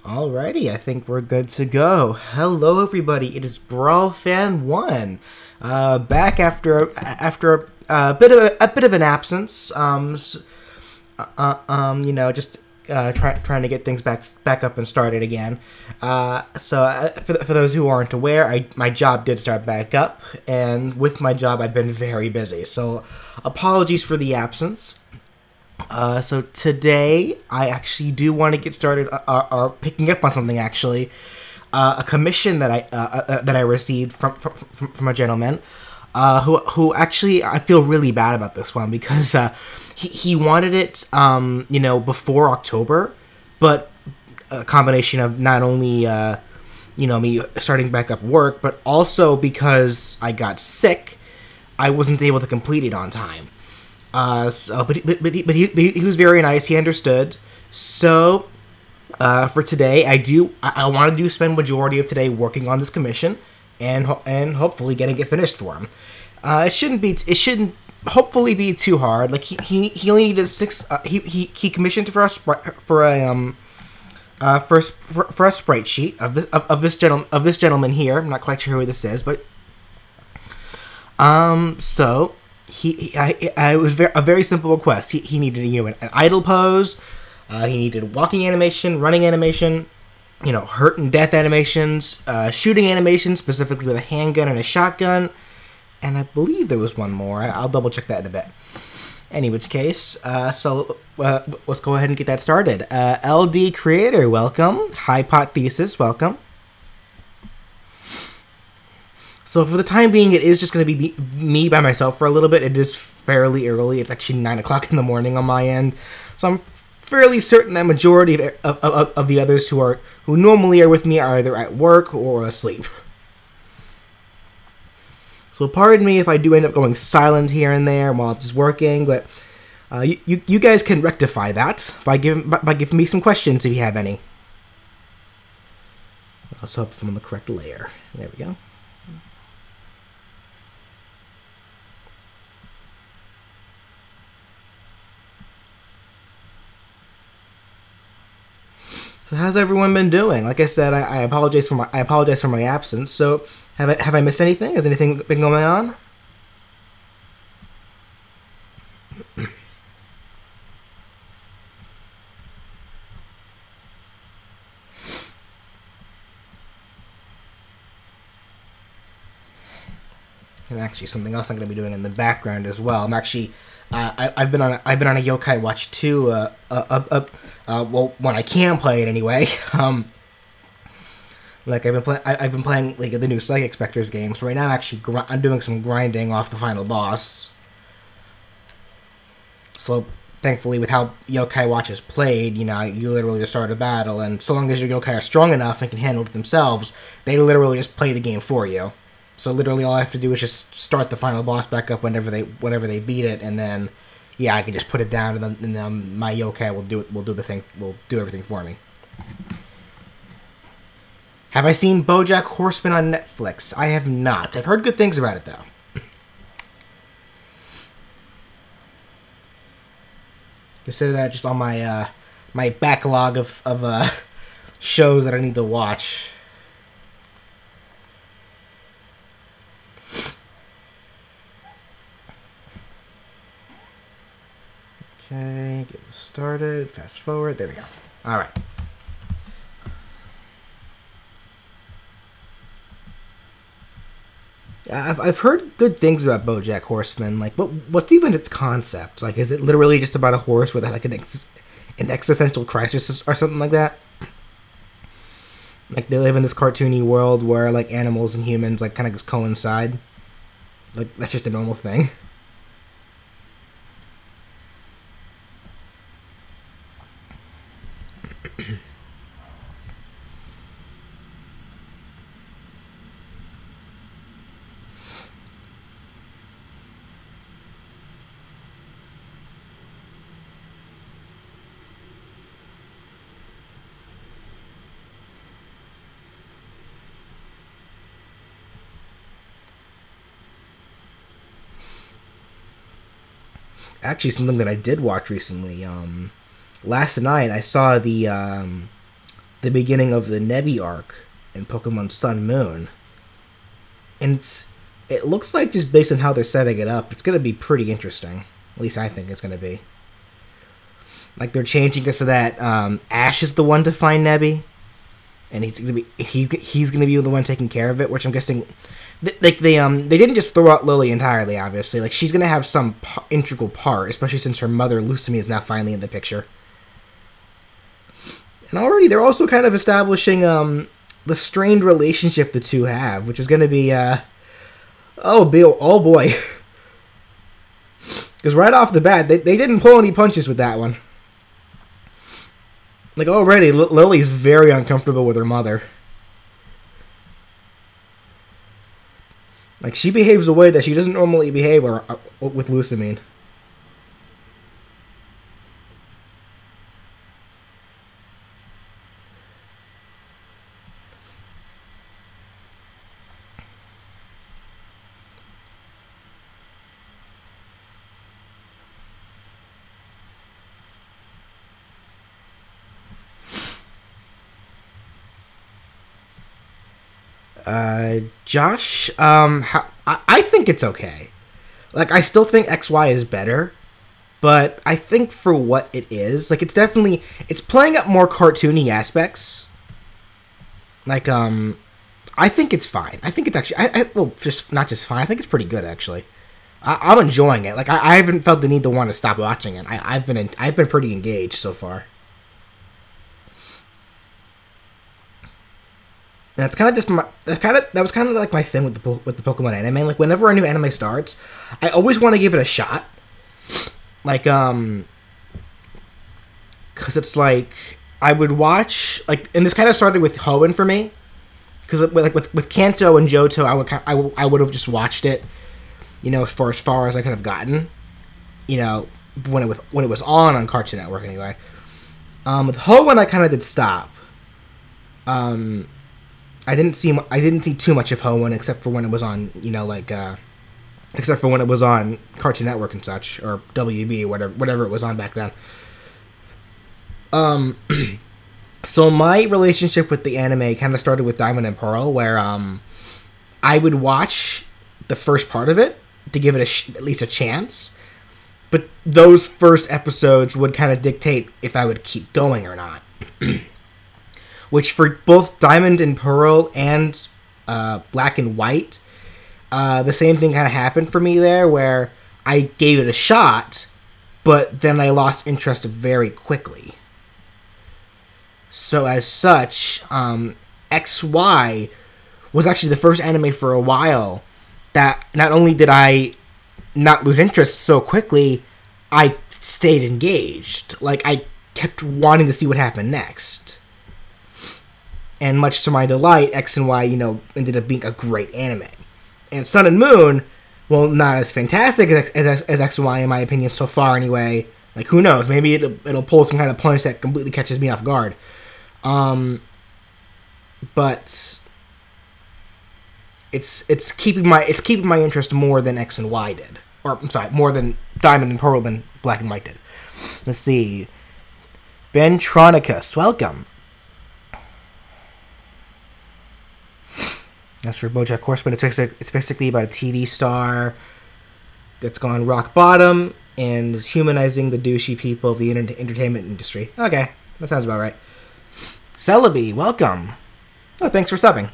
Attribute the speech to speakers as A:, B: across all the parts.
A: Alrighty, I think we're good to go. Hello, everybody. It is BrawlFan1, back after a bit of an absence. Just trying to get things back up and started again. For those who aren't aware, my job did start back up, and with my job, I've been very busy. So, apologies for the absence. So today, I actually do want to get started, picking up on something actually, a commission that I received from a gentleman, who actually I feel really bad about this one because he wanted it before October, but a combination of not only me starting back up work, but also because I got sick, I wasn't able to complete it on time. But he was very nice. He understood. So, for today, I want to spend majority of today working on this commission, and hopefully getting it finished for him. It shouldn't hopefully be too hard. Like he only needed 6. He commissioned for a sprite sheet of this gentleman here. I'm not quite sure who this is, but so. It was a very simple request. He needed an idle pose, he needed walking animation, running animation, hurt and death animations, shooting animations, specifically with a handgun and a shotgun, and I believe there was one more. I'll double check that in a bit. In which case, let's go ahead and get that started. LD Creator, welcome. Hypothesis, welcome. So for the time being, it is just going to be me by myself for a little bit. It is fairly early. It's actually 9 o'clock in the morning on my end. So I'm fairly certain that majority of the others who normally are with me are either at work or asleep. So pardon me if I do end up going silent here and there while I'm just working, but you guys can rectify that by giving me some questions if you have any. Let's hope I'm on the correct layer. There we go. So how's everyone been doing? Like I said, I apologize for my absence. So have I missed anything? Has anything been going on? And actually, something else I'm going to be doing in the background as well. I'm actually, I've been on a Yokai Watch 2. Well, when I can play it anyway. Like I've been playing like the new Psychic Spectres game. So right now, I'm doing some grinding off the final boss. So thankfully, with how Yokai Watch is played, you literally just start a battle, and so long as your yokai are strong enough and can handle it themselves, they literally just play the game for you. So literally all I have to do is just start the final boss back up whenever they beat it, and then yeah, I can just put it down, and then my yokai will do everything for me. Have I seen BoJack Horseman on Netflix? I have not. I've heard good things about it though. Consider that just on my my backlog of shows that I need to watch. Okay, get this started. Fast forward. There we go. All right. I've heard good things about BoJack Horseman. Like, what's even its concept? Like, is it literally just about a horse with like an existential crisis or something like that? Like, they live in this cartoony world where like animals and humans like kind of just coincide. Like, that's just a normal thing. Actually, something that I did watch recently. Last night I saw the the beginning of the Nebi arc in Pokemon Sun Moon. And it looks like, just based on how they're setting it up, it's going to be pretty interesting. At least I think it's going to be. Like, they're changing it so that Ash is the one to find Nebi, and he's gonna be the one taking care of it. Which I'm guessing, they didn't just throw out Lily entirely. Obviously, like, she's gonna have some integral part, especially since her mother Lucami is now finally in the picture. And already they're also kind of establishing the strained relationship the two have, which is gonna be oh boy, because right off the bat they didn't pull any punches with that one. Like, already, Lily's very uncomfortable with her mother. Like, she behaves a way that she doesn't normally behave with Lucami. Josh, I think it's okay. Like, I still think XY is better, but I think for what it is, like, it's playing up more cartoony aspects. Like, I think it's fine. I think it's actually, well, just not just fine. I think it's pretty good, actually. I'm enjoying it. Like, I haven't felt the need to want to stop watching it. I've been pretty engaged so far. And that's kind of just that was kind of like my thing with the Pokemon anime. Like, whenever a new anime starts, I always want to give it a shot. Like, because it's like, I would watch, like, and this kind of started with Hoenn for me, because like with Kanto and Johto, I would have just watched it, you know, for as far as I could have gotten, you know, when it was on Cartoon Network anyway. With Hoenn, I kind of did stop. I didn't see too much of Hoenn except for when it was on, you know, like, except for when it was on Cartoon Network and such, or WB, whatever it was on back then. So my relationship with the anime kind of started with Diamond and Pearl, where I would watch the first part of it to give it at least a chance, but those first episodes would kind of dictate if I would keep going or not. Which, for both Diamond and Pearl and Black and White, the same thing kind of happened for me there, where I gave it a shot, but then I lost interest very quickly. So as such, XY was actually the first anime for a while that not only did I not lose interest so quickly, I stayed engaged. Like, I kept wanting to see what happened next. And much to my delight, X and Y, you know, ended up being a great anime. And Sun and Moon, well, not as fantastic as X and Y, in my opinion, so far anyway. Like, who knows? Maybe it'll pull some kind of punch that completely catches me off guard. But it's keeping my interest more than X and Y did. Or, I'm sorry, more than Diamond and Pearl than Black and White did. Let's see. Ben Tronicus, welcome. As for BoJack Horseman, it's basically about a TV star that's gone rock bottom and is humanizing the douchey people of the entertainment industry. Okay, that sounds about right. Celebi, welcome. Oh, thanks for subbing.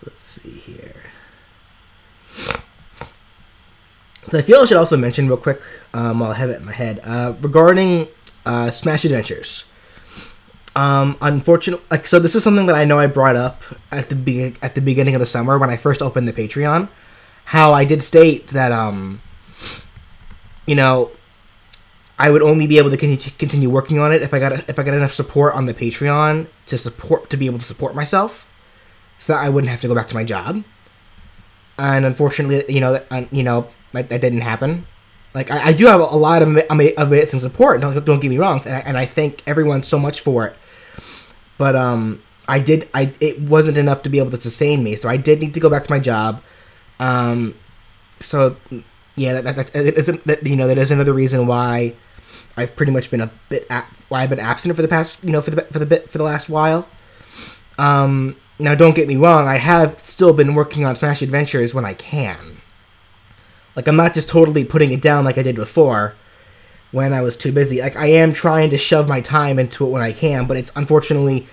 A: Let's see here. So I feel I should also mention real quick, while I have it in my head, regarding Smash Adventures. Unfortunately, like, so this was something that I know I brought up at the beginning of the summer when I first opened the Patreon. How I did state that, you know, I would only be able to continue working on it if I got enough support on the Patreon to be able to support myself, so that I wouldn't have to go back to my job. And unfortunately, that didn't happen. Like, I do have a lot of amazing support. Don't get me wrong, and I thank everyone so much for it. But it wasn't enough to be able to sustain me, so I did need to go back to my job. So yeah, that is another reason why I've pretty much been why I've been absent for the past, for the last while. Now don't get me wrong, I have still been working on Smash Adventures when I can. Like, I'm not just totally putting it down like I did before when I was too busy. Like, I am trying to shove my time into it when I can, but it's unfortunately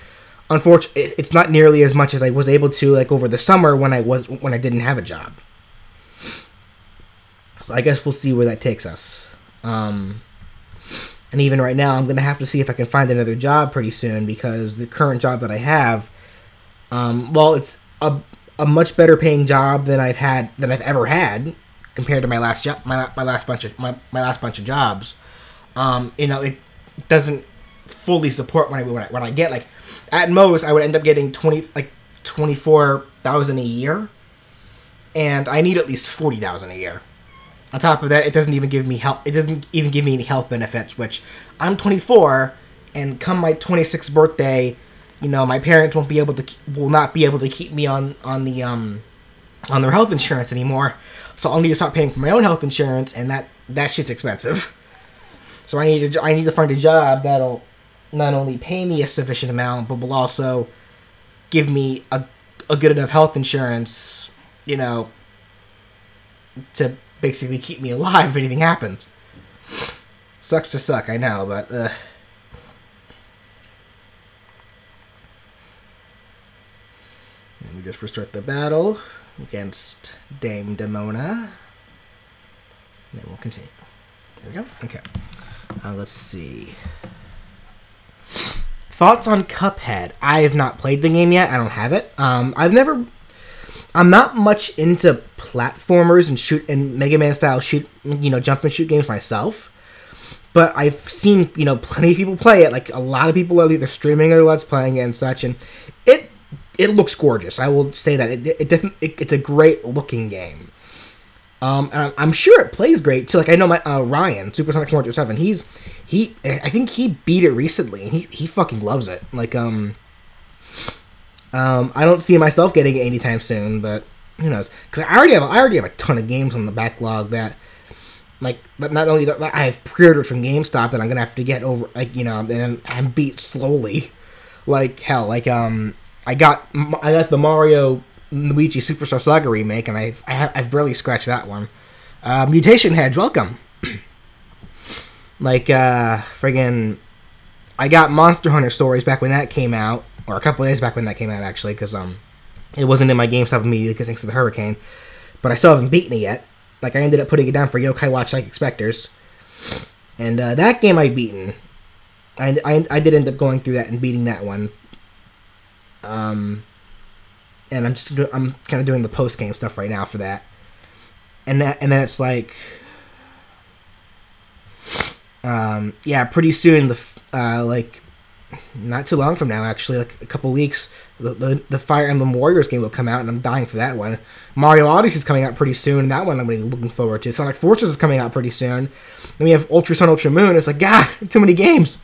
A: it's not nearly as much as I was able to, like, over the summer when I didn't have a job. So I guess we'll see where that takes us. And even right now, I'm going to have to see if I can find another job pretty soon, because the current job that I have, well, it's a much better paying job than I've ever had compared to my last job, my last bunch of jobs. It doesn't fully support what I get. Like, at most, I would end up getting $24,000 a year, and I need at least $40,000 a year. On top of that, it doesn't even give me help. It doesn't even give me any health benefits. Which, I'm 24, and come my 26th birthday, my parents will not be able to keep me on their health insurance anymore. So I'll need to start paying for my own health insurance, and that shit's expensive. So I need to find a job that'll not only pay me a sufficient amount, but will also give me a good enough health insurance, to basically keep me alive if anything happens. Sucks to suck, I know, but let me just restart the battle against Dame Demona. And then we'll continue. There we go. Okay. Let's see. Thoughts on Cuphead? I have not played the game yet. I don't have it. I'm not much into platformers and Mega Man style jump and shoot games myself. But I've seen, plenty of people play it. Like, a lot of people are either streaming or let's playing it and such, and it looks gorgeous. I will say that it's a great looking game. And I'm sure it plays great too. Like, I know my Ryan, Supersonic 407. I think he beat it recently, and he fucking loves it. Like, I don't see myself getting it anytime soon, but who knows? Because I already have a ton of games on the backlog that, like, not only that I have pre-ordered from GameStop that I'm gonna have to get over, like, and beat slowly. Like hell, like I got the Mario Luigi Superstar Saga remake, and I've barely scratched that one. Mutation Heads, welcome. Like, friggin', I got Monster Hunter Stories back when that came out, or a couple of days back when that came out, actually, because it wasn't in my GameStop immediately because thanks to the hurricane, but I still haven't beaten it yet. Like, I ended up putting it down for Yokai Watch Psychic Spectres, and that game I've beaten. I did end up going through that and beating that one. And I'm kind of doing the post game stuff right now for that, and then it's like, yeah, pretty soon like, not too long from now, actually, like a couple weeks, the Fire Emblem Warriors game will come out, and I'm dying for that one. Mario Odyssey is coming out pretty soon, and that one I'm really looking forward to. Sonic Forces is coming out pretty soon. Then we have Ultra Sun, Ultra Moon. It's like, God, too many games.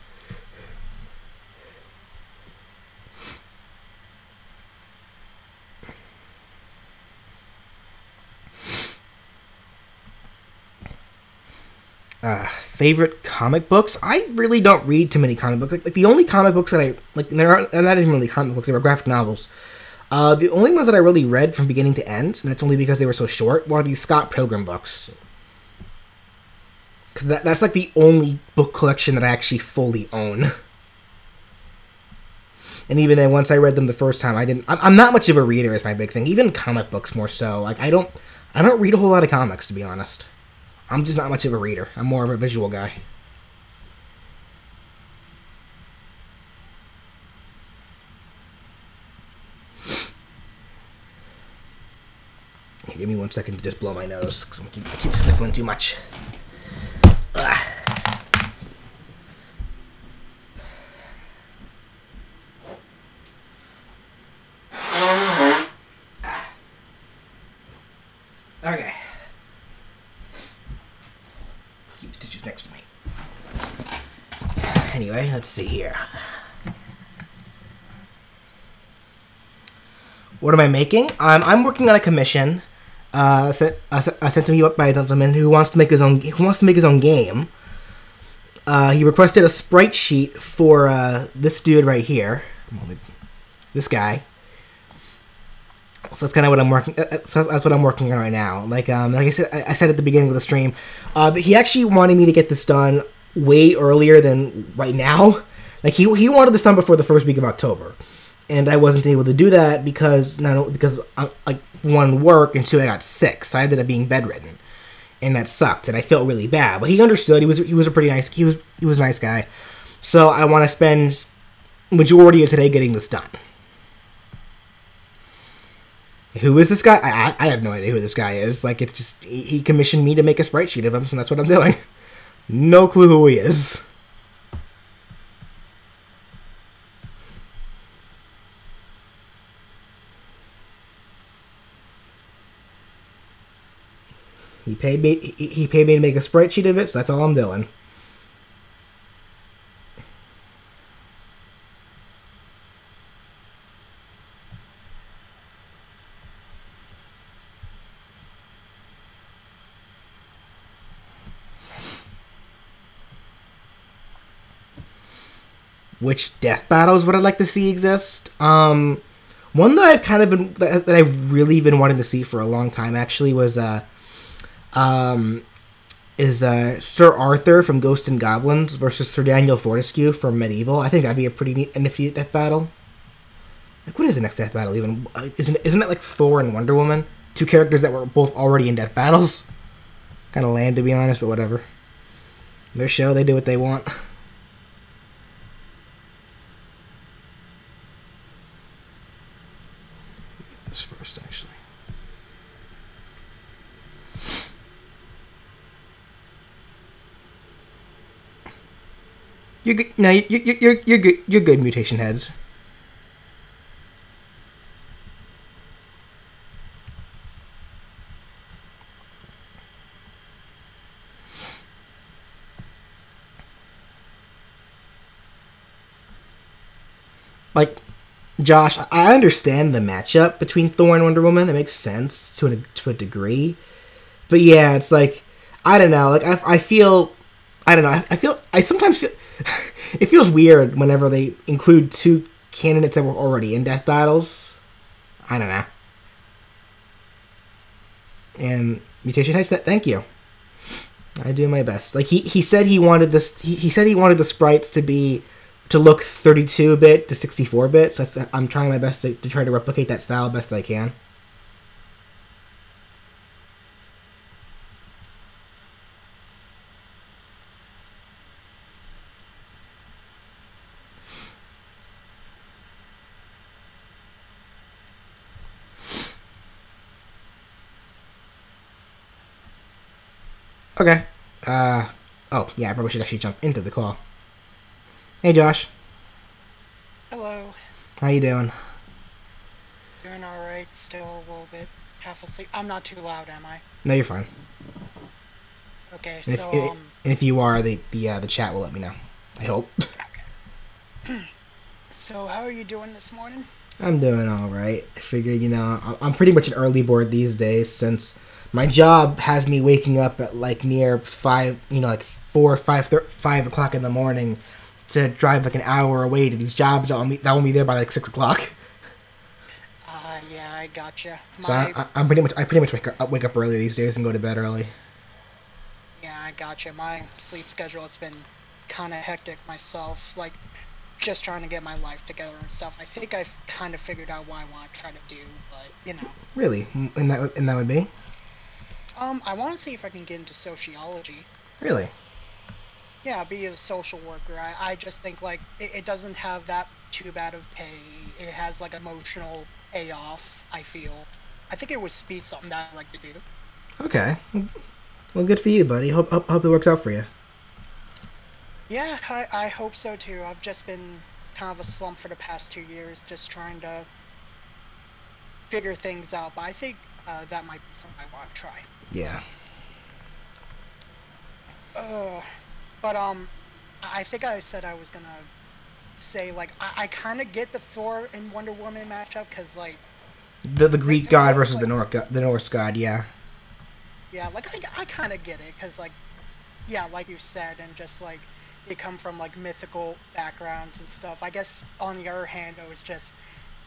A: Favorite comic books? I really don't read too many comic books. Like the only comic books that I like, they're not even really comic books. They were graphic novels. The only ones that I really read from beginning to end, and it's only because they were so short, were these Scott Pilgrim books. Because that's like the only book collection that I actually fully own. And even then, once I read them the first time, I'm not much of a reader is my big thing. Even comic books more so. Like, I don't read a whole lot of comics, to be honest. I'm just not much of a reader. I'm more of a visual guy. Hey, give me 1 second to just blow my nose, because I keep sniffling too much. Ugh. Okay. Anyway, let's see here. What am I making? I'm working on a commission. Sent to me by a gentleman who wants to make his own. Game. He requested a sprite sheet for this dude right here. This guy. So that's kind of what I'm working. That's what I'm working on right now. Like I said at the beginning of the stream, he actually wanted me to get this done way earlier than right now. Like he wanted this done before the first week of October, and I wasn't able to do that because like one, work, and two, I got sick, so I ended up being bedridden, and that sucked, and I felt really bad. But he understood. He was a pretty nice. He was a nice guy. So I want to spend majority of today getting this done. Who is this guy? I have no idea who this guy is. Like, it's just, he commissioned me to make a sprite sheet of him, so that's what I'm doing. No clue who he is. He paid me to make a sprite sheet of it, so that's all I'm doing. Which death battles would I like to see exist? One that I've kind of been that I've really been wanting to see for a long time actually was Sir Arthur from Ghosts and Goblins versus Sir Daniel Fortescue from Medieval. I think that'd be a pretty neat nifty death battle. Like, what is the next death battle even? Isn't it like Thor and Wonder Woman? Two characters that were both already in death battles. Kind of lame, to be honest, but whatever. Their show, they do what they want. This first, actually. You're good. No, you're good. You're good, mutation heads. Like, Josh, I understand the matchup between Thor and Wonder Woman. It makes sense to a degree. But yeah, it's like, I don't know. Like, I sometimes feel, it feels weird whenever they include two candidates that were already in death battles. I don't know. And Mutation Heights, thank you. I do my best. Like, he said he wanted this, he said he wanted the sprites to look 32-bit to 64-bit, so I'm trying my best to try to replicate that style best I can. Okay. Oh, yeah, I probably should actually jump into the call. Hey, Josh.
B: Hello.
A: How you doing?
B: Doing alright, still a little bit half asleep. I'm not too loud, am I?
A: No, you're fine.
B: Okay,
A: and
B: so,
A: and if you are, the chat will let me know. I hope.
B: Okay. So, how are you doing this morning?
A: I'm doing alright. I figured, I'm pretty much an early bird these days since my job has me waking up at, like, near 5, like 5 o'clock in the morning to drive like an hour away to these jobs that will be there by like 6 o'clock.
B: Yeah, I gotcha.
A: So I pretty much wake up early these days and go to bed early.
B: Yeah, I gotcha. My sleep schedule has been kind of hectic myself, like just trying to get my life together and stuff. I think I've kind of figured out what I want to try to do, but
A: Really, and that would be.
B: I want to see if I can get into sociology.
A: Really.
B: Yeah, be a social worker. I just think, like, it doesn't have that too bad of pay. It has, like, emotional payoff, I feel. I think it would be something that I'd like to do.
A: Okay. Well, good for you, buddy. Hope it works out for you.
B: Yeah, I hope so, too. I've just been kind of a slump for the past 2 years, just trying to figure things out. But I think that might be something I want to try.
A: Yeah.
B: But, I think I said I was gonna say like I kind of get the Thor and Wonder Woman matchup because like
A: The Greek god
B: both,
A: versus
B: like,
A: the Norse god, yeah.
B: yeah, like I kind of get it because like yeah, like you said, and just like they come from like mythical backgrounds and stuff. I guess on the other hand, it was just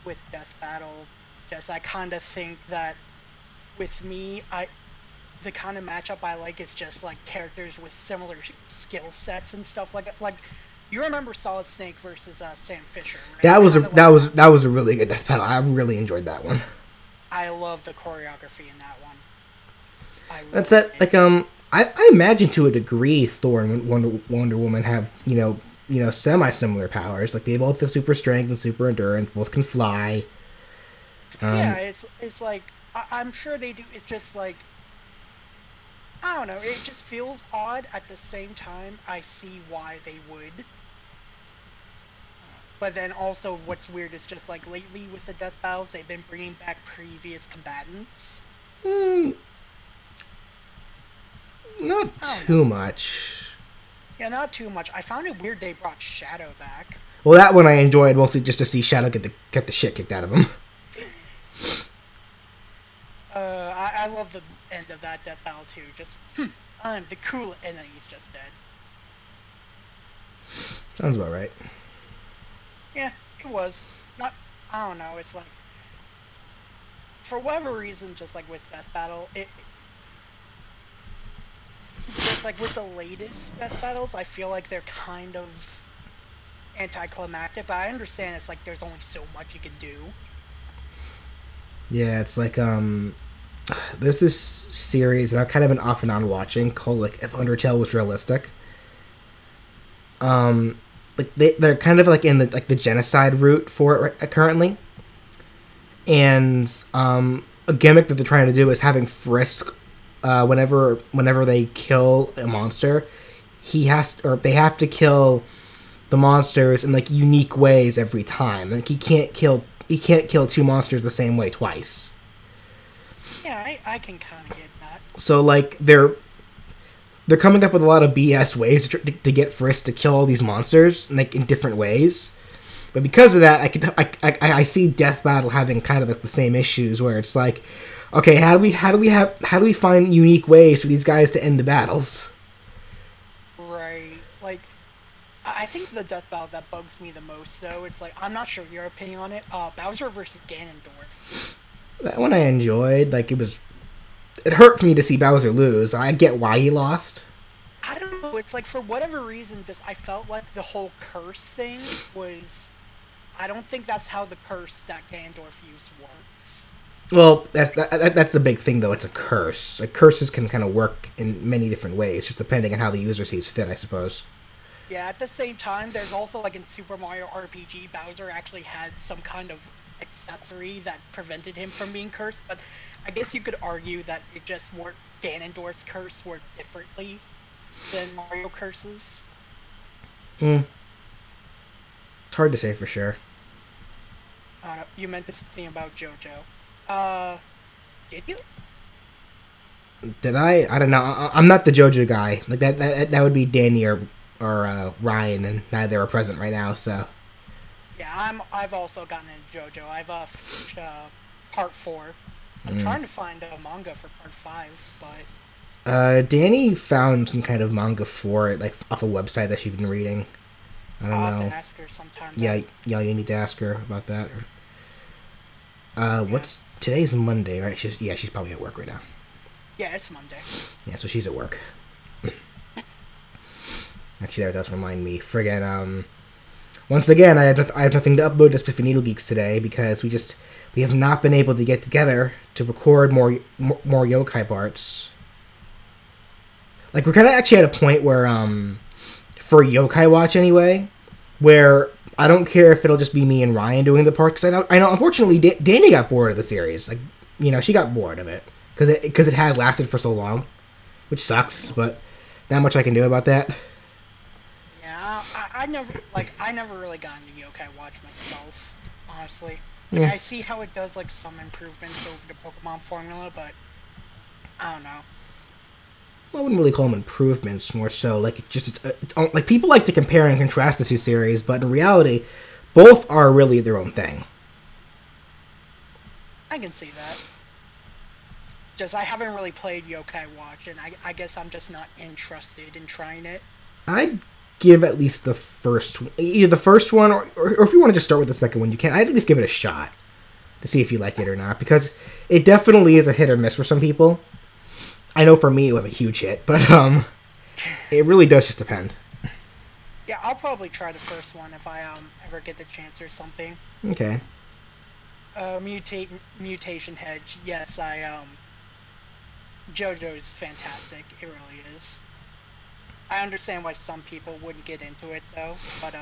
B: with Death Battle, just I kind of think that with me, the kind of matchup I like is just like characters with similar skill sets and stuff like you remember Solid Snake versus Sam Fisher, right?
A: That was a really good death battle. I really enjoyed that one.
B: I love the choreography in that one.
A: That's that like I imagine to a degree Thor and Wonder Woman have semi similar powers. Like they both have super strength and super endurance. Both can fly.
B: Yeah, it's like I'm sure they do. It's just like I don't know. It just feels odd. At the same time, I see why they would. But then also, what's weird is just like lately with the death battles, they've been bringing back previous combatants.
A: Not too much.
B: Yeah, not too much. I found it weird they brought Shadow back.
A: Well, that one I enjoyed mostly just to see Shadow get the shit kicked out of him.
B: I love the end of that death battle too. Just, I'm the cool, and then he's just dead.
A: Sounds about right.
B: Yeah, it was. Not, I don't know, it's like, for whatever reason, just like with Death Battle, just like with the latest Death Battles, I feel like they're kind of anticlimactic, but I understand it's like there's only so much you can do.
A: Yeah, it's like, there's this series that I've kind of been off and on watching called, like, If Undertale Was Realistic. Like, they're kind of, like, in the genocide route for it currently. And, a gimmick that they're trying to do is having Frisk, whenever they kill a monster, they have to kill the monsters in, like, unique ways every time. Like, he can't kill two monsters the same way twice.
B: Yeah, I can kind of get that.
A: So, like, they're coming up with a lot of BS ways to get Frisk to kill all these monsters, like, in different ways. But because of that, I see Death Battle having kind of the same issues where it's like, okay, how do we find unique ways for these guys to end the battles?
B: Right. Like, I think the Death Battle that bugs me the most, though, it's like, I'm not sure your opinion on it, Bowser versus Ganondorf.
A: That one I enjoyed. Like, it hurt for me to see Bowser lose, but I get why he lost.
B: I don't know, it's like, for whatever reason, just, I felt like the whole curse thing was, I don't think that's how the curse that Ganondorf used works.
A: Well, that's the big thing, though. It's a curse. Like, curses can kind of work in many different ways, just depending on how the user sees fit, I suppose.
B: Yeah, at the same time, there's also, like, in Super Mario RPG, Bowser actually had some kind of accessory that prevented him from being cursed, but I guess you could argue that it just worked, Ganondorf's curse worked differently than Mario curses.
A: It's hard to say for sure.
B: You mentioned something about JoJo. Did you?
A: Did I? I don't know. I'm not the JoJo guy. Like that would be Danny or Ryan, and neither are present right now. So.
B: Yeah, I've also gotten into JoJo. I've finished part 4. I'm trying to find a manga for part 5, but.
A: Danny found some kind of manga for it, like off a website that she's been reading. I don't know.
B: I'll have to ask her sometime.
A: Yeah, you need to ask her about that. What's today's Monday, right? She's probably at work right now.
B: Yeah, it's Monday.
A: Yeah, so she's at work. Actually, that does remind me. Friggin', once again, I have nothing to upload to Spiffy Needle Geeks today because we have not been able to get together to record more yokai parts. Like, we're kind of actually at a point where, for Yokai Watch anyway, where I don't care if it'll just be me and Ryan doing the part, because I know unfortunately Danny got bored of the series. Like, she got bored of it because it has lasted for so long, which sucks, but not much I can do about that.
B: Yeah, I never really got into Yokai Watch myself, honestly.
A: Yeah.
B: I see how it does, like, some improvements over the Pokemon formula, but I don't know.
A: I wouldn't really call them improvements, more so like it's like people like to compare and contrast the two series, but in reality, both are really their own thing.
B: I can see that. Just I haven't really played Yokai Watch, and I guess I'm just not interested in trying it.
A: I'd give at least the first, either the first one, or if you want to just start with the second one, you can. I'd at least give it a shot to see if you like it or not, because it definitely is a hit or miss for some people. I know for me it was a huge hit, but it really does just depend.
B: Yeah, I'll probably try the first one if I ever get the chance or something.
A: Okay.
B: Mutation Hedge. Yes, JoJo's fantastic. It really is. I understand why some people wouldn't get into it though, but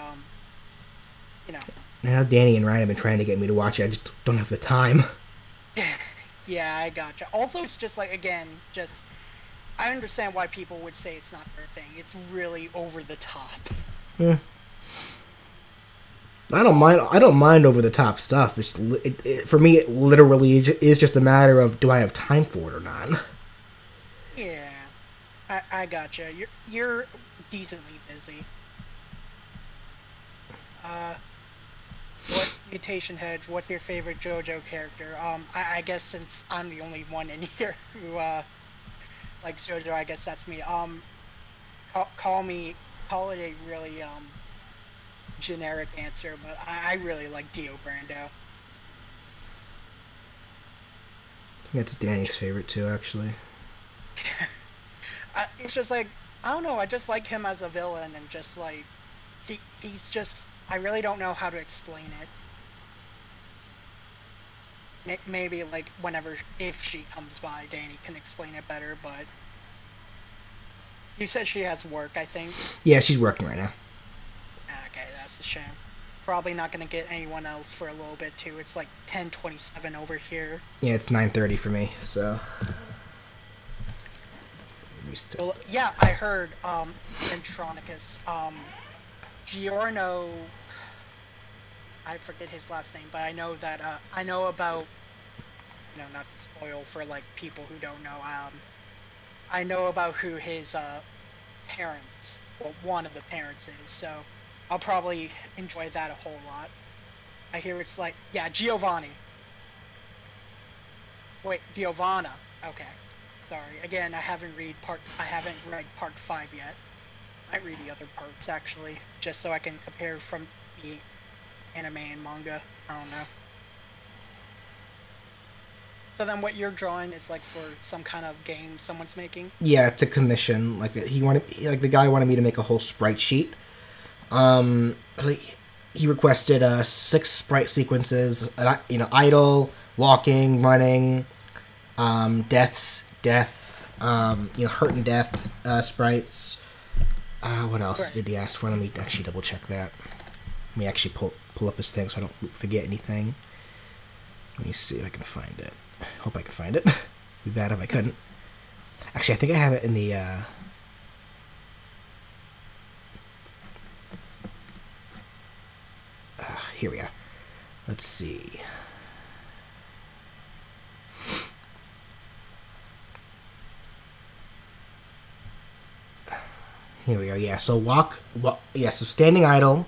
B: you know.
A: I know Danny and Ryan have been trying to get me to watch it. I just don't have the time.
B: Yeah, I gotcha. Also, it's just like, again, I understand why people would say it's not their thing. It's really over the top.
A: Yeah. I don't mind over the top stuff. For me, it literally is just a matter of, do I have time for it or not?
B: Yeah, I gotcha. You're decently busy. What Mutation Hedge? What's your favorite JoJo character? I guess since I'm the only one in here who likes JoJo, I guess that's me. Call it a really generic answer, but I really like Dio Brando.
A: That's Danny's favorite too, actually.
B: It's just like, I don't know, I just like him as a villain, and just like he's just, I really don't know how to explain it. Maybe like if she comes by, Danny can explain it better, but you said she has work, I think.
A: Yeah, she's working right now.
B: Okay, that's a shame. Probably not gonna get anyone else for a little bit too. It's like 10:27 over here.
A: Yeah, it's 9:30 for me, so.
B: Well, yeah, I heard Ventronicus, Giorno, I forget his last name, but I know that I know about, not to spoil for like people who don't know, I know about who his parents, well, one of the parents is, so I'll probably enjoy that a whole lot. I hear it's like, yeah, Giovanni. Wait, Giovanna. Okay. Sorry. Again, I haven't read part 5 yet. I might read the other parts actually, just so I can compare from the anime and manga. I don't know. So then what you're drawing is like for some kind of game someone's making?
A: Yeah, to commission. Like the guy wanted me to make a whole sprite sheet. He requested 6 sprite sequences, idle, walking, running, death, hurt and death sprites. What else did he ask for? Let me actually double check that. Let me actually pull up his thing so I don't forget anything. Let me see if I can find it. Hope I can find it. Be bad if I couldn't. Actually, I think I have it in the here we are. Let's see. Here we are. Yeah. So so standing idle.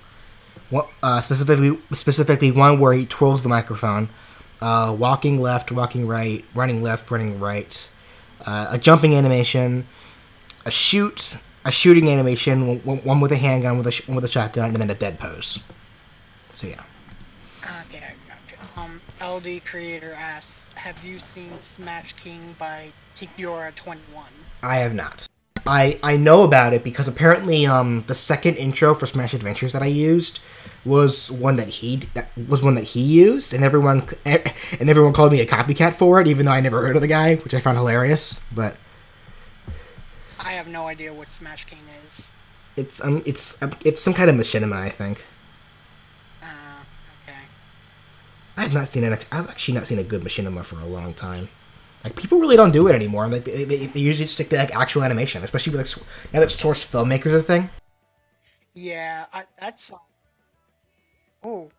A: Specifically one where he twirls the microphone. Walking left, walking right, running left, running right. A jumping animation. A shooting animation. One with a handgun, one with a shotgun, and then a dead pose. So yeah.
B: Okay, I gotcha. LD Creator asks, have you seen Smash King by Tikiora21?
A: I have not. I know about it because apparently the second intro for Smash Adventures that I used was one that he used, and everyone called me a copycat for it, even though I never heard of the guy, which I found hilarious. But
B: I have no idea what Smash King is.
A: It's some kind of machinima, I think.
B: Okay.
A: I've actually not seen a good machinima for a long time. Like, people really don't do it anymore. Like, they usually stick to like actual animation, especially with like now that source filmmakers are a thing.
B: Yeah, that's. Oh.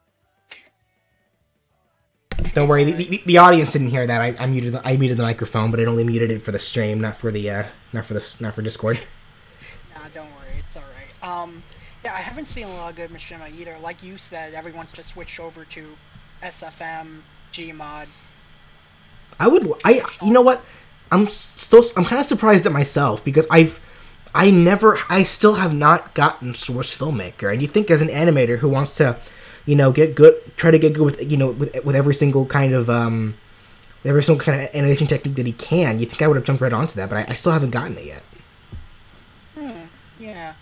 A: Don't worry, the audience didn't hear that. I muted the microphone, but it only muted it for the stream, not for Discord.
B: Nah, don't worry, it's all right. Yeah, I haven't seen a lot of good machinima either. Like you said, everyone's just switched over to SFM, Gmod.
A: You know what? I'm kind of surprised at myself because I still have not gotten Source Filmmaker, and you think as an animator who wants to, try to get good with with every single kind of animation technique that he can, you think I would have jumped right onto that, but I still haven't gotten it yet.
B: Yeah.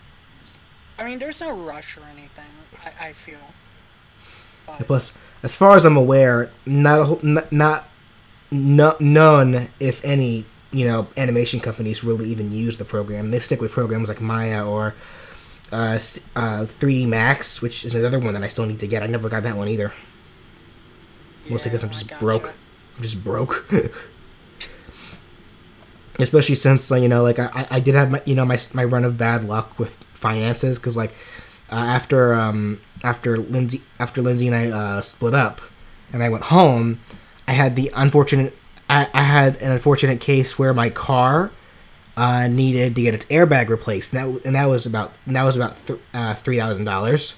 B: I mean, there's no rush or anything, I feel. But...
A: Plus, as far as I'm aware, none, if any, animation companies really even use the program. They stick with programs like Maya or 3D Max, which is another one that I still need to get. I never got that one either. Mostly because I'm just broke. I'm just broke. Especially since, I did have my run of bad luck with finances, because, after Lindsay and I split up, and I went home, I had an unfortunate case where my car needed to get its airbag replaced, and that was about $3,000.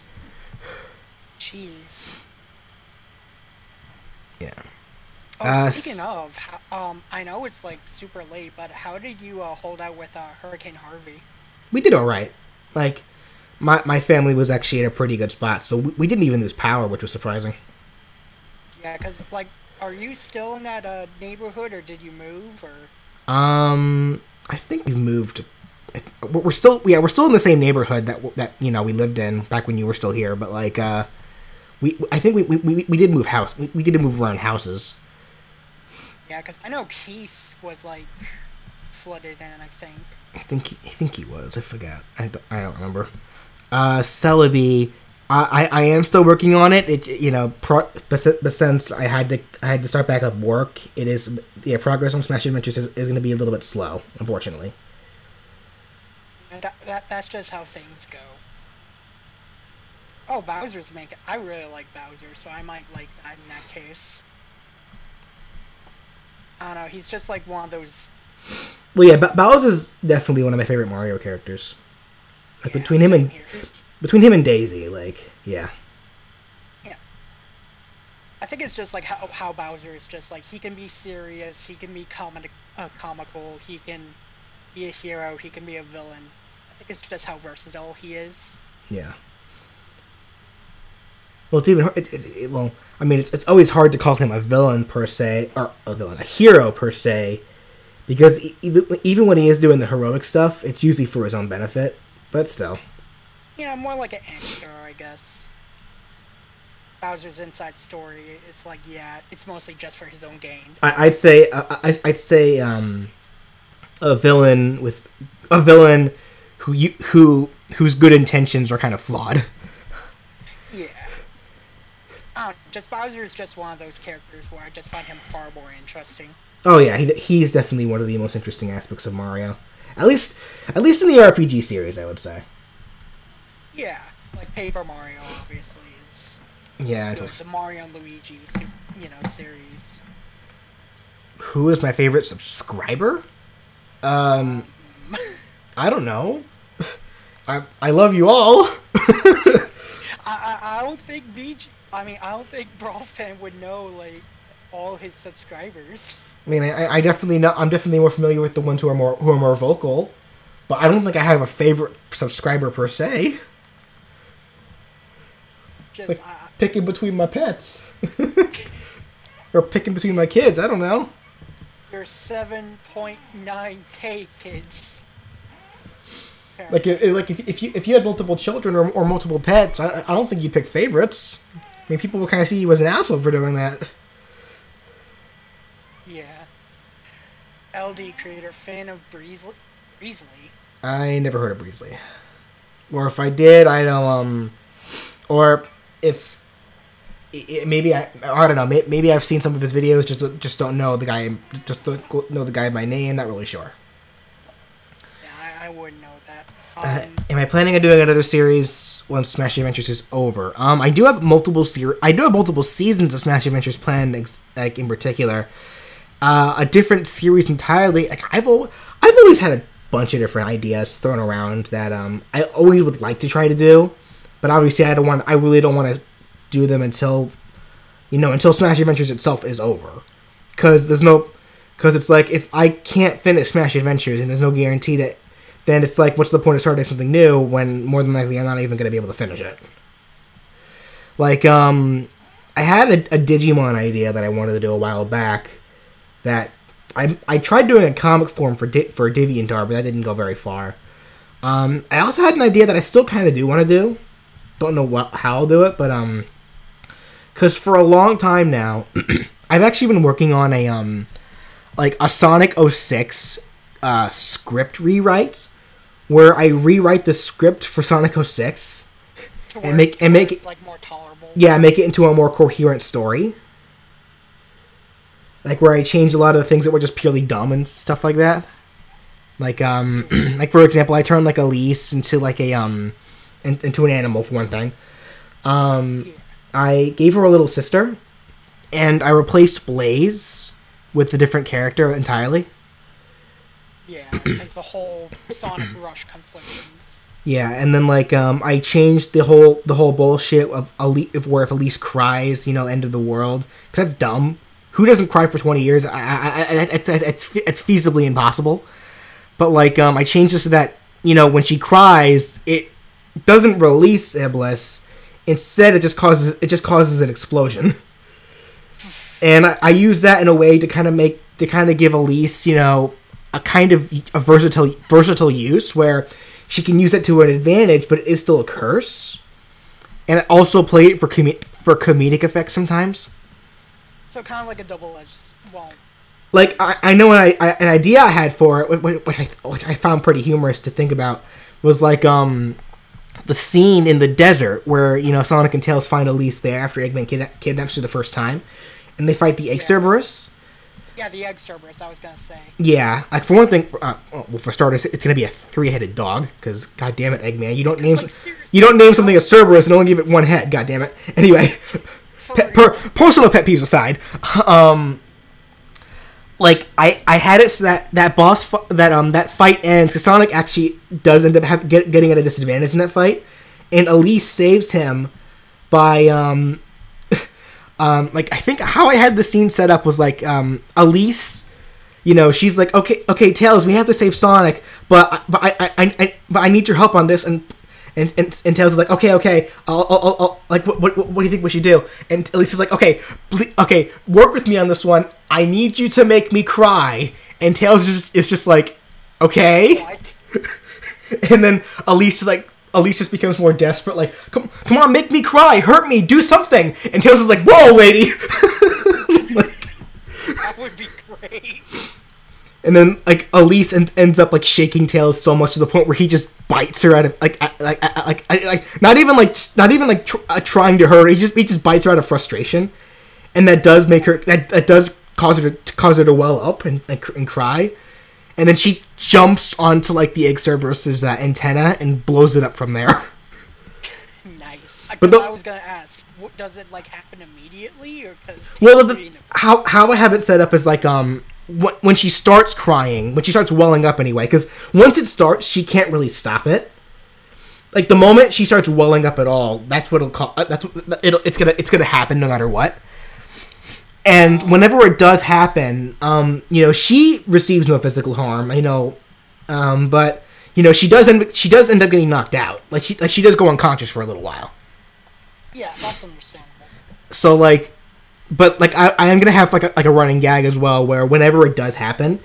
B: Jeez.
A: Yeah.
B: Speaking of, I know it's super late, but how did you hold out with Hurricane Harvey?
A: We did all right. My family was actually in a pretty good spot, so we didn't even lose power, which was surprising.
B: Yeah, because are you still in that neighborhood, or did you move, or?
A: I think we've moved. We're still in the same neighborhood that we lived in back when you were still here, but I think we did move house. We did move around houses.
B: Yeah, because I know Keith was flooded in, I think.
A: I think he was. I forgot. I don't remember. Celebi, I am still working on it. But since I had to start back up work, progress on Smash Adventures is going to be a little bit slow, unfortunately.
B: And that's just how things go. Oh, Bowser's making. I really like Bowser, so I might like that in that case. I don't know. He's just one of those.
A: Well, yeah, Bowser's definitely one of my favorite Mario characters. Between him and Daisy, yeah.
B: Yeah. I think it's just how Bowser is just he can be serious, he can be comical, he can be a hero, he can be a villain. I think it's just how versatile he is.
A: Yeah. Well, it's always hard to call him a villain per se, or a hero per se, because even when he is doing the heroic stuff, it's usually for his own benefit. But still.
B: Yeah, more like an anti-hero, I guess. Bowser's inside story, it's it's mostly just for his own gain.
A: I'd say a villain whose good intentions are kind of flawed.
B: Yeah. Just Bowser is just one of those characters where I just find him far more interesting.
A: Oh yeah, he's definitely one of the most interesting aspects of Mario. At least in the RPG series, I would say.
B: Yeah, Paper Mario obviously is.
A: Yeah,
B: the Mario and Luigi, series.
A: Who is my favorite subscriber? I don't know. I love you all.
B: I don't think I don't think BrawlFan would know all his subscribers.
A: I mean, I'm definitely more familiar with the ones who are more vocal, but I don't think I have a favorite subscriber per se. Just picking between my pets, or picking between my kids. I don't know.
B: Your 7.9K kids.
A: If you had multiple children or multiple pets, I don't think you'd pick favorites. I mean, people will kind of see you as an asshole for doing that.
B: Yeah. LD creator, fan of Breezely?
A: I never heard of Breezely. Or if I did, I don't, or if, maybe I don't know, maybe I've seen some of his videos, just don't know the guy, just don't know the guy by name, not really sure.
B: Yeah, I wouldn't know that.
A: Am I planning on doing another series once Smash Adventures is over? I do have multiple seasons of Smash Adventures planned, like in particular. A different series entirely. Like I've always had a bunch of different ideas thrown around that I always would like to try to do, but obviously I really don't want to do them until Smash Adventures itself is over, because it's like if I can't finish Smash Adventures and there's no guarantee that, then it's like what's the point of starting something new when more than likely I'm not even going to be able to finish it. Like I had a Digimon idea that I wanted to do a while back that I tried doing a comic form for DeviantArt, but that didn't go very far. I also had an idea that I still kind of do want to do. Don't know how I'll do it, but because for a long time now, I've actually been working on a Sonic 06 script rewrite, where I rewrite the script for Sonic 06 and make it
B: like more tolerable.
A: Yeah, make it into a more coherent story. Like where I changed a lot of the things that were just purely dumb and stuff like that. Like like for example, I turned like Elise into like a into an animal for one thing. I gave her a little sister, and I replaced Blaze with a different character entirely.
B: Yeah, it's the whole Sonic Rush conflictions.
A: Yeah, and then like I changed the whole bullshit of where if Elise cries, end of the world, because that's dumb. Who doesn't cry for 20 years? It's feasibly impossible. But like I changed this so that when she cries, it doesn't release Iblis. Instead, it just causes an explosion. And I use that in a way to kind of give Elise a kind of a versatile use where she can use it to an advantage, but it is still a curse. And I also play it for comedic effect sometimes.
B: So kind of like a double-edged, well...
A: Like, I know an idea I had for it, which I found pretty humorous to think about, was like, the scene in the desert where, Sonic and Tails find Elise there after Eggman kidnaps her the first time, and they fight the Egg Cerberus.
B: Yeah, the Egg Cerberus, I was gonna say.
A: Yeah, like, for one thing, for starters, it's gonna be a 3-headed dog, because, goddammit, Eggman, you don't name something a Cerberus and only give it one head, goddammit. Anyway... personal pet peeves aside, like I had it so that fight ends because Sonic actually does end up getting at a disadvantage in that fight, and Elise saves him by like I think how I had the scene set up was like Elise, she's like okay Tails, we have to save Sonic, but I need your help on this, and Tails is like, okay, I'll like, what do you think we should do? And Elise is like, okay, work with me on this one. I need you to make me cry. And Tails is just like, okay.
B: What?
A: And then Elise just becomes more desperate, like, come on, make me cry, hurt me, do something. And Tails is like, whoa, lady.
B: That would be great.
A: And then, like, Elise ends up, like, shaking Tails so much to the point where he just bites her out of, not even trying to hurt her. He just bites her out of frustration. And that does make her, that does cause her to well up and cry. And then she jumps onto, like, the Egg Cerberus's antenna and blows it up from there.
B: Nice. But I was gonna ask, does it, like, happen immediately? Or
A: how I have it set up is, like, when she starts crying, when she starts welling up anyway, because once it starts, she can't really stop it. Like the moment she starts welling up at all, that's what it's gonna happen no matter what. And whenever it does happen, she receives no physical harm, but she does end up getting knocked out. Like she does go unconscious for a little while.
B: Yeah, that's understandable.
A: So like. But, like, I am going to have, like a running gag as well, where whenever it does happen,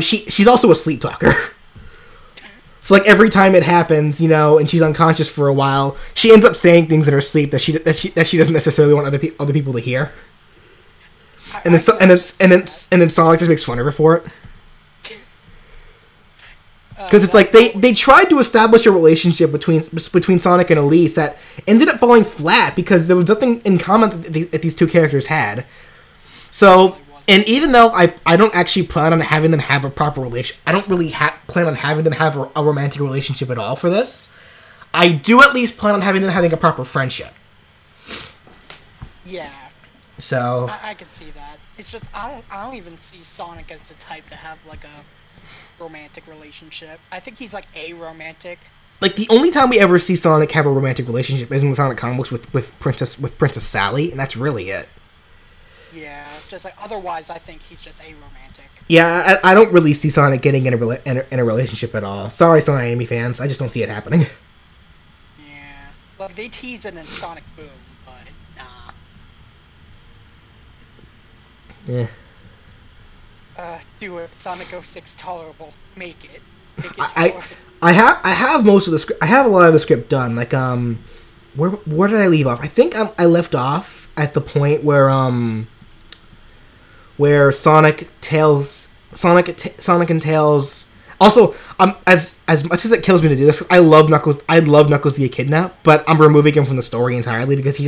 A: she's also a sleep talker. So, like, every time it happens, and she's unconscious for a while, she ends up saying things in her sleep that she doesn't necessarily want other people to hear. And then Sonic just makes fun of her for it. Because it's like they tried to establish a relationship between Sonic and Elise that ended up falling flat because there was nothing in common that these two characters had. So And even though I don't actually plan on having them have a proper relation, I don't really plan on having them have a romantic relationship at all for this. I do at least plan on having them having a proper friendship.
B: Yeah.
A: So
B: I can see that. It's just I don't even see Sonic as the type to have like a romantic relationship. I think he's like aromantic.
A: Like the only time we ever see Sonic have a romantic relationship is in the Sonic comics with Princess Sally, and that's really it.
B: Yeah, just like otherwise, I think he's just aromantic.
A: Yeah, I don't really see Sonic getting in a relationship at all. Sorry, Sonic Amy fans, I just don't see it happening.
B: Yeah, like they tease it in Sonic Boom, but nah.
A: Yeah.
B: Do it. Sonic 06 tolerable. Make it. Make it tolerable.
A: I have most of the script. I have a lot of the script done. Like where did I leave off? I think I left off at the point where Sonic and Tails. Also, as much as it kills me to do this, I love Knuckles. I love Knuckles the Echidna, but I'm removing him from the story entirely because he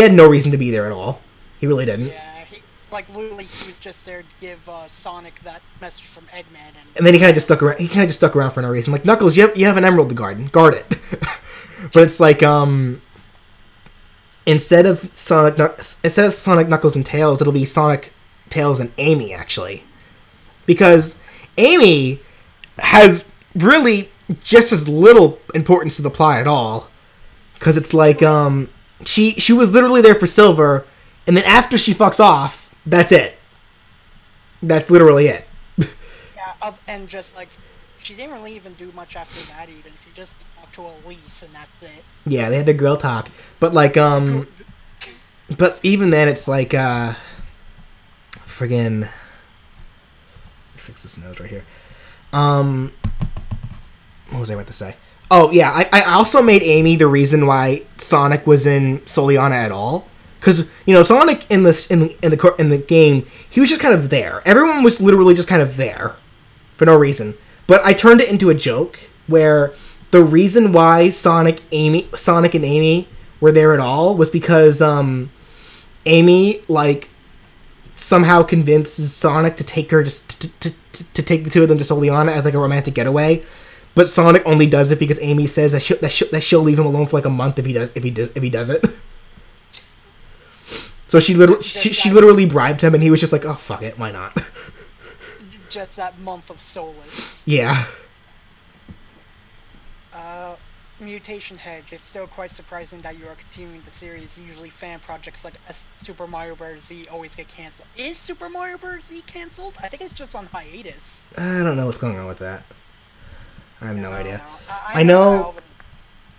A: had no reason to be there at all. He really didn't.
B: Yeah, literally, he was just there to give Sonic that message from Eggman,
A: and then he kind of just stuck around. He kind of just stuck around for no reason. Like Knuckles, you have an emerald to guard it. But it's like instead of Sonic, Knuckles, and Tails, it'll be Sonic, Tails, and Amy actually, because Amy has really just as little importance to the plot at all. Because it's like she was literally there for Silver, and then after she fucks off. That's it. That's literally it.
B: Yeah, and just like she didn't really even do much after that. Even she just talked to Elise, and that's it.
A: Yeah, they had the girl talk, but like but even then, it's like friggin'. Fix this nose right here. What was I about to say? Oh yeah, I also made Amy the reason why Sonic was in Soliana at all. Because, Sonic in the game, he was just kind of there. Everyone was literally just kind of there for no reason. But I turned it into a joke where the reason why Sonic and Amy were there at all was because Amy somehow convinces Sonic to take her to take the two of them to Soliana as a romantic getaway. But Sonic only does it because Amy says that she'll leave him alone for a month if he does it. So she literally bribed him, and he was just like, "Oh fuck it, why not?"
B: Just that month of solace.
A: Yeah.
B: Mutation Hedge. It's still quite surprising that you are continuing the series. Usually, fan projects like Super Mario Bros. Z always get canceled. Is Super Mario Bros. Z canceled? I think it's just on hiatus.
A: I don't know what's going on with that. I have no idea.
B: I know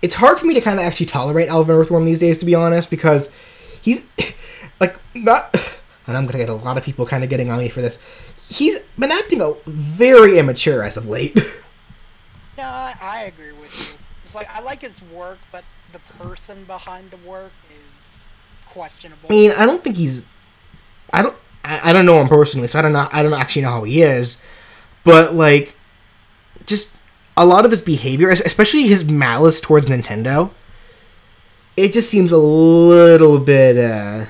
A: it's hard for me to kind of actually tolerate Alvin Earthworm these days, to be honest, because he's not. And I'm gonna get a lot of people kind of getting on me for this. He's been acting very immature as of late.
B: Yeah, I agree with you. It's like I like his work, but the person behind the work is questionable.
A: I mean, I don't think he's. I don't know him personally, so I don't actually know how he is. But just a lot of his behavior, especially his malice towards Nintendo, it just seems a little bit.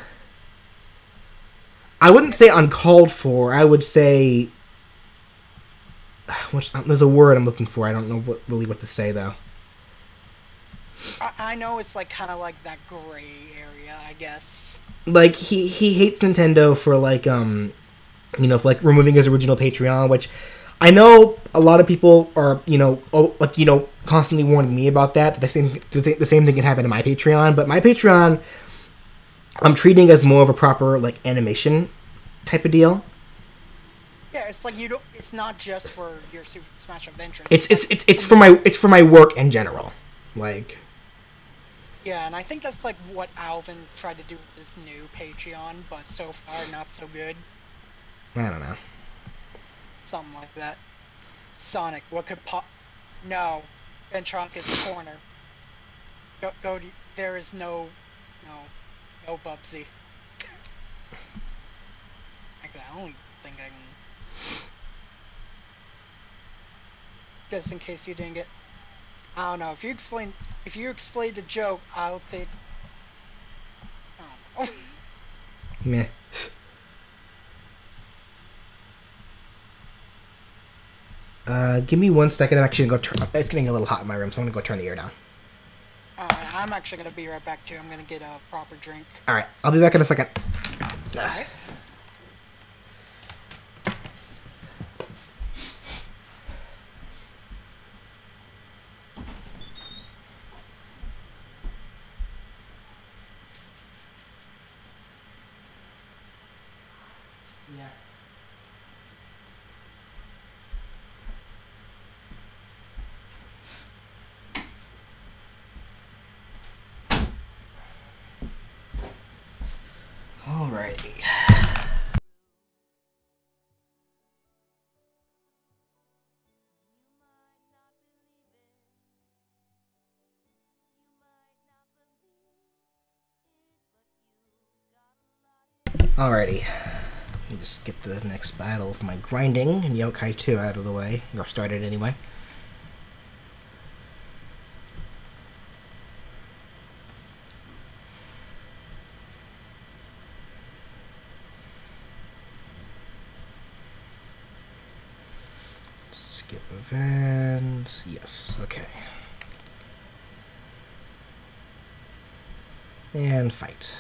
A: I wouldn't say uncalled for. I would say. There's a word I'm looking for. I don't know what to say though.
B: I know it's kind of that gray area, I guess.
A: He hates Nintendo for for removing his original Patreon, which I know a lot of people are constantly warning me about that. The same thing can happen to my Patreon, but my Patreon I'm treating as more of a proper animation type of deal.
B: Yeah, it's it's not just for your Super Smash Adventures.
A: It's for my work in general.
B: Yeah, and I think that's what Alvin tried to do with his new Patreon, but so far not so good.
A: I don't know.
B: Something like that. Sonic, what could No. Ventronicus Corner. Go there is no Bubsy. Actually, I don't think I can... Just in case you didn't get... I don't know, if you explain the joke, I would think... I don't know.
A: Meh. Give me 1 second. I'm actually gonna go turn. It's getting a little hot in my room, so I'm gonna go turn the air down.
B: I'm actually gonna be right back too. I'm gonna get a proper drink.
A: All right, I'll be back in a second.
B: Alright.
A: Yeah. Alrighty. Alrighty. Let me just get the next battle of my grinding and Yokai 2 out of the way. Or started anyway. Skip event. Yes, okay. And fight.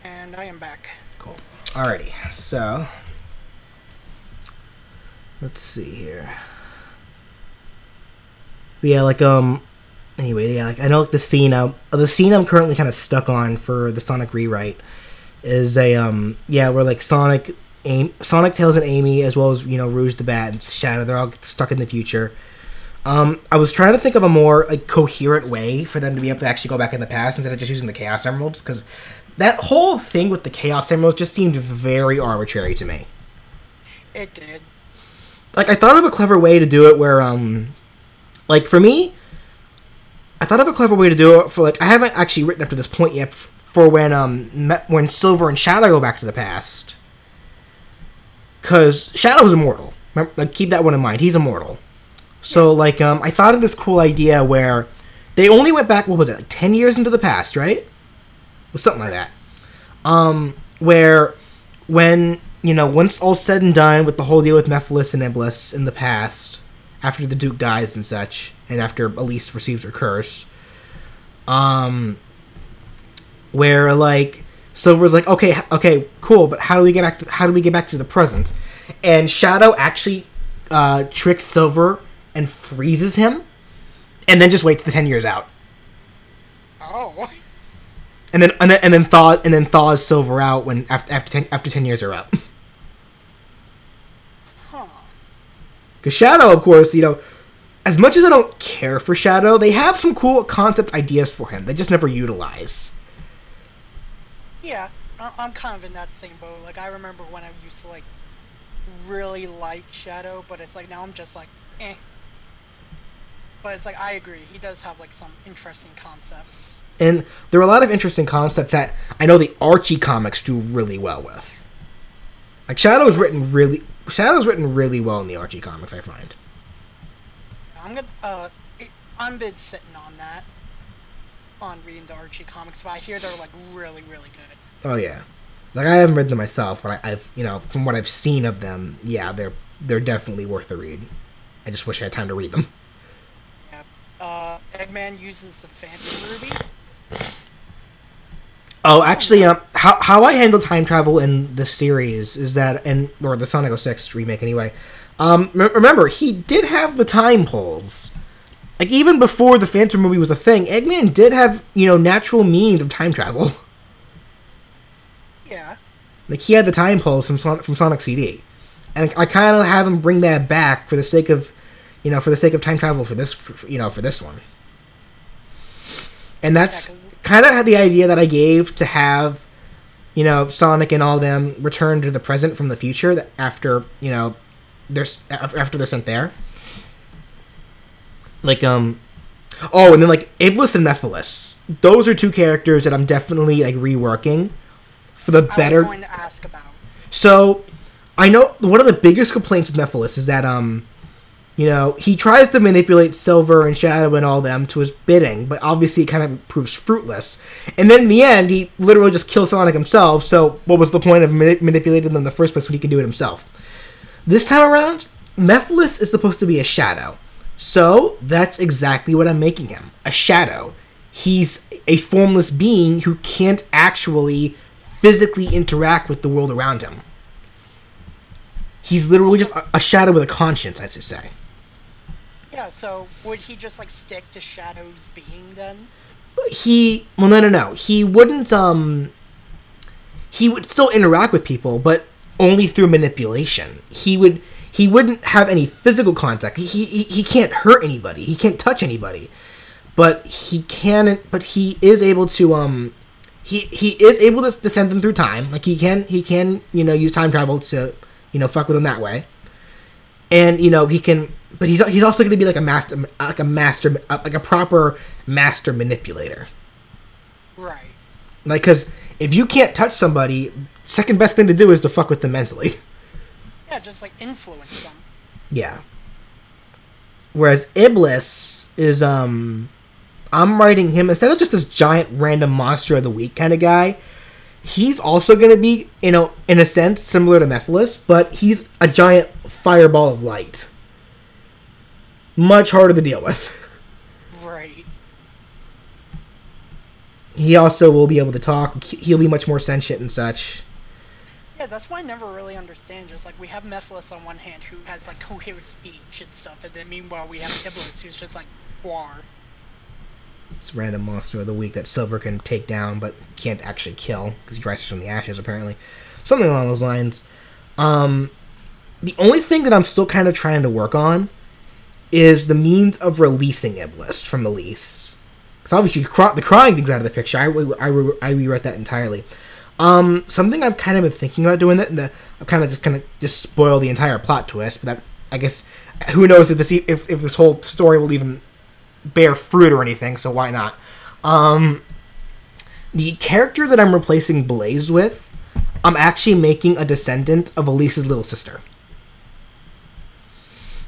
B: And I am back.
A: Cool. Alrighty, so let's see here. Yeah, like anyway, yeah, like I know like the scene I'm currently kind of stuck on for the Sonic rewrite is a yeah, where like Sonic, Tails and Amy, as well as, you know, Rouge the Bat and Shadow, they're all stuck in the future. I was trying to think of a more like coherent way for them to be able to actually go back in the past instead of just using the Chaos Emeralds, because that whole thing with the Chaos Emeralds just seemed very arbitrary to me.
B: It did.
A: Like, I thought of a clever way to do it where, like, for me, I thought of a clever way to do it for, like, I haven't actually written up to this point yet for when Silver and Shadow go back to the past. Because Shadow is immortal. Remember, like, keep that one in mind. He's immortal. So, like, I thought of this cool idea where they only went back, what was it, like 10 years into the past, right? Something like that. Where when, you know, once all's said and done with the whole deal with Mephiles and Iblis in the past, after the Duke dies and such, and after Elise receives her curse, where, like, Silver's like, okay, cool, but how do we get back to the present? And Shadow actually tricks Silver and freezes him, and then just waits the 10 years out.
B: Oh.
A: And then thaws Silver out when after 10 years are out.
B: Huh.
A: Because Shadow, of course, you know, as much as I don't care for Shadow, they have some cool concept ideas for him. They just never utilize.
B: Yeah, I'm kind of in that same boat. Like, I remember when I used to, like, really like Shadow, but it's like, now I'm just like, eh. But it's like, I agree, he does have, like, some interesting concepts.
A: And there are a lot of interesting concepts that I know the Archie comics do really well with. Like, Shadow's written really well in the Archie comics, I find.
B: I'm been sitting on that, on reading the Archie comics, but I hear they're, like, really, really good.
A: Oh, yeah. Like, I haven't read them myself, but I've, you know, from what I've seen of them, yeah, they're definitely worth the read. I just wish I had time to read them.
B: Yeah. Eggman uses the Phantom Ruby.
A: Oh, actually, how I handle time travel in the series is that, or the Sonic 06 remake anyway, remember, he did have the time pulls. Like, even before the Phantom Ruby was a thing, Eggman did have, you know, natural means of time travel.
B: Yeah.
A: Like, he had the time pulls from Sonic CD. And I kind of have him bring that back for the sake of, you know, time travel for this one. And that's kind of the idea that I gave to have, you know, Sonic and all them return to the present from the future after, you know, after they're sent there. Like, oh, and then, like, Iblis and Mephiles. Those are two characters that I'm definitely, like, reworking for the better.
B: I was going to ask about.
A: So, I know one of the biggest complaints with Mephiles is that, you know, he tries to manipulate Silver and Shadow and all them to his bidding, but obviously it kind of proves fruitless. And then in the end, he literally just kills Sonic himself, so what was the point of manipulating them in the first place when he could do it himself? This time around, Mephiles is supposed to be a shadow. So, that's exactly what I'm making him. A shadow. He's a formless being who can't actually physically interact with the world around him. He's literally just a shadow with a conscience, as they say.
B: Yeah, so would he just, like, stick to Shadow's being, then?
A: Well, no. He wouldn't, he would still interact with people, but only through manipulation. He wouldn't have any physical contact. He can't hurt anybody. He can't touch anybody. But he is able to he is able to send them through time. Like he can use time travel to fuck with them that way. And he can, but he's also going to be like a proper master manipulator.
B: Right.
A: Like, cuz if you can't touch somebody, second best thing to do is to fuck with them mentally.
B: Yeah, just like influence them.
A: Yeah. Whereas Iblis is I'm writing him instead of just this giant random monster of the week kind of guy. He's also going to be, in a sense, similar to Mephiles, but he's a giant fireball of light. Much harder to deal with.
B: Right.
A: He also will be able to talk. He'll be much more sentient and such.
B: Yeah, that's why I never really understand. Just like we have Mephiles on one hand who has like coherent speech and stuff, and then meanwhile we have Iblis who's just like war.
A: This random monster of the week that Silver can take down but can't actually kill because he rises from the ashes apparently. Something along those lines. The only thing that I'm still kind of trying to work on is the means of releasing Iblis from the lease. Because obviously the crying thing's out of the picture. I rewrote that entirely. Something I've kind of been thinking about doing that, and I've kind of just spoil the entire plot twist. But that, I guess, who knows if this whole story will even bear fruit or anything. So why not? The character that I'm replacing Blaze with, I'm actually making a descendant of Elise's little sister.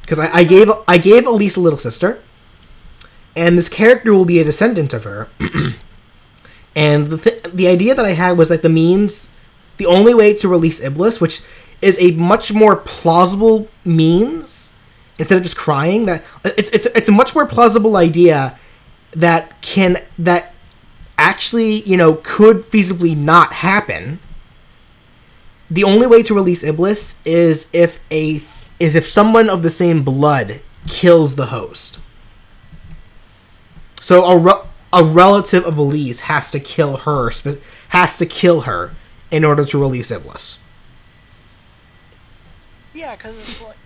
A: Because I gave Elise a little sister, and this character will be a descendant of her. And the idea that I had was like the only way to release Iblis, which is a much more plausible means instead of just crying. That it's a much more plausible idea that actually could feasibly not happen. The only way to release Iblis is if someone of the same blood kills the host. So a relative of Elise has to kill her in order to release Iblis.
B: Yeah, because like,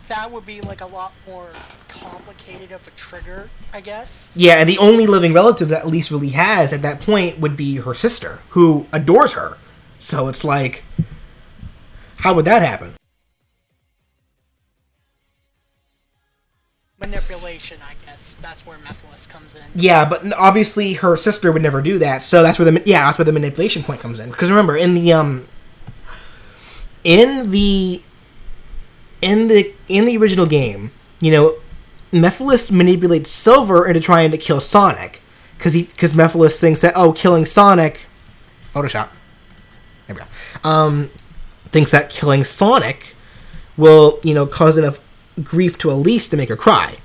B: that would be like a lot more complicated of a trigger, I guess.
A: Yeah, and the only living relative that Elise really has at that point would be her sister, who adores her. So it's like, how would that happen?
B: Manipulation, I guess. That's where Mephiles comes in.
A: Yeah, but obviously her sister would never do that, so that's where the manipulation point comes in. Because remember, in the original game, Mephiles manipulates Silver into trying to kill Sonic, because Mephiles thinks that killing Sonic, Photoshop, there we go, thinks that killing Sonic will cause enough grief to Elise to make her cry.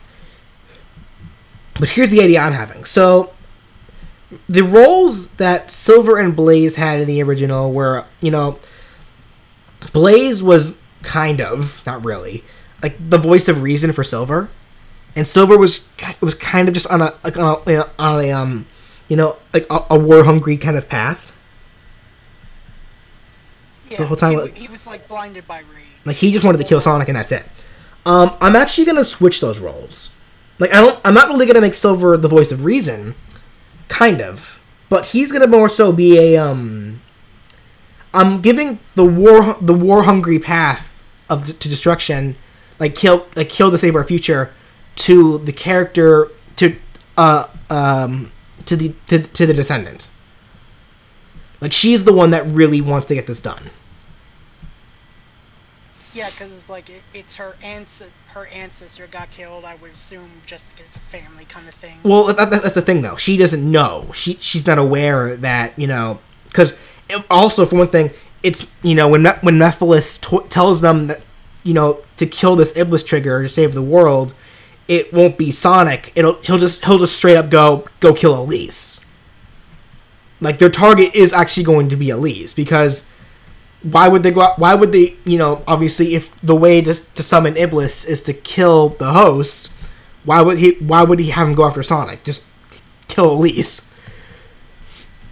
A: But here's the idea I'm having. So, the roles that Silver and Blaze had in the original were, Blaze was kind of, not really, like the voice of reason for Silver, and Silver was kind of just on a war hungry kind of path.
B: Yeah,
A: the whole time,
B: he was like blinded by rage.
A: Like he just wanted to kill Sonic and that's it. I'm actually gonna switch those roles. Like I'm not really gonna make Silver the voice of reason, kind of, but he's gonna more so be a I'm giving the war hungry path to destruction, kill to save our future, to the character to the descendant. Like she's the one that really wants to get this done.
B: Yeah, because it's like it's her ancestor got killed. I would assume just like it's a family kind of thing.
A: Well, that's the thing though. She doesn't know. She's not aware that because also for one thing, it's when Mephiles tells them that to kill this Iblis trigger to save the world, it won't be Sonic. He'll just straight up go kill Elise. Like, their target is actually going to be Elise, because why would they go out, why would they, obviously, if the way to summon Iblis is to kill the host, why would he have him go after Sonic? Just kill Elise.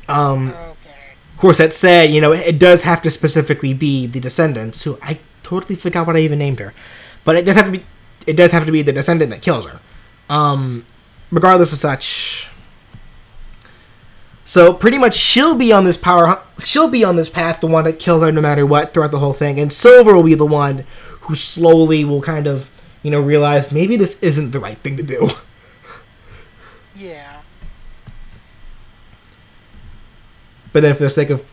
B: Okay.
A: Of course, that said, it does have to specifically be the Descendants, who I totally forgot what I even named her. But it does have to be the Descendant that kills her. Regardless of such. So pretty much she'll be on this path, the one that kills her no matter what throughout the whole thing, and Silver will be the one who slowly will kind of, realize maybe this isn't the right thing to do.
B: Yeah.
A: But then for the sake of,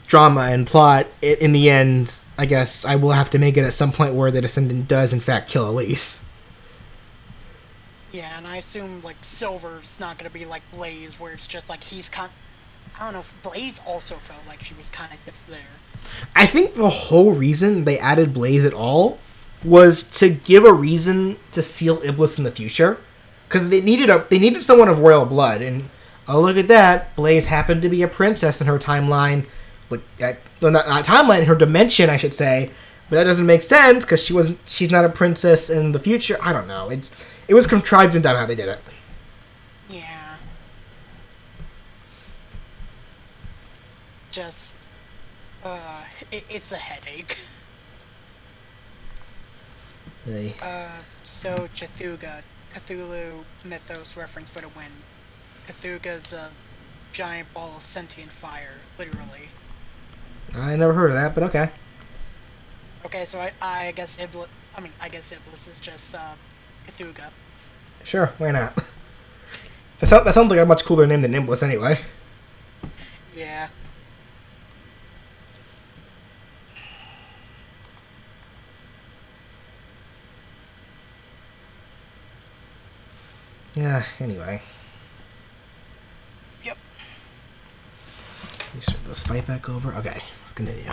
A: drama and plot, in the end, I guess I will have to make it at some point where the Descendant does in fact kill Elise.
B: Yeah, and I assume, like, Silver's not gonna be like Blaze, where it's just like I don't know if Blaze also felt like she was kind of just there.
A: I think the whole reason they added Blaze at all was to give a reason to seal Iblis in the future, because they needed someone of royal blood, and oh, look at that, Blaze happened to be a princess in her timeline, not timeline, in her dimension, I should say, but that doesn't make sense because she's not a princess in the future. I don't know. It was contrived and dumb how they did it.
B: Yeah. Just, it's a headache. So Cthulhu mythos reference for the win. Cthulhu's a giant ball of sentient fire, literally.
A: I never heard of that, but okay.
B: Okay, so I guess Iblis is just, Cthulhu.
A: Sure, why not? That sounds like a much cooler name than Iblis anyway.
B: Yeah.
A: Yeah, anyway.
B: Yep.
A: Let me start this fight back over. Okay, let's continue.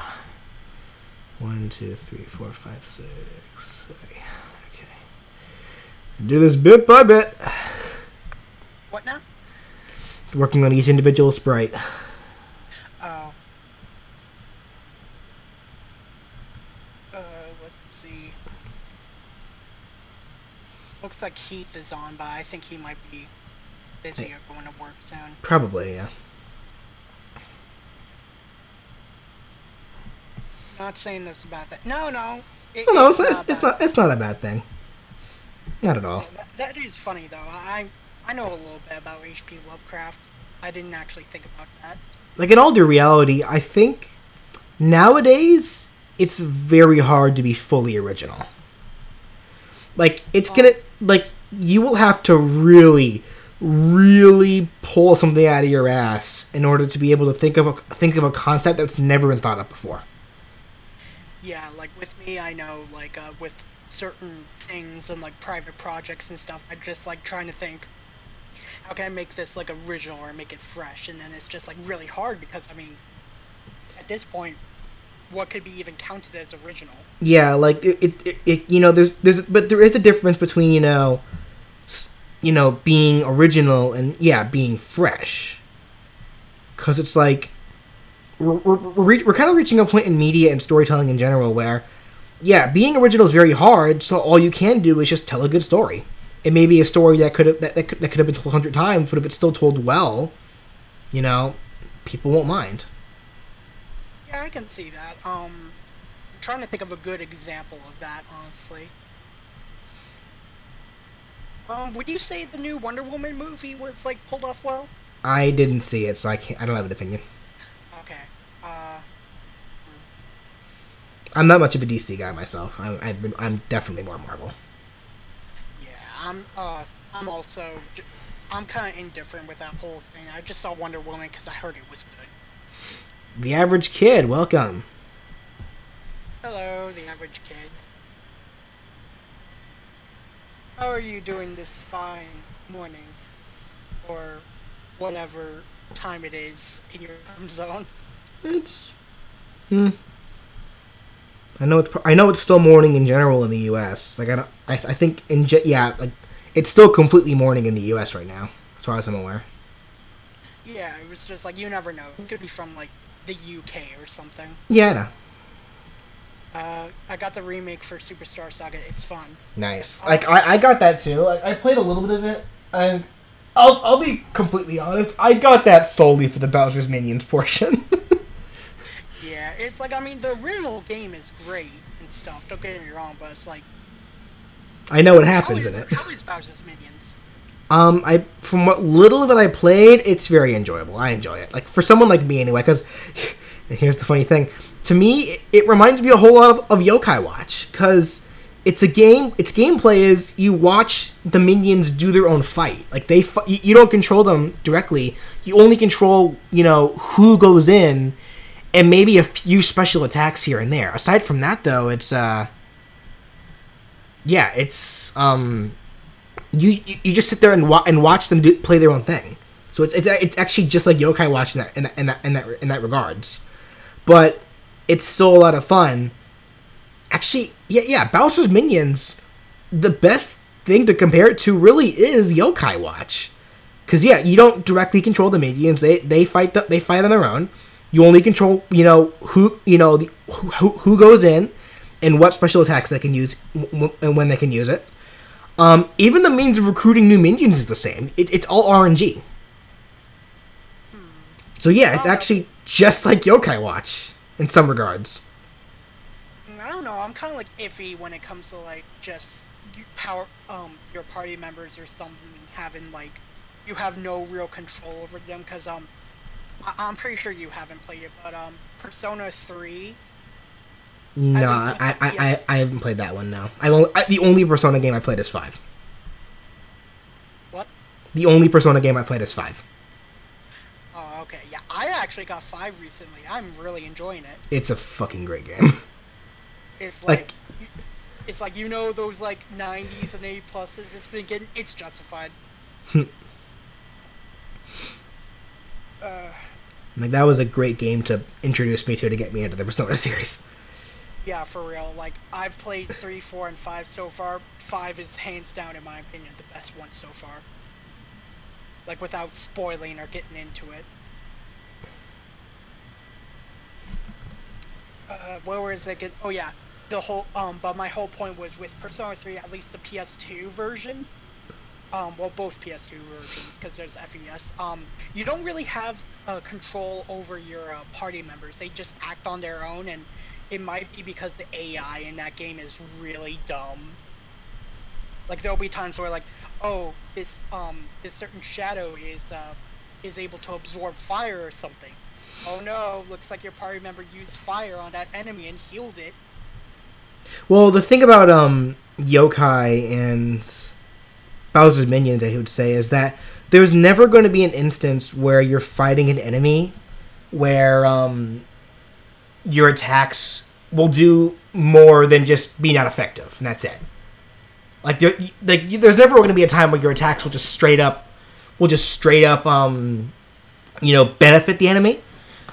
A: 1, 2, 3, 4, 5, 6. Okay. Do this bit by bit.
B: What now?
A: Working on each individual sprite.
B: Oh. Let's see. Looks like Heath is on, but I think he might be busy or going to work soon.
A: Probably, yeah.
B: Not saying this about that. No.
A: It's not a bad thing. Not at all.
B: Yeah, that is funny though. I know a little bit about H.P. Lovecraft. I didn't actually think about that.
A: Like, in all due reality, I think nowadays it's very hard to be fully original. Like, you will have to really, really pull something out of your ass in order to be able to think of a concept that's never been thought of before.
B: Yeah, like with me, I know, like, with certain things and, like, private projects and stuff, I'm just, like, trying to think, how can I make this, like, original or make it fresh? And then it's just, like, really hard because, I mean, at this point, what could be even counted as original? Yeah, like, but there is a difference between, being original and, yeah, being fresh. Because it's like, we're kind of reaching a point in media and storytelling in general where, yeah, being original is very hard, so all you can do is just tell a good story. It may be a story that could have been told 100 times, but if it's still told well, people won't mind. Yeah, I can see that. I'm trying to think of a good example of that, honestly. Would you say the new Wonder Woman movie was, like, pulled off well?
A: I didn't see it, so I don't have an opinion.
B: Okay.
A: I'm not much of a DC guy myself. I'm definitely more Marvel.
B: Yeah, I'm also, I'm kind of indifferent with that whole thing. I just saw Wonder Woman because I heard it was good.
A: The Average Kid, welcome.
B: Hello, the Average Kid. How are you doing this fine morning? Or whatever time it is in your time zone?
A: It's I know it's still morning in general in the U.S. Like I think like it's still completely morning in the U.S. right now, as far as I'm aware.
B: Yeah, it was just like you never know. It could be from like the UK or something.
A: Yeah, I know.
B: I got the remake for Superstar Saga. It's fun.
A: Nice. Like I got that too. Like I played a little bit of it, and I'll be completely honest. I got that solely for the Bowser's Minions portion.
B: Yeah, it's like, I mean, the original game is great and stuff. Don't get me wrong, but it's like,
A: I know what happens in it.
B: How is Bowser's Minions?
A: From what little of it I played, it's very enjoyable. I enjoy it. Like for someone like me anyway, because here's the funny thing. To me, it reminds me a whole lot of Yokai Watch, because it's a game. Its gameplay is you watch the minions do their own fight. Like you don't control them directly. You only control, who goes in, and maybe a few special attacks here and there. Aside from that, though, it's you just sit there and watch them play their own thing. So it's actually just like Yokai Watch in that regards, but it's still a lot of fun. Actually, yeah, Bowser's Minions, the best thing to compare it to really is Yokai Watch, because you don't directly control the minions. They fight on their own. You only control who goes in and what special attacks they can use and when they can use it. Even the means of recruiting new minions is the same. It's all RNG. So yeah, it's actually just like Yokai Watch in some regards.
B: I don't know. I'm kind of like iffy when it comes to like just your party members or something having like you have no real control over them, because I'm pretty sure you haven't played it, but Persona 3.
A: No, I haven't played that one. No, the only Persona game I played is 5.
B: What?
A: The only Persona game I played is 5.
B: Oh, okay. Yeah, I actually got 5 recently. I'm really enjoying it.
A: It's a fucking great game.
B: It's like those like 90s and 80 pluses. It's justified.
A: Like that was a great game to introduce me to get me into the Persona series.
B: Yeah, for real. Like I've played 3, 4, and 5 so far. 5 is hands down, in my opinion, the best one so far. Like without spoiling or getting into it. Where was it? Oh yeah, the whole. But my whole point was with Persona 3, at least the PS2 version. Well, both PS2 versions, because there's FES. You don't really have control over your party members. They just act on their own, and it might be because the AI in that game is really dumb. Like there'll be times where like, oh, this certain shadow is able to absorb fire or something. Oh no, looks like your party member used fire on that enemy and healed it.
A: Well, the thing about Yokai and Bowser's Minions, I would say, is that there's never going to be an instance where you're fighting an enemy where your attacks will do more than just be not effective, and that's it. Like there's never going to be a time where your attacks will just straight up benefit the enemy,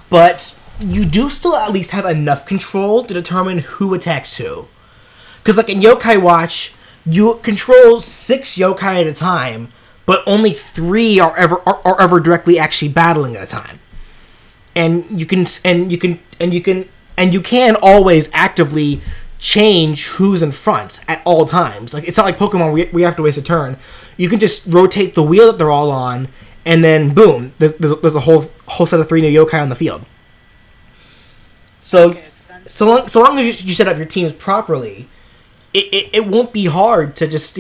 A: but you do still at least have enough control to determine who attacks who. Because like in Yokai Watch, you control 6 yokai at a time, but only 3 are ever directly actually battling at a time. And you can always actively change who's in front at all times. Like it's not like Pokemon where we have to waste a turn. You can just rotate the wheel that they're all on, and then boom, there's a whole set of 3 new yokai on the field. So so long as you set up your teams properly, it won't be hard to just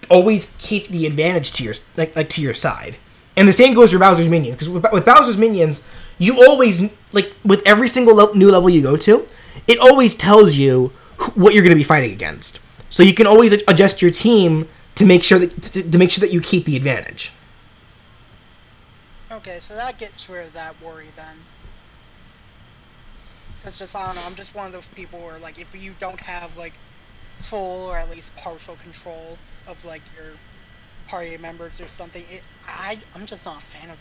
A: always keep the advantage to your side. And the same goes for Bowser's Minions, because with Bowser's Minions, you always, like with every single new level you go to, it always tells you what you're going to be fighting against. So you can always adjust your team to make sure that you keep the advantage.
B: Okay, so that gets rid of that worry then. Because just, I don't know, I'm just one of those people where, like, if you don't have, like, full or at least partial control of, like, your party members or something, I'm just not a fan of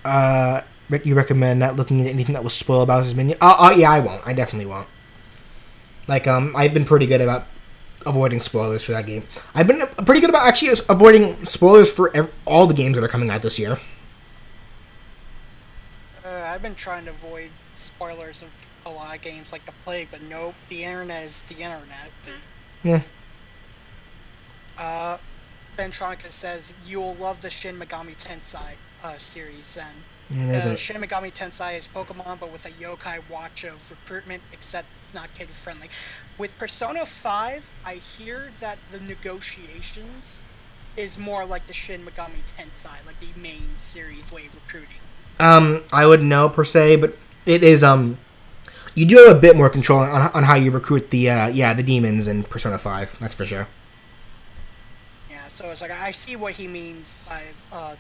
B: that.
A: you recommend not looking at anything that will spoil Bowser's Minion? Yeah, I won't. I definitely won't. Like, I've been pretty good about avoiding spoilers for that game. I've been pretty good about actually avoiding spoilers for all the games that are coming out this year.
B: I've been trying to avoid spoilers of a lot of games like The Plague, but nope, the internet is the internet.
A: Yeah.
B: Bentronica says, you'll love the Shin Megami Tensei series then.
A: Yeah,
B: Shin Megami Tensei is Pokemon, but with a yokai watch of recruitment, except it's not kid-friendly. With Persona 5, I hear that the negotiations is more like the Shin Megami Tensei, like the main series way of recruiting.
A: I wouldn't know per se, but it is, you do have a bit more control on how you recruit the demons in Persona 5, that's for sure.
B: Yeah, so it's like, I see what he means by,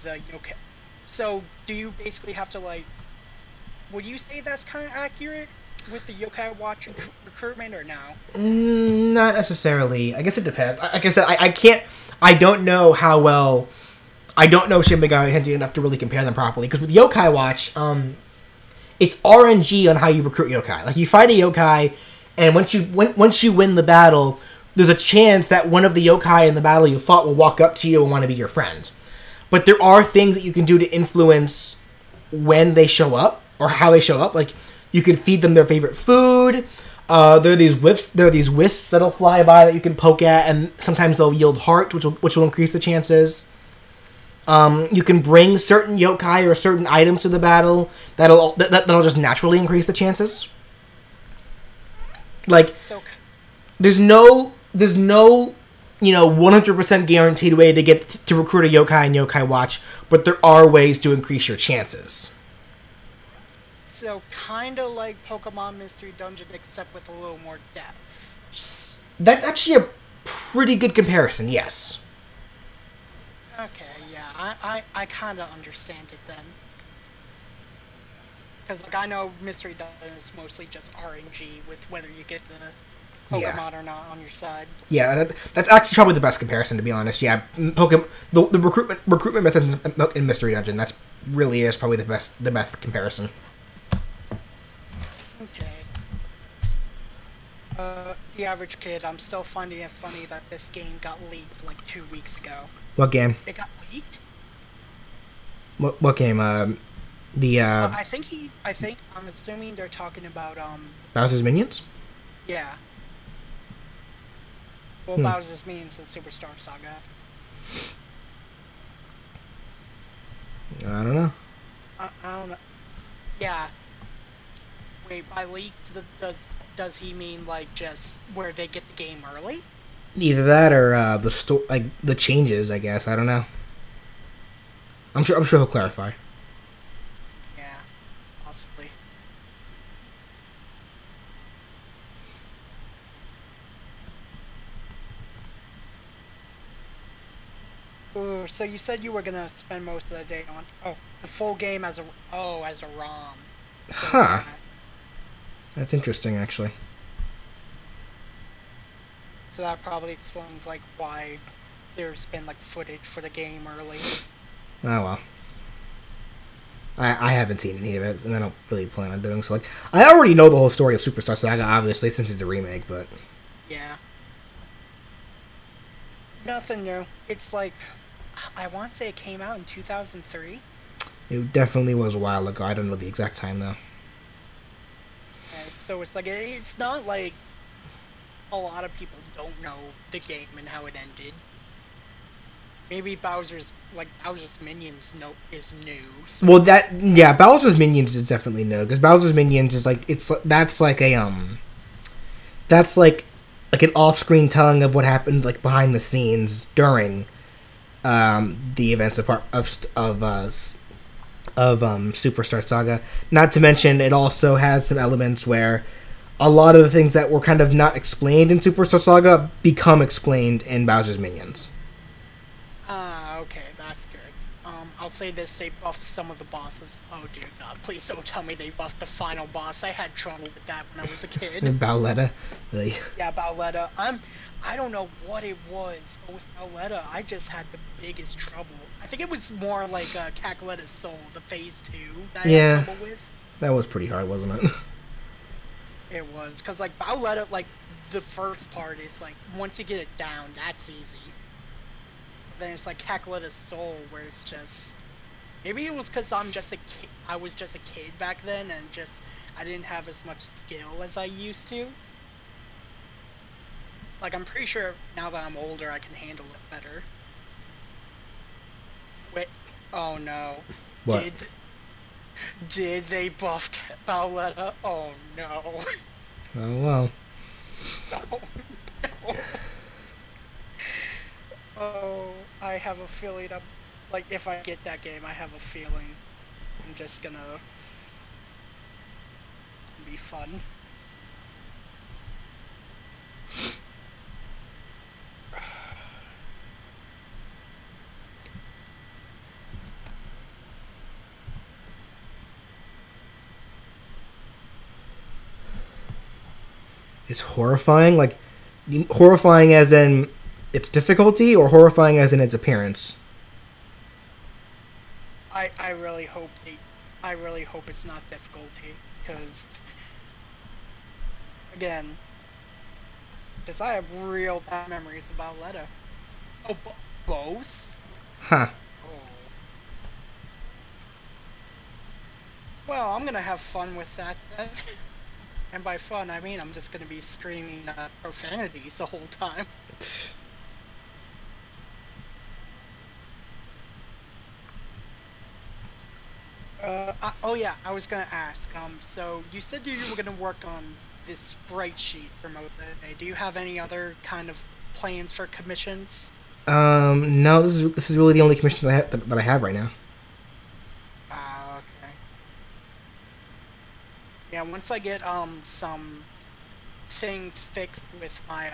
B: the yokai. So, do you basically have to, like, would you say that's kind of accurate with the yokai watch recruitment, or no?
A: Not necessarily. I guess it depends. Like I said, I don't know how well, I don't know Shin Megami Tensei enough to really compare them properly, because with yokai watch, it's RNG on how you recruit yokai. Like, you fight a yokai, and once you win the battle, there's a chance that one of the yokai in the battle you fought will walk up to you and want to be your friend. But there are things that you can do to influence when they show up, or how they show up. Like, you can feed them their favorite food. There are these wisps that'll fly by that you can poke at, and sometimes they'll yield heart, which will increase the chances. You can bring certain yokai or certain items to the battle that'll just naturally increase the chances. Like, there's no 100% guaranteed way to get to recruit a yokai in Yokai Watch, but there are ways to increase your chances.
B: So, kind of like Pokemon Mystery Dungeon, except with a little more depth.
A: That's actually a pretty good comparison, yes.
B: Okay, yeah, I kind of understand it then. Because, like, I know Mystery Dungeon is mostly just RNG with whether you get the Pokemon or not on your side.
A: Yeah, that's actually probably the best comparison, to be honest. Yeah, Pokemon, the recruitment method in Mystery Dungeon, that's really is probably the best comparison.
B: Okay. The Average Kid, I'm still finding it funny that this game got leaked like 2 weeks ago.
A: What game?
B: It got leaked?
A: What game?
B: I think I'm assuming they're talking about
A: Bowser's Minions?
B: Yeah. Well, Bowser's Minions and Superstar Saga.
A: I don't know.
B: I don't know. Yeah. Wait, by leaked, does he mean like just where they get the game early?
A: Either that or the changes, I guess. I don't know. I'm sure he'll clarify.
B: Yeah, possibly. Ooh, so you said you were gonna spend most of the day on the full game as a ROM. So
A: huh. That's interesting, actually.
B: So that probably explains like why there's been like footage for the game early.
A: Oh well. I haven't seen any of it, and I don't really plan on doing so. Like, I already know the whole story of Superstar Saga, obviously, since it's a remake, but
B: yeah. Nothing new. It's like, I want to say it came out in 2003.
A: It definitely was a while ago. I don't know the exact time, though.
B: And so it's like, it's not like a lot of people don't know the game and how it ended. Maybe Bowser's Minions is new. So.
A: Well, Bowser's Minions is definitely new, because Bowser's Minions is like, that's like an off-screen telling of what happened like behind the scenes during the events of Superstar Saga. Not to mention, it also has some elements where a lot of the things that were kind of not explained in Superstar Saga become explained in Bowser's Minions.
B: Okay, that's good. I'll I'll say this, they buffed some of the bosses. Oh dear God, please don't tell me they buffed the final boss. I had trouble with that when I was a kid.
A: Bowletta. Really?
B: Yeah, Bowletta. I don't know what it was, but with Bowletta, I just had the biggest trouble. I think it was more like Cacoletta's Soul, the Phase 2 that I had trouble with.
A: That was pretty hard, wasn't it?
B: It was, because like Bowletta, like the first part is like, once you get it down, that's easy. Then it's like Cacoletta's Soul, where it's just... Maybe it was because I was just a kid back then, and I didn't have as much skill as I used to. Like, I'm pretty sure now that I'm older, I can handle it better. Wait, oh no.
A: What?
B: Did they buff Bowletta? Oh no.
A: Oh well.
B: Oh no. Oh, I have a feeling like, if I get that game, I have a feeling I'm just gonna... It'll be fun.
A: It's horrifying? Like, horrifying as in its difficulty, or horrifying as in its appearance?
B: I really hope it's not difficulty, because again, because I have real bad memories about Letta. Oh, both?
A: Huh.
B: Oh. Well, I'm gonna have fun with that then. And by fun, I mean I'm just gonna be screaming profanities the whole time. Oh yeah, I was gonna ask. So you said you were gonna work on this sprite sheet for most of the day. Do you have any other kind of plans for commissions?
A: No. This is really the only commission that I have right now.
B: Okay. Yeah, once I get some things fixed with my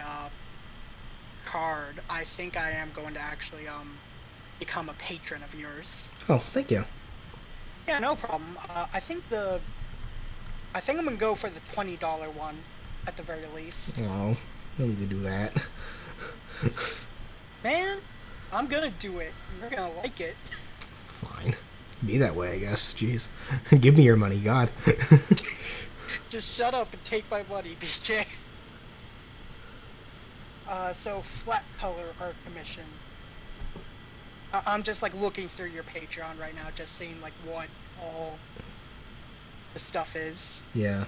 B: card, I think I am going to actually become a patron of yours.
A: Oh, thank you.
B: Yeah, no problem. I think I'm gonna go for the $20 one, at the very least.
A: Oh, you don't need to do that.
B: Man, I'm gonna do it. You're gonna like it.
A: Fine. Be that way, I guess. Jeez. Give me your money, God.
B: Just shut up and take my money, BJ. So flat color art commission. I'm just like looking through your Patreon right now, just seeing like what all the stuff is.
A: Yeah.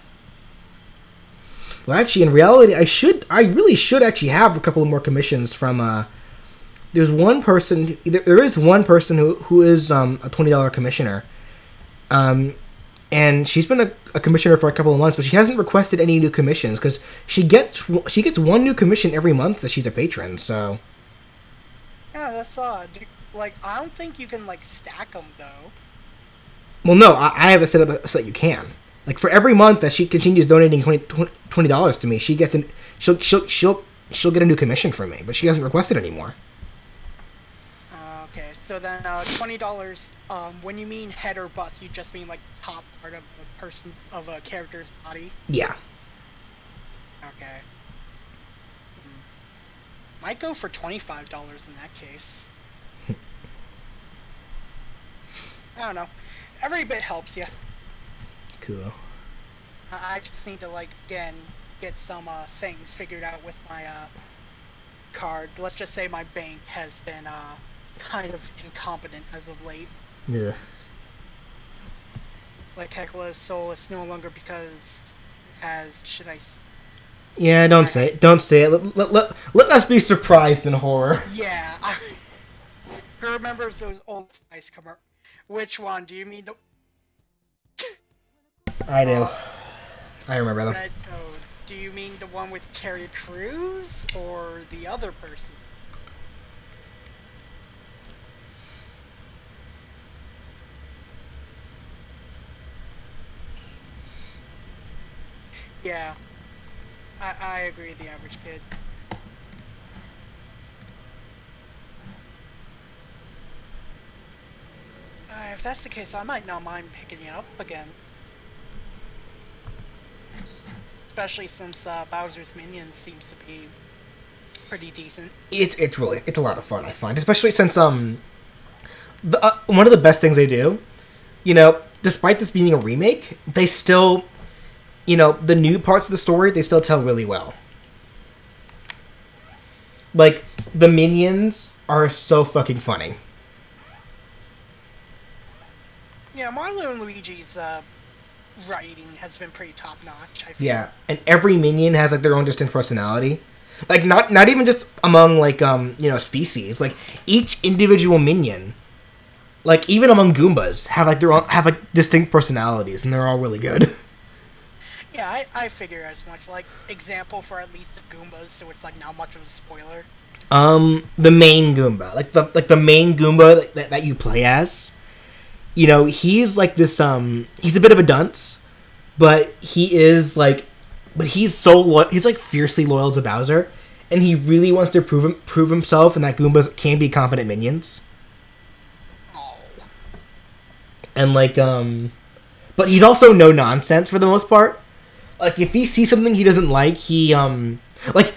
A: Well, actually, in reality, I really should actually have a couple of more commissions from. There's one person. There is one person who is a $20 commissioner. And she's been a commissioner for a couple of months, but she hasn't requested any new commissions because she gets one new commission every month that she's a patron. So.
B: Yeah, that's odd. Like, I don't think you can like stack them though.
A: Well, no, I have it set up so that you can. Like, for every month that she continues donating $20 to me, she'll get a new commission from me, but she hasn't requested anymore.
B: Okay, so then $20. When you mean head or bust, you just mean like top part of a character's body.
A: Yeah.
B: Okay. Might go for $25 in that case. I don't know. Every bit helps you.
A: Cool.
B: I just need to, like, again, get some things figured out with my card. Let's just say my bank has been kind of incompetent as of late.
A: Yeah.
B: Like Hecla's Soul, it's no longer because it has,
A: Yeah, don't say it. Don't say it. Let us be surprised in horror.
B: Yeah. Who remembers those old Spice commercials? Which one? Do you mean the...
A: I do. I remember them.
B: Red Code. Do you mean the one with Terry Crews or the other person? Yeah. I agree, the average kid. If that's the case, I might not mind picking it up again. Especially since Bowser's Minions seems to be pretty decent.
A: It's a lot of fun, I find, especially since one of the best things they do, you know, despite this being a remake, they still, you know, the new parts of the story they still tell really well. Like, the minions are so fucking funny.
B: Yeah, Mario and Luigi's writing has been pretty top notch, I feel.
A: Yeah, and every minion has like their own distinct personality. Like not even just among like you know, species. Like each individual minion, like even among Goombas, have like their own distinct personalities, and they're all really good.
B: Yeah, I figure as much. Like, example for at least the Goombas, so it's like not much of a spoiler.
A: The main Goomba, like the main Goomba that you play as. You know, he's like this, he's a bit of a dunce, but he's like fiercely loyal to Bowser, and he really wants to prove himself, and that Goombas can be competent minions.
B: Oh.
A: And like, but he's also no nonsense for the most part. Like, if he sees something he doesn't like, he, like,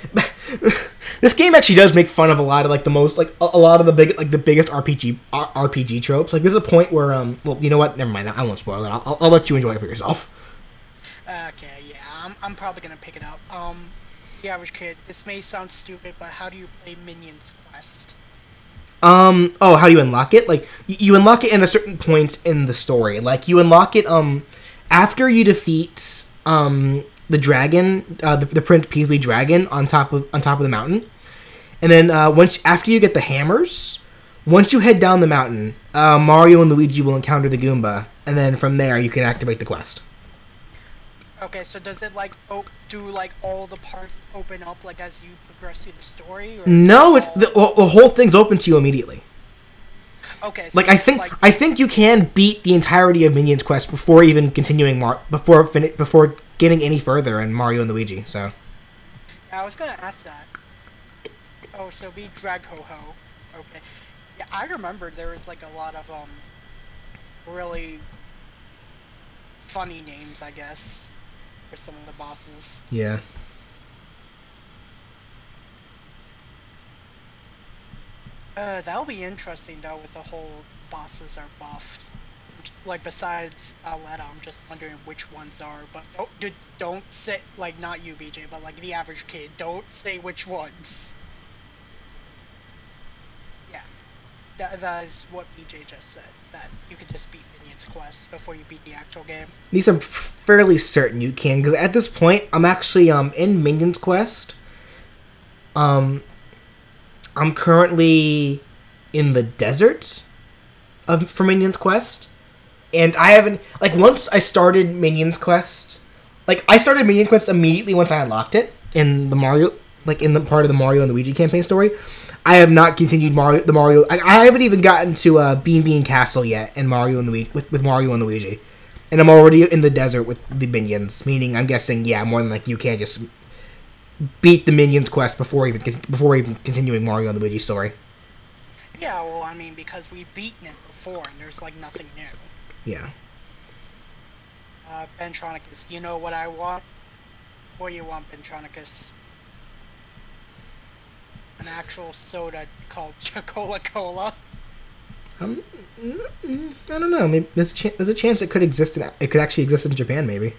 A: this game actually does make fun of a lot of, like, the most, like, a lot of the biggest RPG tropes. Like, there's a point where, well, you know what? Never mind. I won't spoil it. I'll let you enjoy it for yourself.
B: Okay, yeah, I'm probably gonna pick it up. The average kid, this may sound stupid, but how do you play Minions Quest?
A: Oh, how do you unlock it? Like, you unlock it in a certain point in the story. Like, you unlock it, after you defeat, the dragon, the Prince Peasley dragon on top of the mountain, and then after you get the hammers, once you head down the mountain, Mario and Luigi will encounter the Goomba, and then from there you can activate the quest.
B: Okay, so does it like do like all the parts open up like as you progress through the story? Or
A: no, it's the whole thing's open to you immediately.
B: Okay, so
A: like I think you can beat the entirety of Minions Quest before even continuing before getting any further in Mario and Luigi. So
B: I was gonna ask that. Oh, so be Drag Ho Ho. Okay, yeah, I remember there was like a lot of really funny names, I guess, for some of the bosses.
A: Yeah.
B: That'll be interesting though, with the whole bosses are buffed. Like, besides Aletta, I'm just wondering which ones are, but don't say, like, not you, BJ, but like the average kid, don't say which ones. Yeah. That is what BJ just said, that you could just beat Minions Quest before you beat the actual game.
A: At least I'm fairly certain you can, because at this point, I'm actually, in Minions Quest. I'm currently in the desert for Minions Quest, and I haven't, like, once I started Minions Quest, like, I started Minions Quest immediately once I unlocked it in the Mario, like, in the part of the Mario and Luigi campaign story. I have not continued Mario. I haven't even gotten to Bean Bean Castle yet in Mario and Luigi with Mario and Luigi, and I'm already in the desert with the minions. Meaning, I'm guessing, yeah, more than like you can't just beat the Minions Quest before even continuing Mario and Luigi story.
B: Yeah, well, I mean, because we've beaten it before, and there's like nothing new.
A: Yeah.
B: Bentronicus, you know what I want? What do you want, Bentronicus? An actual soda called Coca-Cola.
A: I don't know. Maybe there's a chance it could exist. It could actually exist in Japan, maybe.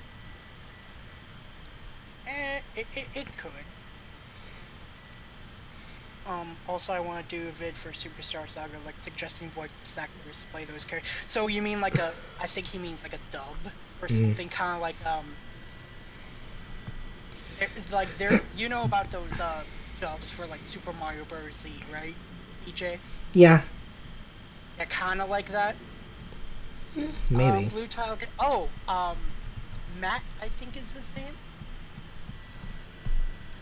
B: It could. Also, I want to do a vid for Superstar Saga, like suggesting voice actors to play those characters. So you mean like I think he means like a dub or something, kind of like you know about those dubs for like Super Mario Bros. Z, right, EJ?
A: Yeah.
B: Yeah, kind of like that.
A: Maybe.
B: Blue Tile. Oh, Matt, I think is his name.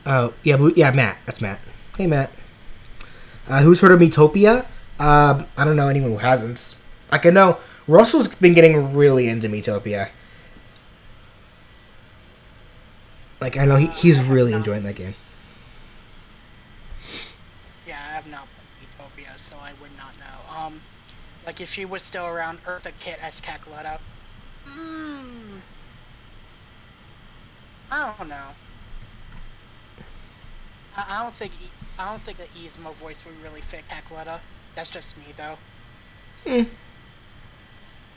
A: Oh, yeah, Matt. That's Matt. Hey, Matt. Who's heard of Metopia? I don't know anyone who hasn't. Like, I know Russell's been getting really into Metopia. Like, I know he's really enjoying that game.
B: Yeah, I have not played Metopia, so I would not know. Like if she was still around, Eartha Kitt as Cackletta. Mm, I don't know. I don't think I don't think the Yzma voice would really fit Cackletta. That's just me though.
A: Hmm.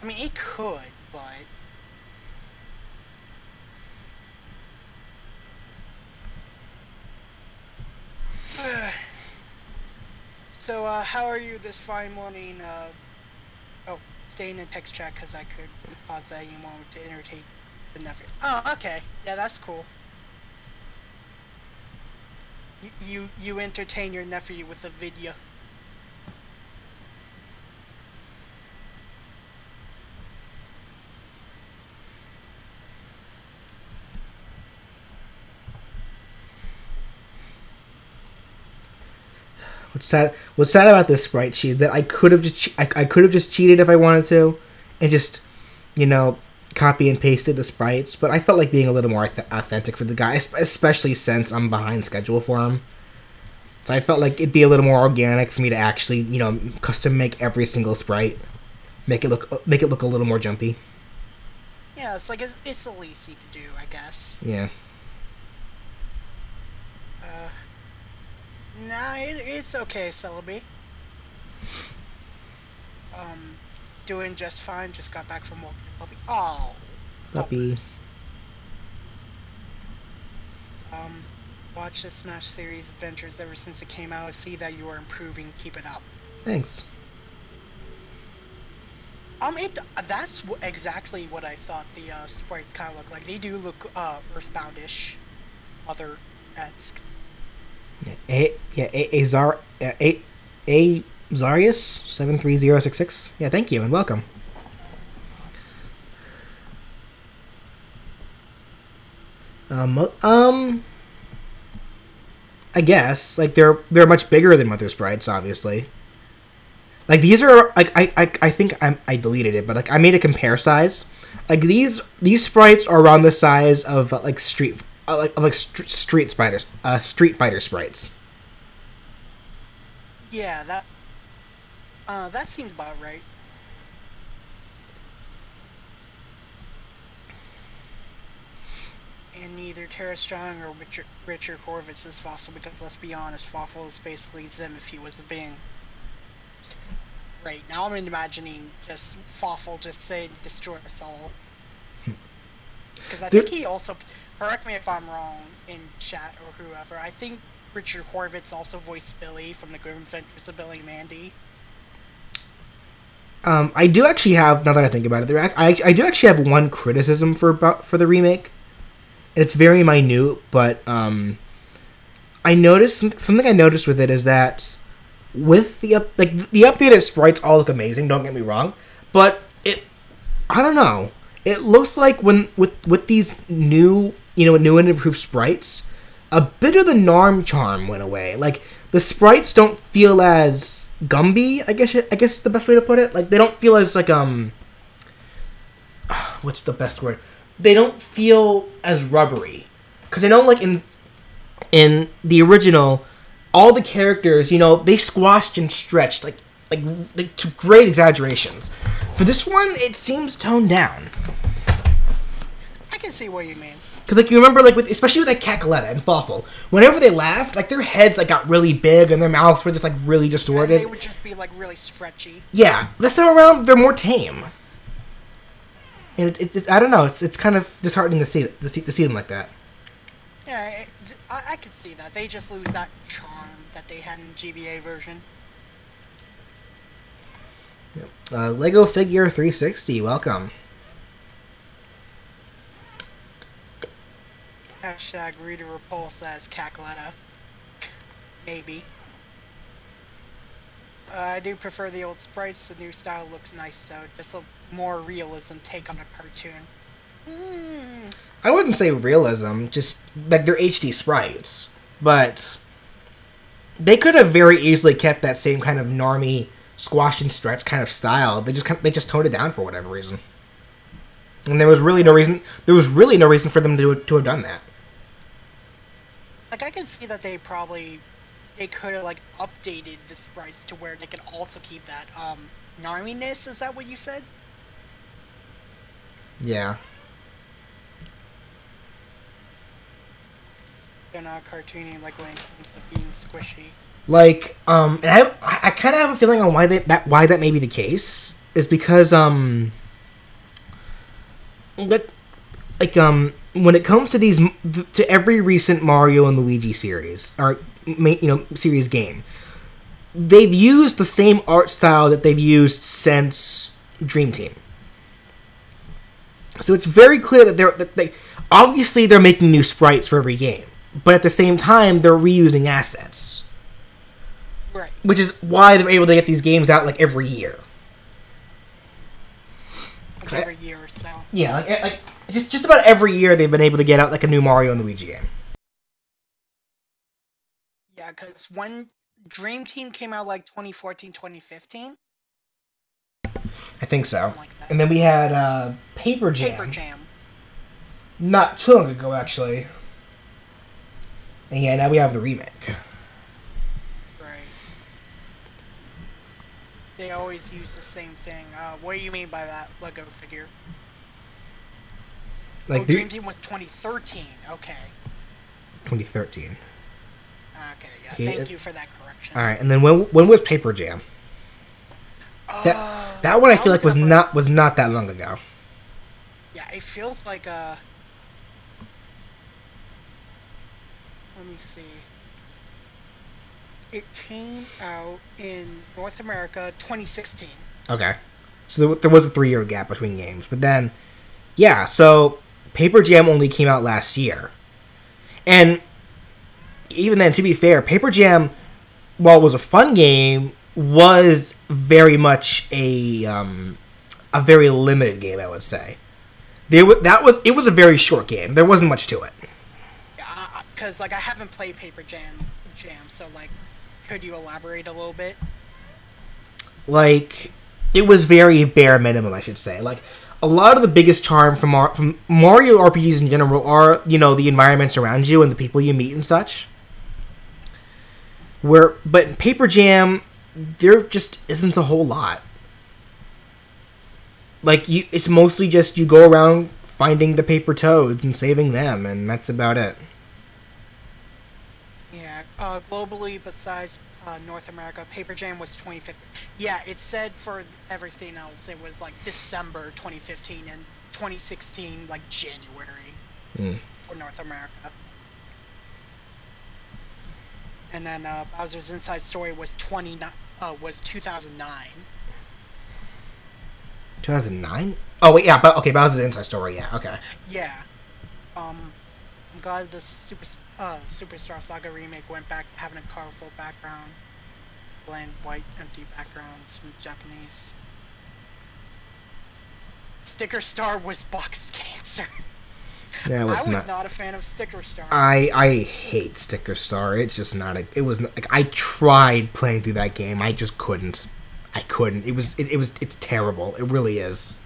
B: I mean, it could, but so, how are you this fine morning? Oh, staying in text chat because I could pause that you want to entertain the nephew. Oh, okay. Yeah, that's cool. You entertain your nephew with a video.
A: What's sad about this sprite sheet is that I could have just cheated if I wanted to, and just, you know, copy and pasted the sprites. But I felt like being a little more authentic for the guy, especially since I'm behind schedule for him. So I felt like it'd be a little more organic for me to actually, you know, custom make every single sprite, make it look a little more jumpy.
B: Yeah, it's like it's the least you can do, I guess.
A: Yeah.
B: Nah, it's okay, Celebi. Doing just fine. Just got back from walking the puppy. Oh,
A: Puppy.
B: Watch the Smash series adventures ever since it came out. I see that you are improving. Keep it up.
A: Thanks.
B: That's exactly what I thought the sprites kind of look like. They do look Earthbound-ish, Mother-esque.
A: Zarius 73066. Yeah, thank you and welcome. I guess like they're much bigger than Mother sprites, obviously. Like these are like I think I deleted it, but like I made a compare size. Like these sprites are around the size of like Street Fighter sprites.
B: Yeah, that seems about right. And neither Tara Strong or Richard Horvitz is Fossil because let's be honest, Fossil is basically Zim if he was a Bing. Right, now I'm imagining just Fossil just saying destroy us all. Because I think he also, correct me if I'm wrong in chat or whoever, I think Richard Horvitz also voiced Billy from the Grim Adventures of Billy and Mandy.
A: I do actually have, now that I think about it, I do actually have one criticism for the remake. And it's very minute, but I noticed something I noticed with it is that with the updated sprites all look amazing. Don't get me wrong, but I don't know. It looks like with these new and improved sprites, a bit of the Narm charm went away. Like the sprites don't feel as Gumby. I guess is the best way to put it. Like they don't feel as like what's the best word? They don't feel as rubbery. Because I know, like, in the original, all the characters, they squashed and stretched, like to great exaggerations. For this one, it seems toned down.
B: I can see what you mean.
A: Because, like, you remember, like, especially with, like, Cackletta and Fawful, whenever they laughed, like, their heads, like, got really big and their mouths were just, like, really distorted.
B: And they would just be, like, really stretchy.
A: Yeah. This time around, they're more tame. And it's I don't know, it's kind of disheartening to see them like that.
B: Yeah, I could see that. They just lose that charm that they had in the GBA version.
A: Yep. Lego Figure 360, welcome.
B: Hashtag Rita Repulse as Cackletta. Maybe. I do prefer the old sprites. The new style looks nice, though. Just a more realism take on a cartoon.
A: I wouldn't say realism, just like they're HD sprites. But they could have very easily kept that same kind of normie squash and stretch kind of style. They just toned it down for whatever reason. And there was really no reason for them to have done that.
B: Like I can see that they could have like updated the sprites to where they could also keep that narminess, is that what you said?
A: Yeah.
B: They're not cartoony like when it comes to being squishy.
A: Like, and I kind of have a feeling on why that may be the case is because when it comes to to every recent Mario and Luigi series or series game, they've used the same art style that they've used since Dream Team. So it's very clear that they obviously they're making new sprites for every game, but at the same time they're reusing assets.
B: Right.
A: Which is why they're able to get these games out like every year.
B: Like every year or so.
A: Yeah, like just about every year they've been able to get out like a new Mario and Luigi game.
B: Yeah, because when Dream Team came out like 2014, 2015.
A: I think so.
B: Like
A: and then we had Paper Jam.
B: Paper Jam.
A: Not too long ago, actually. And yeah, now we have the remake.
B: Right. They always use the same thing. What do you mean by that Lego figure?
A: Like
B: Dream Team was 2013. Okay.
A: 2013.
B: Okay, yeah. Okay, thank you for that correction.
A: All right, and then when was Paper Jam? That one I feel like was not that long ago.
B: Yeah, it feels like let me see. It came out in North America 2016.
A: Okay. So there was a 3-year gap between games. But then, yeah, so Paper Jam only came out last year. And even then, to be fair, Paper Jam, while it was a fun game, was very much a very limited game, I would say. It was a very short game. There wasn't much to it.
B: Yeah, because like I haven't played Paper Jam, so like, could you elaborate a little bit?
A: Like, it was very bare minimum, I should say. Like, a lot of the biggest charm from Mario RPGs in general are, the environments around you and the people you meet and such. But in Paper Jam, there just isn't a whole lot. Like, it's mostly just you go around finding the paper toads and saving them, and that's about it.
B: Yeah, globally, besides North America, Paper Jam was 2015. Yeah, it said for everything else, it was like December 2015 and 2016, like January for North America. And then Bowser's Inside Story was 2009.
A: 2009? Oh wait, yeah, but okay, Bowser's Inside Story, yeah, okay.
B: Yeah. I'm glad the Superstar Saga remake went back having a colorful background, bland white empty backgrounds from Japanese. Sticker Star was box cancer.
A: Yeah,
B: I was not a fan of Sticker Star.
A: I hate Sticker Star. It's just not it was like I tried playing through that game. I just couldn't. It's terrible. It really is.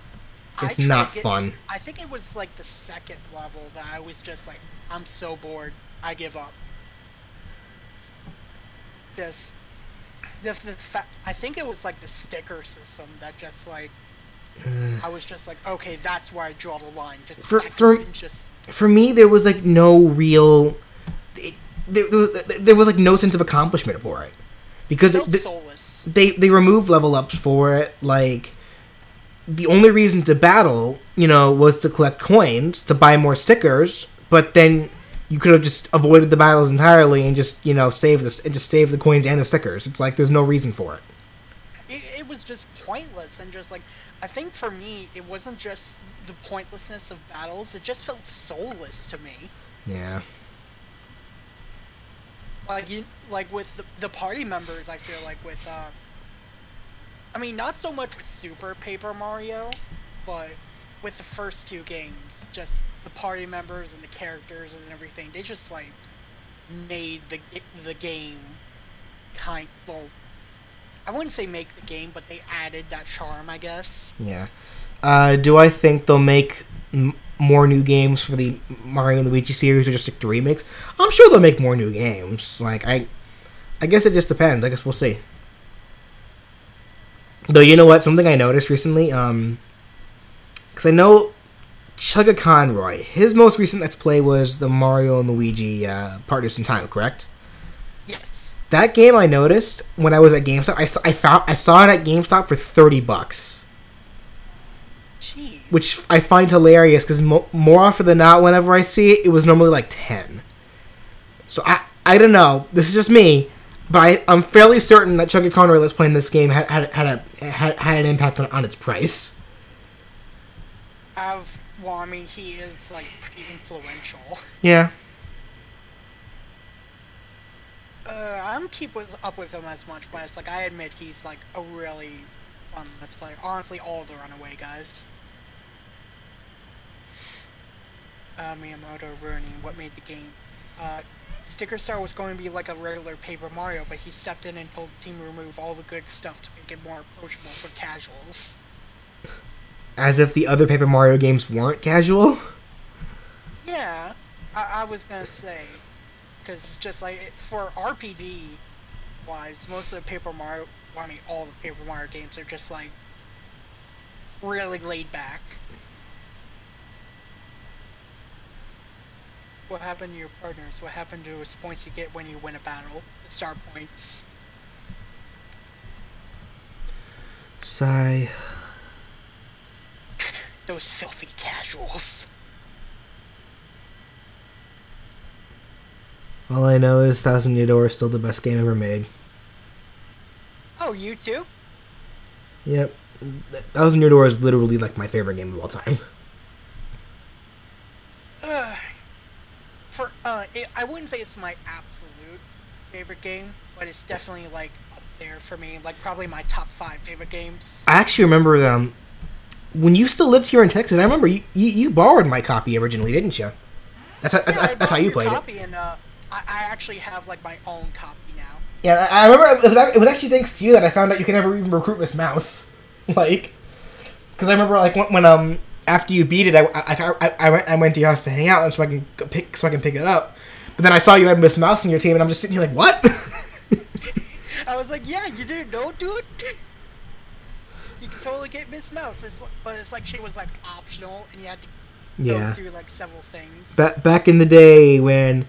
A: It's not fun.
B: I think it was like the second level that I was just like, I'm so bored. I give up. Just I think it was like the sticker system that just like I was just like, okay, that's where I draw the line. Just
A: for me, there was like no real. There was like no sense of accomplishment for it because
B: soulless.
A: They removed level ups for it. Like the only reason to battle, was to collect coins to buy more stickers. But then you could have just avoided the battles entirely and just save the coins and the stickers. It's like there's no reason for it.
B: It was just pointless and just like. I think for me, it wasn't just the pointlessness of battles, it just felt soulless to me.
A: Yeah.
B: Like with the party members, I feel like with, I mean, not so much with Super Paper Mario, but with the first two games, just the party members and the characters and everything, they just, like, made the game well, I wouldn't say make the game, but they added that charm, I guess.
A: Yeah. Do I think they'll make more new games for the Mario and Luigi series or just stick to remakes? I'm sure they'll make more new games. Like, I guess it just depends. I guess we'll see. Though, you know what? Something I noticed recently, because I know Chugga Conroy, his most recent Let's Play was the Mario and Luigi Partners in Time, correct?
B: Yes.
A: That game I noticed when I was at GameStop, I saw it at GameStop for $30.
B: Jeez.
A: Which I find hilarious because more often than not, whenever I see it, it was normally like 10. So I don't know. This is just me, but I'm fairly certain that Chugga Conroy Let's Play in this game had an impact on its price.
B: Well, I mean, he is like pretty influential.
A: Yeah.
B: I don't keep up with him as much, but it's like I admit he's like a really fun Let's Player. Honestly, all the Runaway guys. Miyamoto ruining what made the game. Sticker Star was going to be like a regular Paper Mario, but he stepped in and told the team to remove all the good stuff to make it more approachable for casuals.
A: As if the other Paper Mario games weren't casual?
B: Yeah, I was gonna say. Because just like, for RPG-wise, most of the Paper Mario, well, I mean all the Paper Mario games are just like, really laid back. What happened to your partners? What happened to those points you get when you win a battle? The star points.
A: Sigh.
B: Those filthy casuals.
A: All I know is Thousand Year Door is still the best game ever made.
B: Oh, you too?
A: Yep. Thousand Year Door is literally like my favorite game of all time.
B: I wouldn't say it's my absolute favorite game, but it's definitely like up there for me. Like probably my top 5 favorite games.
A: I actually remember when you still lived here in Texas. I remember you borrowed my copy originally, didn't you? That's how you played it.
B: And I actually have like my own copy now.
A: Yeah, I remember it was actually thanks to you that I found out you can never even recruit Miss Mouse. Like, because I remember like when after you beat it, I went to your house to hang out and so I can pick it up. But then I saw you had Miss Mouse in your team, and I'm just sitting here like, what?
B: I was like, yeah, you didn't know, dude. You can totally get Miss Mouse, but it's like she was like optional, and you had to go through like several things.
A: Back in the day when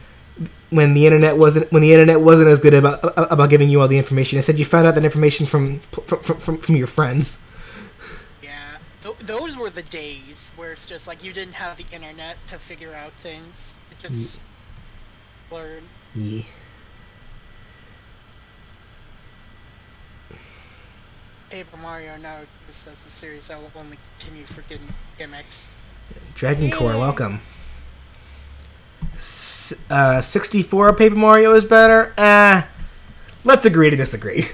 A: the internet wasn't as good about giving you all the information, I said you found out that information from your friends.
B: Yeah, those were the days where it's just like you didn't have the internet to figure out things. It just learn.
A: Yeah.
B: Paper Mario now exists as a series that will only continue for gimmicks.
A: Dragon Core, welcome. 64 Paper Mario is better? Let's agree to disagree.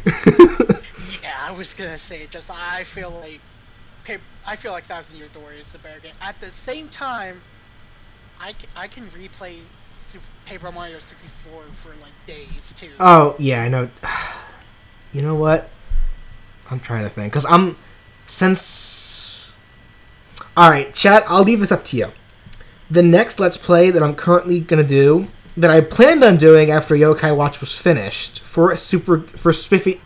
B: Yeah, I was gonna say, just I feel like Thousand Year Door is the better game. At the same time, I can replay Paper Mario 64 for like days too.
A: Oh yeah, I know. You know what? I'm trying to think because all right, chat. I'll leave this up to you. The next Let's Play that I'm currently gonna do, that I planned on doing after Yokai Watch was finished for Spiffy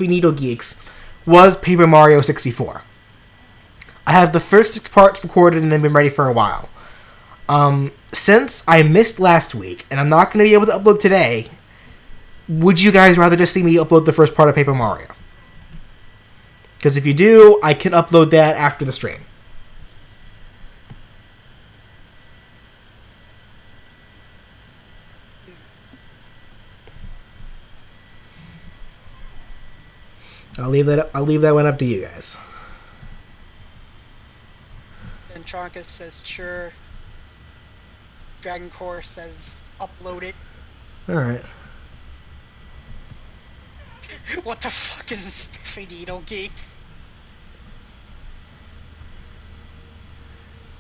A: Needle Geeks, was Paper Mario 64. I have the first 6 parts recorded and they've been ready for a while. Since I missed last week and I'm not gonna be able to upload today, would you guys rather just see me upload the first part of Paper Mario? Because if you do, I can upload that after the stream. I'll leave that one up to you guys.
B: And Chonka says sure. Dragon Core says upload it.
A: Alright.
B: What the fuck is a Spiffy Needle Geek?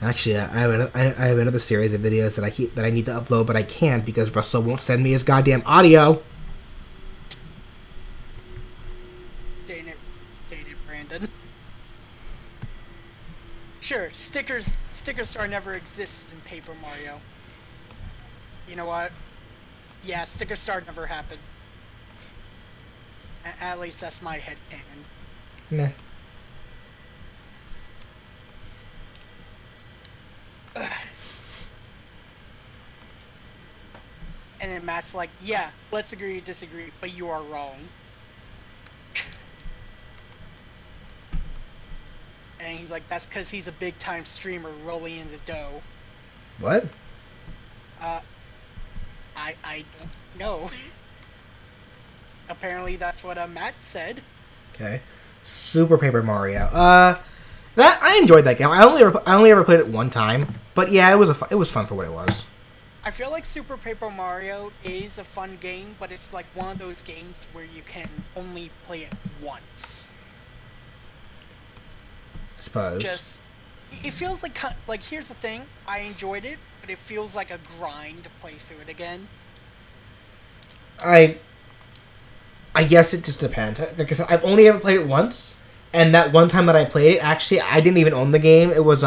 A: Actually, I have another series of videos that I need to upload, but I can't because Russell won't send me his goddamn audio.
B: Dang it, Brandon. Sure, Sticker Star never exists in Paper Mario. You know what? Yeah, Sticker Star never happened. At least that's my headcanon.
A: Meh.
B: And then Matt's like, yeah, let's agree to disagree, but you are wrong. And he's like, that's because he's a big-time streamer rolling in the dough.
A: What?
B: I don't know. Apparently that's what Matt said.
A: Okay. Super Paper Mario. That I enjoyed that game. I only ever played it one time, but yeah, it was fun for what it was.
B: I feel like Super Paper Mario is a fun game, but it's like one of those games where you can only play it once.
A: I suppose.
B: It feels like here's the thing. I enjoyed it, but it feels like a grind to play through it again.
A: I guess it just depends. Because I've only ever played it once, and that one time that I played it, actually, I didn't even own the game. It was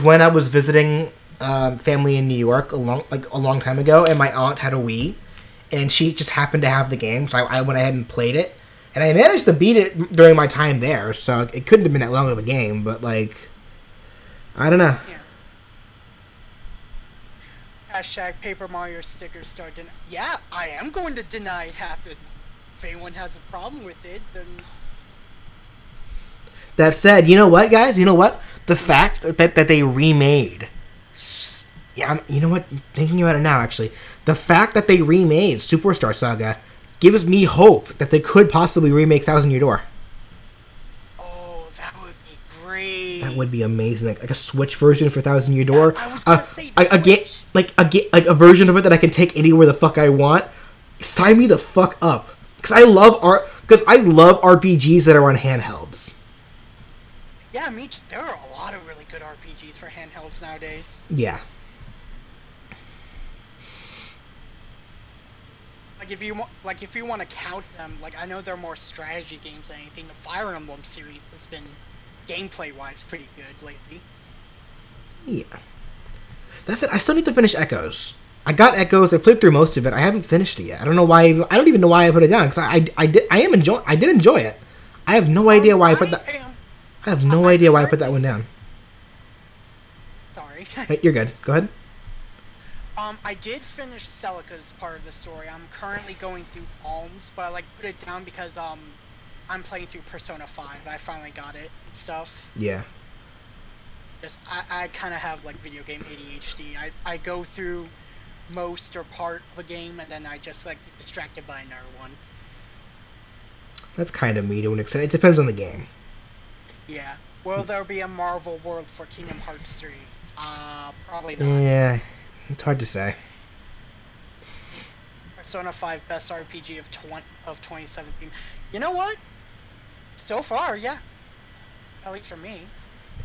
A: when I was visiting family in New York a long time ago, and my aunt had a Wii, and she just happened to have the game, so I went ahead and played it, and I managed to beat it during my time there. So it couldn't have been that long of a game, but like, I don't know.
B: Yeah. Hashtag Paper Mario sticker star deny. Yeah, I am going to deny it happened. If anyone has a problem with it, then...
A: That said, you know what, guys? You know what? The fact that they remade... Yeah, you know what? Thinking about it now, actually. The fact that they remade Superstar Saga gives me hope that they could possibly remake Thousand Year Door.
B: Oh, that would be great.
A: That would be amazing. Like a Switch version for Thousand Year Door.
B: I was gonna say
A: a version of it that I can take anywhere the fuck I want. Sign me the fuck up. Because I love RPGs that are on handhelds.
B: Yeah, me too. There are a lot of really good RPGs for handhelds nowadays.
A: Yeah.
B: If you want to count them, like I know they're more strategy games than anything. The Fire Emblem series has been gameplay-wise pretty good lately. Yeah.
A: That's it. I still need to finish Echoes. I got Echoes. I played through most of it. I haven't finished it yet. I don't know why. I don't even know why I put it down because I did enjoy it. I have no idea why I put that. I have no idea why I put that one down.
B: Sorry.
A: Hey, you're good. Go ahead.
B: I did finish Celica's part of the story. I'm currently going through Alms, but I put it down because I'm playing through Persona 5. I finally got it and stuff.
A: Yeah.
B: Just I kind of have video game ADHD. I go through most or part of a game and then I just get distracted by another one.
A: That's kind of me to an extent. It depends on the game.
B: Yeah. Will there be a Marvel world for Kingdom Hearts 3? Probably not.
A: Yeah. It's hard to say.
B: Persona 5 best RPG of 2017. You know what? So far, yeah. At least for me.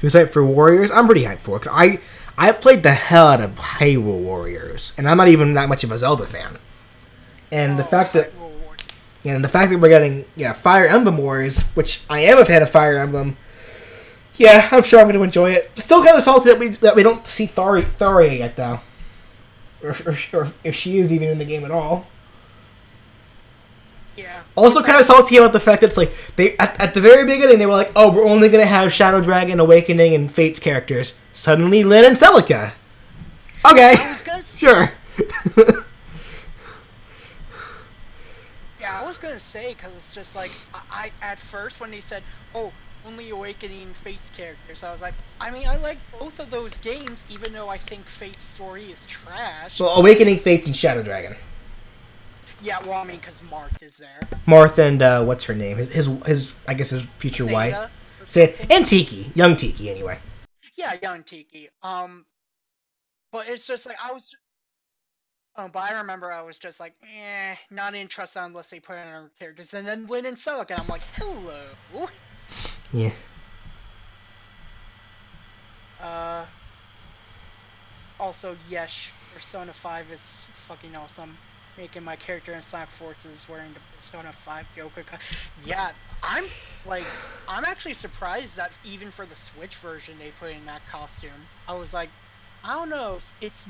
A: Who's hyped for Warriors? I'm pretty hyped for it. Cause I played the hell out of Hyrule Warriors, and I'm not even that much of a Zelda fan. And the fact that we're getting Fire Emblem Warriors, which I am a fan of Fire Emblem. Yeah, I'm sure I'm going to enjoy it. Still kind of salty that we don't see Tharia yet, though. Or if she is even in the game at all.
B: Yeah.
A: Also kind of salty about the fact that it's they at the very beginning they were like, oh, we're only going to have Shadow Dragon, Awakening, and Fate's characters. Suddenly Lyn and Celica. Okay. Sure.
B: Yeah, I was going to say, because it's just I at first when they said, oh, only Awakening Fate's characters, I was like, I mean, I like both of those games, even though I think Fate's story is trash.
A: Well, Awakening, Fates, and Shadow Dragon.
B: Yeah, well, I mean, because Marth is there.
A: Marth and, what's her name? His I guess his future wife. And Tiki. Young Tiki, anyway.
B: Yeah, young Tiki. But it's just but I remember I was just not interested unless they put in our characters. And then Lyn and Celica, I'm like, hello.
A: Yeah.
B: Also, yes, Persona 5 is fucking awesome. Making my character in Sonic Forces wearing the Persona 5 Joker. Yeah, I'm actually surprised that even for the Switch version they put in that costume. I was like, I don't know, it's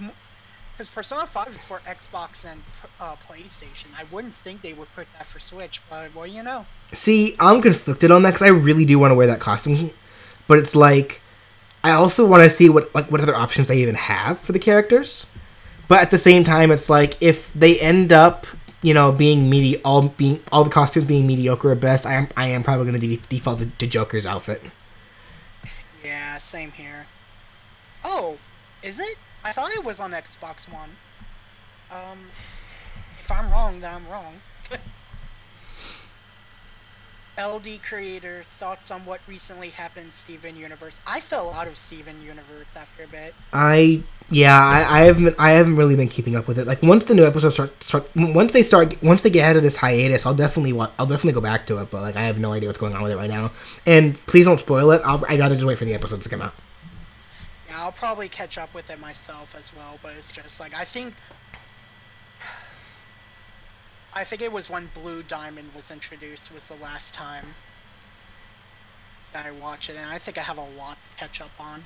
B: because Persona 5 is for Xbox and PlayStation. I wouldn't think they would put that for Switch, but well, you know.
A: See, I'm conflicted on that because I really do want to wear that costume, but it's like I also want to see what other options they even have for the characters. But at the same time, it's like if they end up, being all the costumes being mediocre at best, I am probably going to default to Joker's outfit.
B: Yeah, same here. Oh, is it? I thought it was on Xbox One. If I'm wrong, then I'm wrong. LD creator, thoughts on what recently happened in Steven Universe. I fell out of Steven Universe after a bit.
A: I haven't really been keeping up with it. Like once the new episodes once they get out of this hiatus, I'll definitely go back to it. But like I have no idea what's going on with it right now. And please don't spoil it. I'd rather just wait for the episodes to come out.
B: Yeah, I'll probably catch up with it myself as well. But it's just like I think it was when Blue Diamond was introduced was the last time that I watched it, and I think I have a lot to catch up on.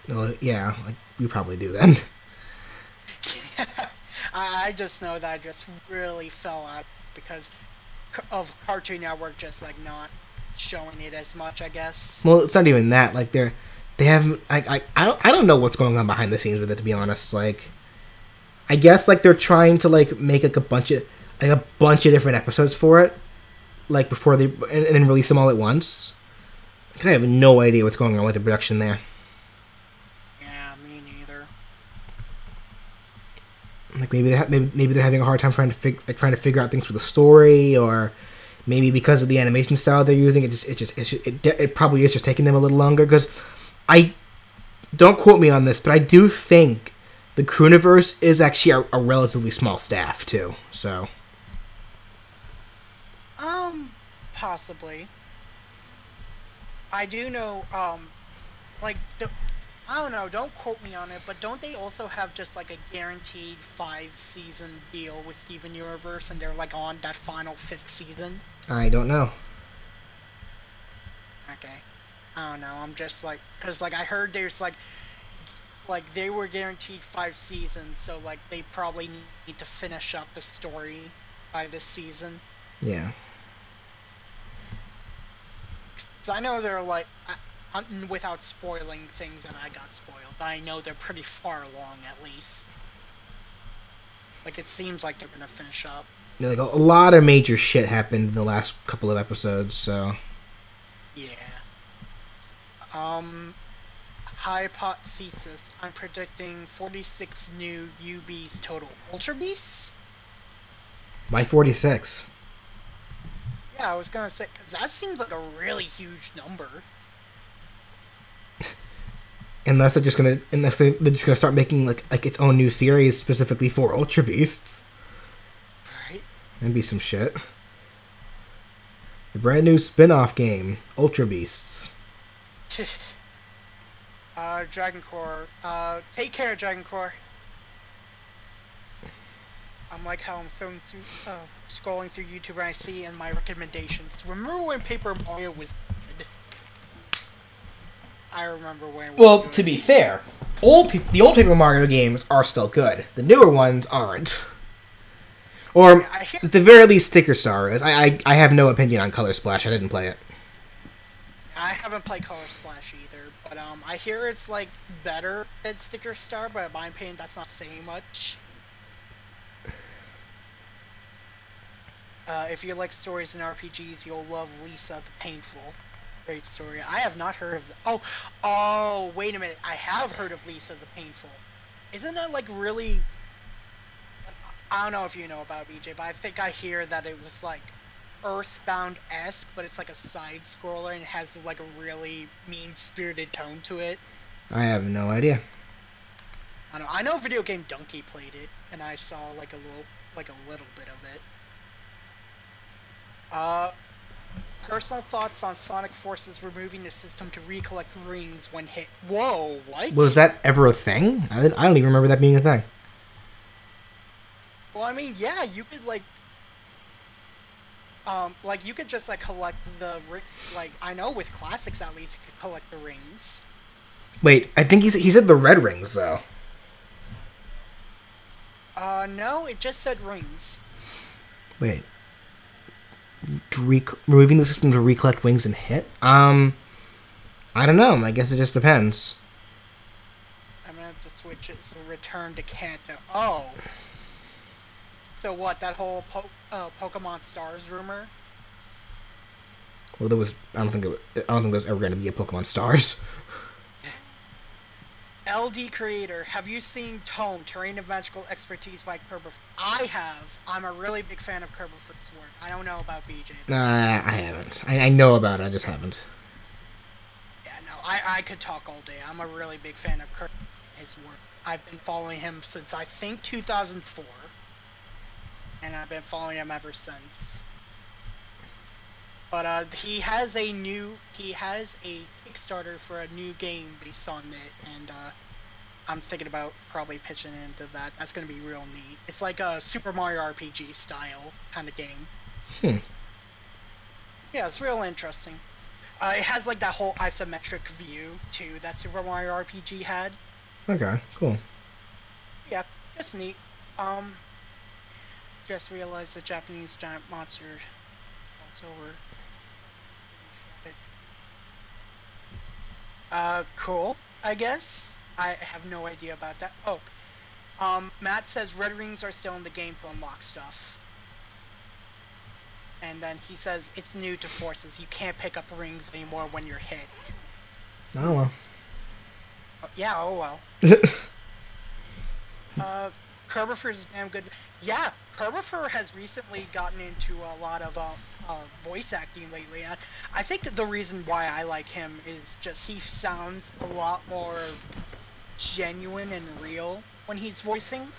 A: Well, yeah, like we probably do then.
B: I just know that I just really fell out because of Cartoon Network just like not showing it as much, I guess.
A: Well, it's not even that. Like they haven't. I don't know what's going on behind the scenes with it, to be honest. Like, I guess like they're trying to like make like a bunch of different episodes for it, like before and then release them all at once. Like, I have no idea what's going on with the production there.
B: Yeah, me neither.
A: Like maybe they're having a hard time trying to figure out things for the story, or maybe because of the animation style they're using, it probably is just taking them a little longer. Because I don't quote me on this, but I do think the Crewniverse is actually a relatively small staff too. So.
B: Possibly. I do know, I don't know, don't quote me on it, but don't they also have just like a guaranteed 5-season deal with Steven Universe, and they're like on that final 5th season?
A: I don't know.
B: Okay. I don't know, I'm just like, because like I heard there's like they were guaranteed 5 seasons, so like they probably need to finish up the story by this season.
A: Yeah.
B: I know they're like, without spoiling things that I got spoiled, I know they're pretty far along at least. Like it seems like they're gonna finish up.
A: Yeah, like a lot of major shit happened in the last couple of episodes, so.
B: Yeah. Hypothesis. I'm predicting 46 new UBs total. Ultra Beasts?
A: Why 46?
B: Yeah, I was gonna say, because that seems like a really huge number.
A: Unless they're just gonna start making like its own new series specifically for Ultra Beasts.
B: Right.
A: That'd be some shit. The brand new spin-off game, Ultra Beasts.
B: Dragon Core. Take care, Dragon Core. I'm like how I'm scrolling through YouTube and I see in my recommendations. Remember when Paper Mario was good? I remember when it was
A: Well,
B: good.
A: to be fair, the old Paper Mario games are still good. The newer ones aren't. Or, at the very least, Sticker Star is. I have no opinion on Color Splash. I didn't play it.
B: I haven't played Color Splash either, but I hear it's like better than Sticker Star, but in my opinion, that's not saying much. If you like stories and RPGs, you'll love Lisa the Painful. Great story. I have not heard of Oh, wait a minute. I have heard of Lisa the Painful. Isn't that like really... I don't know if you know about BJ, but I think I hear that it was like Earthbound-esque, but it's like a side-scroller and it has like a really mean-spirited tone to it.
A: I have no idea.
B: I know Video Game Donkey played it, and I saw like a little bit of it. Personal thoughts on Sonic Forces removing the system to recollect rings when hit. Whoa, what?
A: Was that ever a thing? I don't even remember that being a thing.
B: Well, I mean, yeah, you could like you could just like collect the I know with classics at least you could collect the rings.
A: Wait, I think he said the red rings though.
B: No, it just said rings.
A: Wait. Removing the system to recollect wings and hit? I don't know. I guess it just depends.
B: I'm gonna have to switch it so return to Kanto. Oh. So what, that whole Pokemon Stars rumor?
A: Well, I don't think there's ever going to be a Pokemon Stars.
B: LD creator, have you seen Tome, Terrain of Magical Expertise by Kerberford? I have. I'm a really big fan of Kerberford's work. I don't know about BJ.
A: I haven't. I know about it, I just haven't.
B: Yeah, no, I could talk all day. I'm a really big fan of his work. I've been following him since, I think, 2004. And I've been following him ever since. But he has a Kickstarter for a new game based on it, and I'm thinking about probably pitching into that. That's gonna be real neat. It's like a Super Mario RPG style kind of game. Yeah, it's real interesting. It has like that whole isometric view too that Super Mario RPG had.
A: Okay, cool.
B: Yeah, it's neat. Just realized the Japanese giant monster walks over. Cool, I guess. I have no idea about that. Oh, Matt says red rings are still in the game to unlock stuff. And then he says it's new to forces. You can't pick up rings anymore when you're hit.
A: Oh well.
B: Yeah, oh well. Kerberford's damn good. Yeah, Kerberford has recently gotten into a lot of voice acting lately. I think the reason why I like him is just he sounds a lot more genuine and real when he's voicing.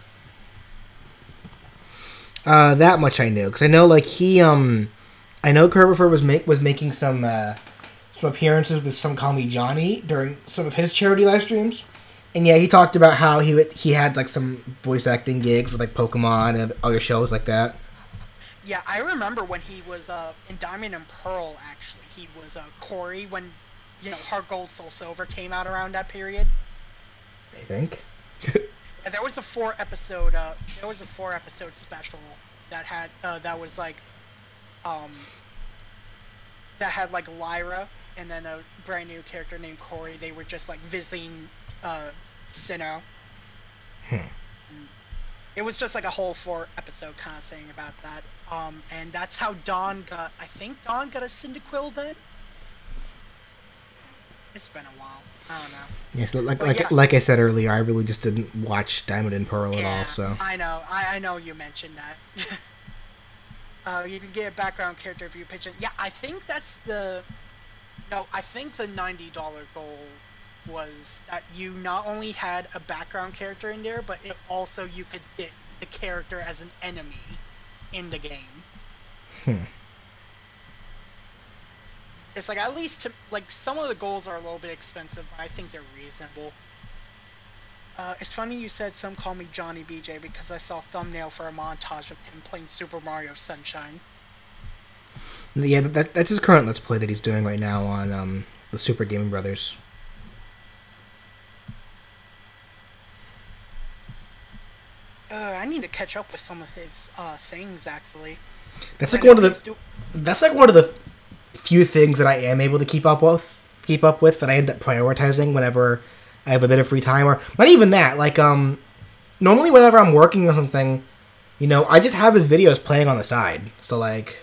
A: That much I knew, because I know like I know Kerberford was making some appearances with Some Call Me Johnny during some of his charity live streams. And yeah, he talked about how he had like some voice acting gigs with like Pokemon and other shows like that.
B: Yeah, I remember when he was in Diamond and Pearl. Actually, he was Corey when Heart Gold Soul Silver came out around that period.
A: I think.
B: Yeah, there was a 4-episode special that had that was like that had like Lyra and then a brand new character named Corey. They were just like visiting Sinnoh. It was just like a whole 4-episode kind of thing about that. And that's how Dawn got. I think Dawn got a Cyndaquil then. It's been a while. I don't know.
A: Yes, like I said earlier, I really just didn't watch Diamond and Pearl at all. So
B: I know. I know you mentioned that. You can get a background character if you pitch it. Yeah, I think that's the. No, I think the $90 goal was that you not only had a background character in there, but also you could get the character as an enemy in the game. It's like, at least like some of the goals are a little bit expensive, but I think they're reasonable. It's funny you said Some Call Me Johnny, BJ, because I saw a thumbnail for a montage of him playing Super Mario Sunshine.
A: Yeah, that's his current Let's Play that he's doing right now on the Super Gaming Brothers.
B: I need to catch up with some of his things actually.
A: That's like one of the few things that I am able to keep up with that I end up prioritizing whenever I have a bit of free time, or not even that. Like normally whenever I'm working on something, I just have his videos playing on the side. So like,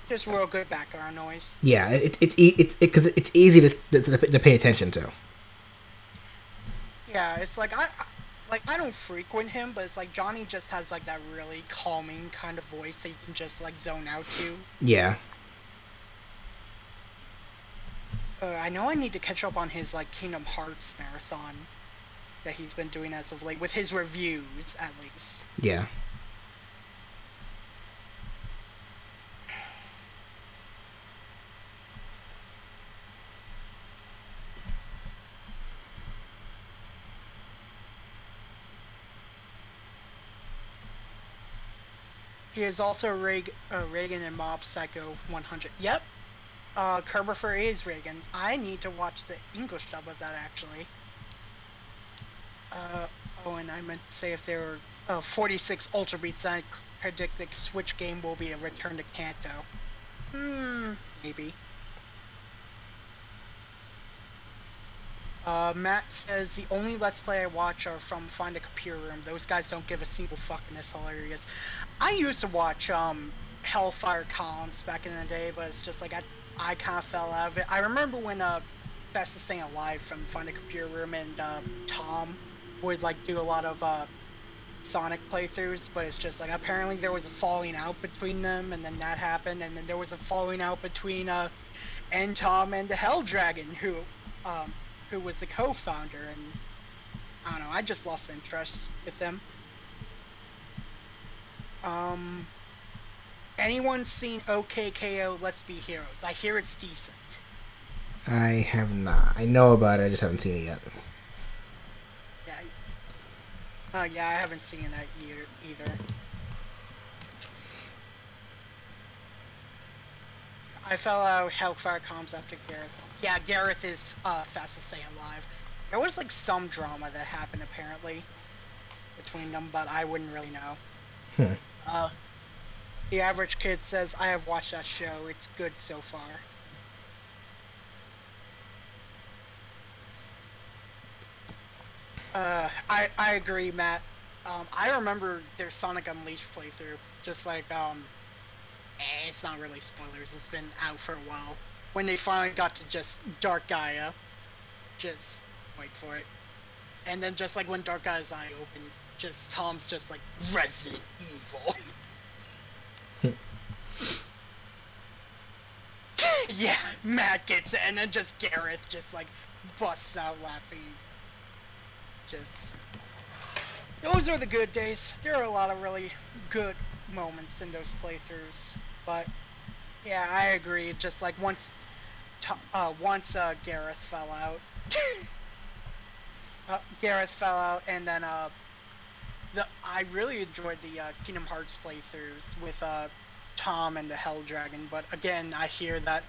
B: just real good background noise.
A: Yeah, it's because it's easy to pay attention to.
B: Yeah, it's like I don't frequent him, but it's like Johnny just has like that really calming kind of voice that you can just like zone out to.
A: Yeah.
B: I know I need to catch up on his like Kingdom Hearts marathon that he's been doing as of late, with his reviews at least.
A: Yeah.
B: He is also Reagan and Mob Psycho 100. Yep. Kerberford is Reagan. I need to watch the English dub of that, actually. Oh, and I meant to say if they were 46 Ultra Beats, I predict the Switch game will be a return to Kanto. Maybe. Matt says, the only Let's Play I watch are from Find a Computer Room. Those guys don't give a single fuck and it's hilarious. I used to watch, Hellfire Columns back in the day, but it's just like, I kind of fell out of it. I remember when, Fastest Thing Alive from Find a Computer Room and, Tom would, like, do a lot of, Sonic playthroughs, but it's just like, apparently there was a falling out between them, and then that happened, and then there was a falling out between, and Tom and the Hell Dragon, who was the co-founder, and I don't know, I just lost interest with them. Anyone seen OKKO Let's Be Heroes? I hear it's decent.
A: I have not. I know about it, I just haven't seen it yet.
B: Yeah. Yeah, I haven't seen that either. I fell out Hellfire Comms after Gareth. Yeah, Gareth is Fastest Thing Alive. There was like some drama that happened apparently between them, but I wouldn't really know. The Average Kid says, I have watched that show. It's good so far. I agree, Matt. I remember their Sonic Unleashed playthrough. Just like, it's not really spoilers. It's been out for a while. When they finally got to just Dark Gaia, just wait for it. And then just like when Dark Gaia's eye opened, just Tom's just like Resident Evil. Yeah, Matt gets it, and then just Gareth just like busts out laughing. Just those are the good days. There are a lot of really good moments in those playthroughs, but yeah, I agree. Just like once Gareth fell out, and then I really enjoyed the Kingdom Hearts playthroughs with Tom and the Hell Dragon, but again, I hear that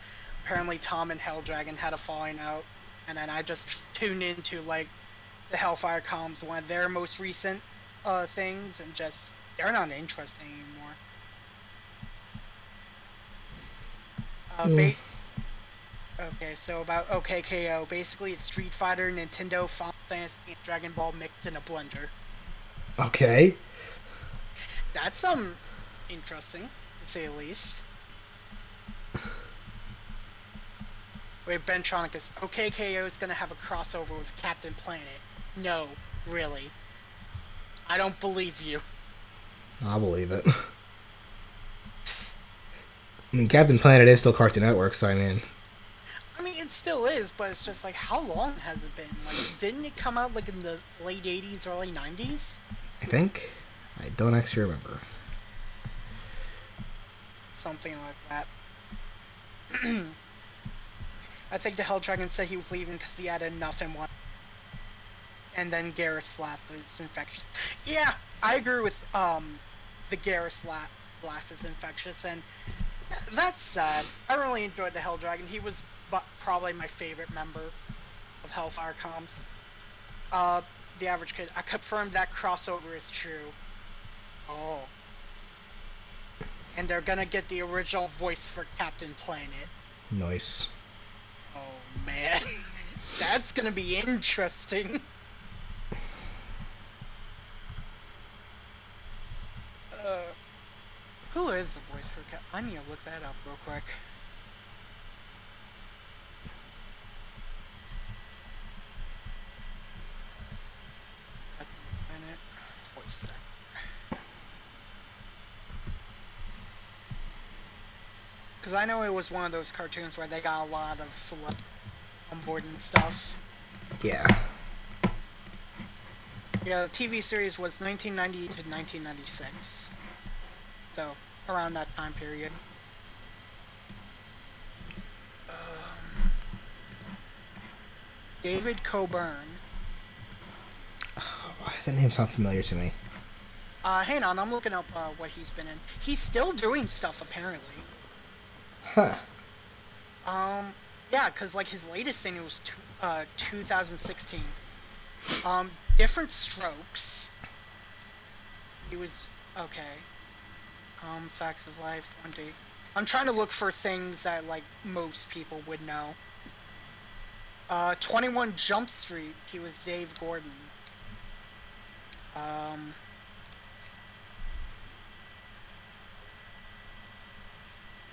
B: apparently Tom and Hell Dragon had a falling out, and then I just tuned into like the Hellfire Columns, one of their most recent things, and just they're not interesting anymore. Okay, so about OKKO, basically it's Street Fighter, Nintendo, Final Fantasy, and Dragon Ball mixed in a blender.
A: Okay.
B: That's interesting, to say the least. Wait, Bentronicus, OKKO is gonna have a crossover with Captain Planet. No, really. I don't believe you.
A: I'll believe it. I mean, Captain Planet is still Cartoon Network, so I mean,
B: it still is, but it's just like, how long has it been? Like, didn't it come out like in the late 80s, early 90s?
A: I think. I don't actually remember.
B: Something like that. I think the Hell Dragon said he was leaving because he had enough and one. And then Gareth's laugh is infectious. Yeah, I agree with the Gareth's laugh is infectious, and that's sad. I really enjoyed the Hell Dragon. He was probably my favorite member of Hellfire Comms. The Average Kid, I confirmed that crossover is true. Oh. And they're gonna get the original voice for Captain Planet.
A: Nice.
B: Oh man, that's gonna be interesting. Who is the voice for Cap? I need to look that up real quick. Voice actor. Because I know it was one of those cartoons where they got a lot of celeb on board and stuff.
A: Yeah.
B: Yeah, the TV series was 1990 to 1996. So, around that time period. David Coburn.
A: Why does that name sound familiar to me?
B: Hang on, I'm looking up what he's been in. He's still doing stuff, apparently.
A: Huh.
B: Yeah, because, like, his latest thing was 2016. Different Strokes. He was okay. Facts of life. 1D. I'm trying to look for things that like most people would know. 21 Jump Street. He was Dave Gordon.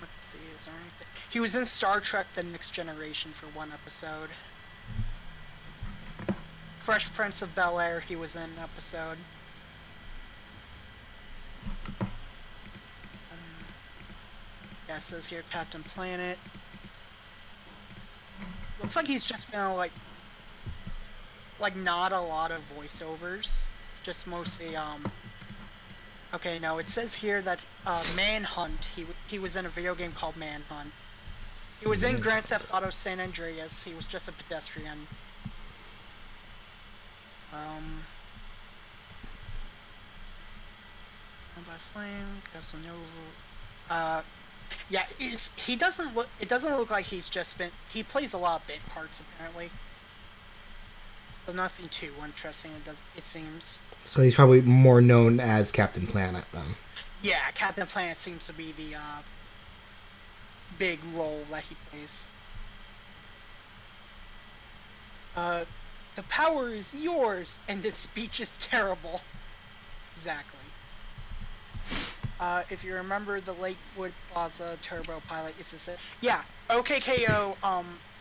B: Let's see, is there anything? He was in Star Trek The Next Generation for one episode. Fresh Prince of Bel-Air, he was in an episode. Yeah, it says here Captain Planet. Looks like he's just been like not a lot of voiceovers. Just mostly okay, no, it says here that Manhunt. He was in a video game called Manhunt. He was in Grand Theft Auto San Andreas. He was just a pedestrian. By Flame, Casanova. Yeah, he doesn't look. It doesn't look like he's just been. He plays a lot of bit parts apparently. So nothing too interesting. It seems.
A: So he's probably more known as Captain Planet then.
B: Yeah, Captain Planet seems to be the big role that he plays. The power is yours, and this speech is terrible. Exactly. If you remember the Lakewood Plaza Turbo pilot, it's the same. Yeah, OKKO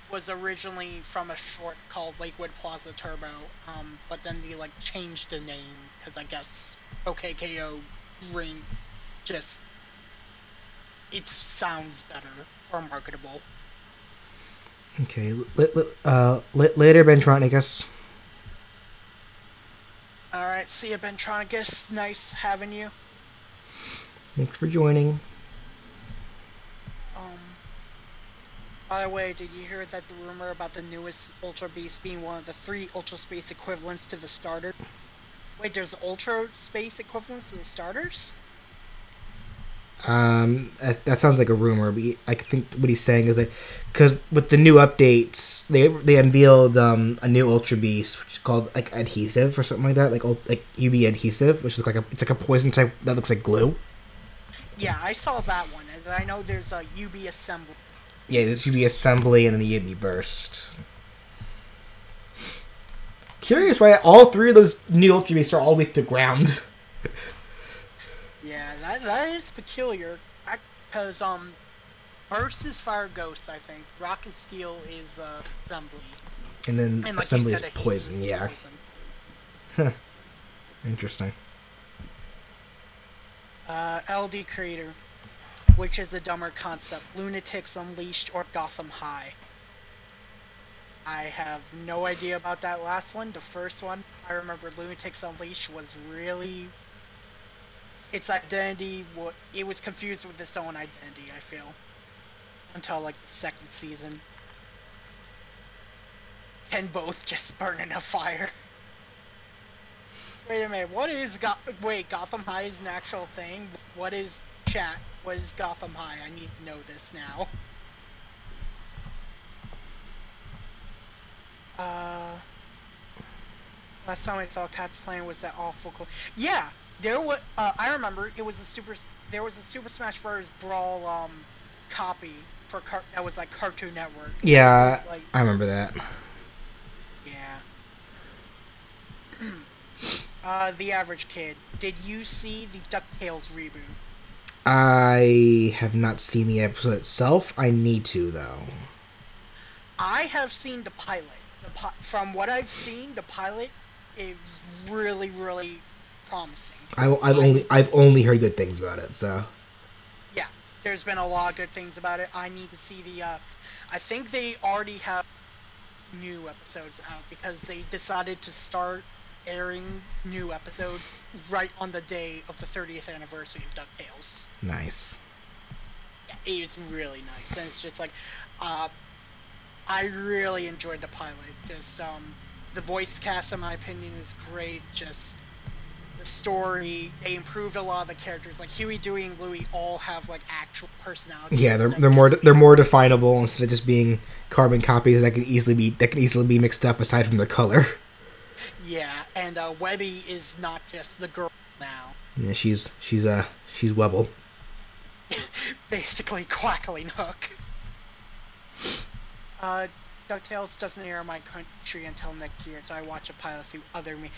B: was originally from a short called Lakewood Plaza Turbo, but then they like changed the name because I guess OKKO ring just it sounds better or marketable.
A: Okay, later, Bentronicus.
B: Alright, see ya, Bentronicus. Nice having you.
A: Thanks for joining.
B: By the way, did you hear that the rumor about the newest Ultra Beast being one of the 3 Ultra Space equivalents to the starter? Wait, there's Ultra Space equivalents to the starters?
A: That sounds like a rumor, but I think what he's saying is that because with the new updates, they unveiled a new Ultra Beast which is called like adhesive or something like that, like UV adhesive, which looks like it's like a poison type that looks like glue.
B: Yeah, I saw that one, and I know there's a UV assembly.
A: Yeah, there's UV assembly and then the UV burst. Curious why all 3 of those new Ultra Beasts are all weak to ground.
B: Yeah, that is peculiar. Because Burst is Fire Ghost, I think. Rock and Steel is Assembly.
A: And then
B: like
A: Assembly
B: said,
A: is Poison, yeah.
B: Poison.
A: Huh. Interesting.
B: LD Creator, which is the dumber concept, Lunatics Unleashed or Gotham High. I have no idea about that last one. The first one, I remember Lunatics Unleashed was really... Its identity, it was confused with its own identity, I feel. Until, like, the 2nd season. And both just burn in a fire. Wait a minute, what is Gotham High is an actual thing? What is chat? What is Gotham High? I need to know this now. Last time I saw Captain Planet was that awful yeah, there was I remember it was there was a Super Smash Bros. Brawl copy for that was like Cartoon Network.
A: Yeah,
B: like,
A: I remember that.
B: Yeah. The Average Kid. Did you see the DuckTales reboot?
A: I have not seen the episode itself. I need to, though.
B: I have seen the pilot. From what I've seen, the pilot is really, really promising.
A: I've only heard good things about it, so.
B: Yeah, there's been a lot of good things about it. I need to see the. I think they already have new episodes out because they decided to start airing new episodes right on the day of the 30th anniversary of DuckTales.
A: Nice.
B: Yeah, it is really nice, and it's just like, I really enjoyed the pilot. Just the voice cast, in my opinion, is great. Just the story, they improved a lot of the characters. Like Huey, Dewey, and Louie all have like actual personality.
A: Yeah, they're more definable instead of just being carbon copies that can easily be mixed up aside from their color.
B: Yeah, and Webby is not just the girl now.
A: Yeah, she's Webble.
B: Basically, Quackling Hook. DuckTales doesn't air in my country until next year, so I watch a pilot through other me.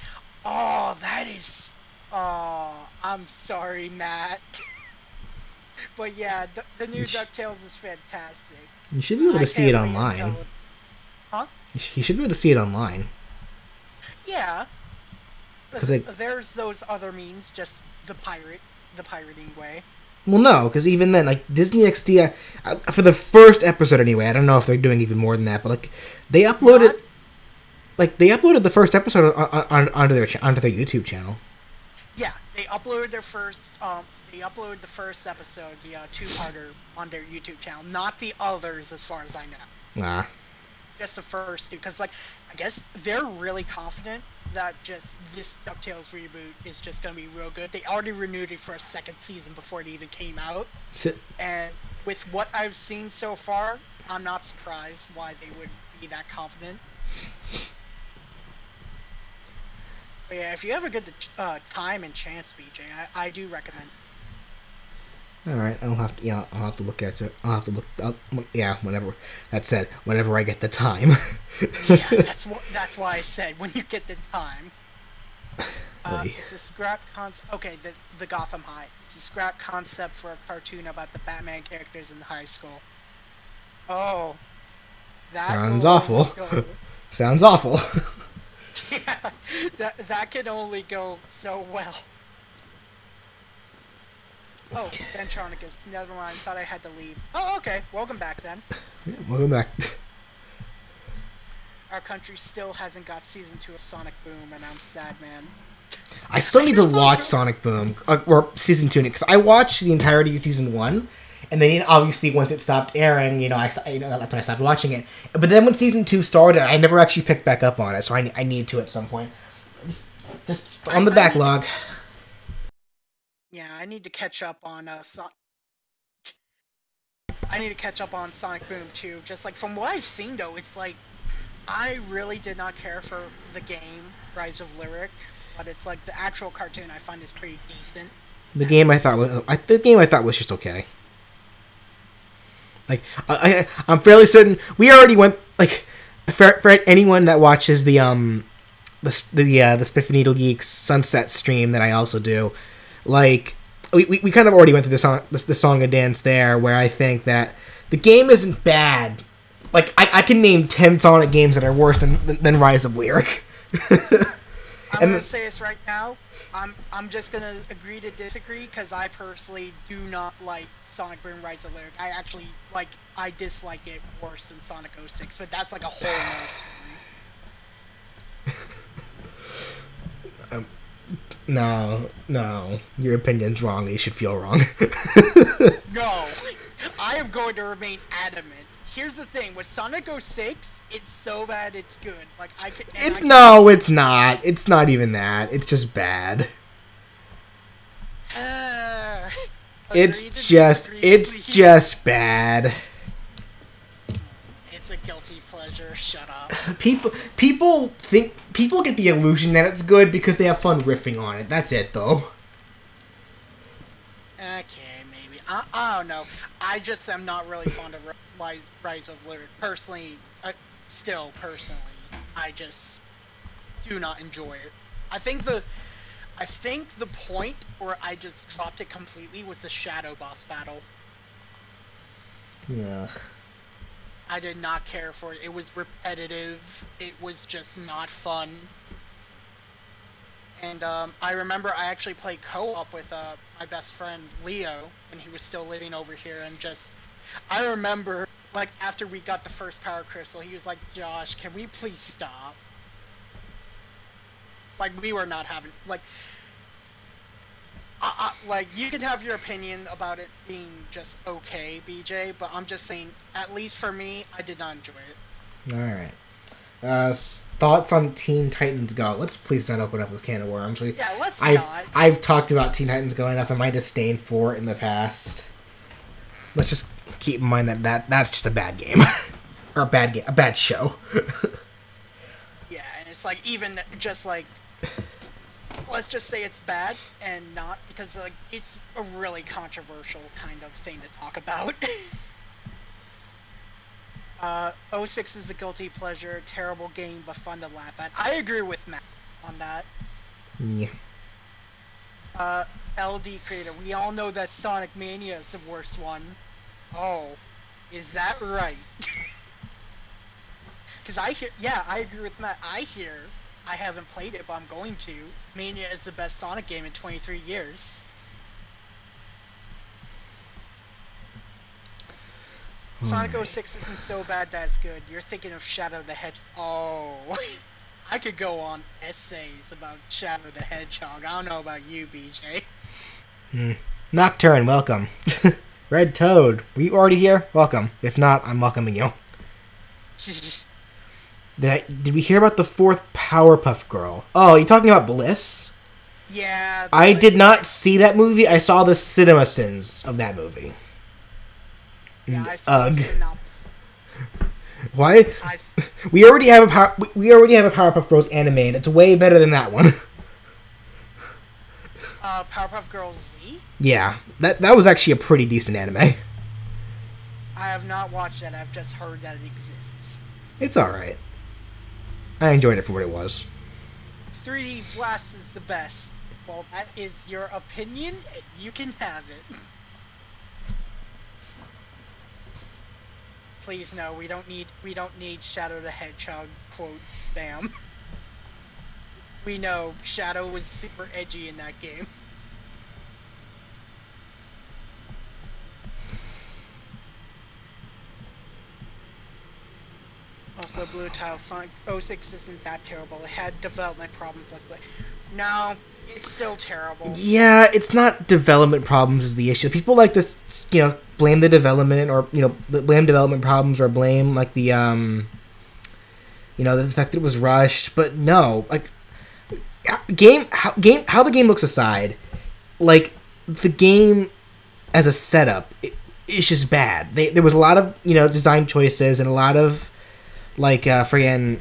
B: Oh, that is... Oh, I'm sorry, Matt. But yeah, the new DuckTales is fantastic.
A: You should be able to see it online.
B: Huh?
A: You should be able to see it online.
B: Yeah.
A: Because
B: there's those other means, just the pirating way.
A: Well, no, because even then, like, Disney XD, for the first episode anyway, I don't know if they're doing even more than that, but, like, they uploaded the first episode onto their YouTube channel.
B: Yeah, they uploaded their first, they uploaded the first episode, the two-parter, on their YouTube channel, not the others, as far as I know.
A: Nah.
B: Just the first two, because, like, I guess they're really confident that just this DuckTales reboot is just gonna be real good. They already renewed it for a second season before it even came out. And with what I've seen so far, I'm not surprised why they would be that confident. But yeah, if you ever get the time and chance, BJ, I do recommend.
A: All right, I'll have to look at it. I'll have to look. Whenever. That said, whenever I get the time.
B: Yeah, that's why I said when you get the time. It's a scrap concept. Okay, the Gotham High. It's a scrap concept for a cartoon about the Batman characters in high school. Oh, that
A: sounds awful. Sounds awful.
B: Yeah, that can only go so well. Oh, Bentronicus. Never mind. Thought I had to leave. Oh, okay. Welcome back, then.
A: Yeah, welcome back.
B: Our country still hasn't got season 2 of Sonic Boom, and I'm sad, man.
A: I still need to watch Sonic Boom, or season 2, because I watched the entirety of season 1, and then obviously once it stopped airing, that's when I stopped watching it. But then when season 2 started, I never actually picked back up on it, so I need to at some point. Just on the backlog.
B: Yeah, I need to catch up on I need to catch up on Sonic Boom too. Just like from what I've seen though, it's like I really did not care for the game Rise of Lyric, but it's like the actual cartoon I find is pretty decent.
A: The game I thought was just okay. Like I'm fairly certain we already went like for anyone that watches the Spiffy Needle Geeks Sunset stream that I also do. Like, we kind of already went through the song and dance there, where I think that the game isn't bad. Like, I can name 10 Sonic games that are worse than Rise of Lyric.
B: I'm gonna say this right now. I'm just gonna agree to disagree, because I personally do not like Sonic Boom Rise of Lyric. I dislike it worse than Sonic 06, but that's like a whole other story. No. Your opinion's wrong. You should feel wrong. No. I am going to remain adamant. Here's the thing. With Sonic 06, it's so bad it's good. Like, it's
A: not. It's not even that. It's just bad. It's just bad.
B: It's a guilty pleasure. Shut up.
A: People get the illusion that it's good because they have fun riffing on it. That's it, though.
B: Okay, maybe. I don't know. I just am not really fond of Rise of Lyric. Personally, I just do not enjoy it. I think the point where I just dropped it completely was the Shadow Boss battle.
A: Ugh.
B: I did not care for it. It was repetitive. It was just not fun. And I remember I actually played co-op with my best friend Leo when he was still living over here, and I remember like after we got the first power crystal, he was like, "Josh, can we please stop?" Like we were not having like you could have your opinion about it being just okay, BJ, but I'm just saying, at least for me, I did not enjoy it.
A: Alright. Thoughts on Teen Titans Go? Let's please not open up this can of worms.
B: Yeah, let's not.
A: I've talked about Teen Titans Go enough and my disdain for it in the past. Let's just keep in mind that's just a bad game. Or a bad show.
B: Yeah, and it's like, even just like let's just say it's bad and not because like it's a really controversial kind of thing to talk about. '06 is a guilty pleasure, terrible game, but fun to laugh at. I agree with Matt on that.
A: Yeah.
B: LD creator, we all know that Sonic Mania is the worst one. Oh, is that right? Because I agree with Matt. I haven't played it, but I'm going to. Mania is the best Sonic game in 23 years. Sonic 06 isn't so bad that it's good. You're thinking of Shadow the Hedgehog. Oh, I could go on essays about Shadow the Hedgehog. I don't know about you, BJ.
A: Nocturne, welcome. Red Toad, were you already here? Welcome. If not, I'm welcoming you. Did we hear about the 4th Powerpuff Girl? Oh, you talking about Bliss?
B: Yeah.
A: I did not see that movie. I saw the CinemaSins of that movie.
B: Yeah, I saw the synopsis.
A: Why? We already have a Powerpuff Girls anime, and it's way better than that one.
B: Powerpuff Girls Z?
A: Yeah, that was actually a pretty decent anime.
B: I have not watched that. I've just heard that it exists.
A: It's alright. I enjoyed it for what it was.
B: 3D Blast is the best. Well, that is your opinion, and you can have it. Please no, we don't need Shadow the Hedgehog quote spam. We know Shadow was super edgy in that game. Also, Blue Tile Sonic 06 isn't that terrible. It had development problems like that. No, it's still terrible.
A: Yeah, it's not development problems is the issue. People like to, blame the development or, blame development problems or blame, like, the fact that it was rushed. But no, like, how the game looks aside, like, the game as a setup, it's just bad. There was a lot of, design choices and a lot of, like, friggin',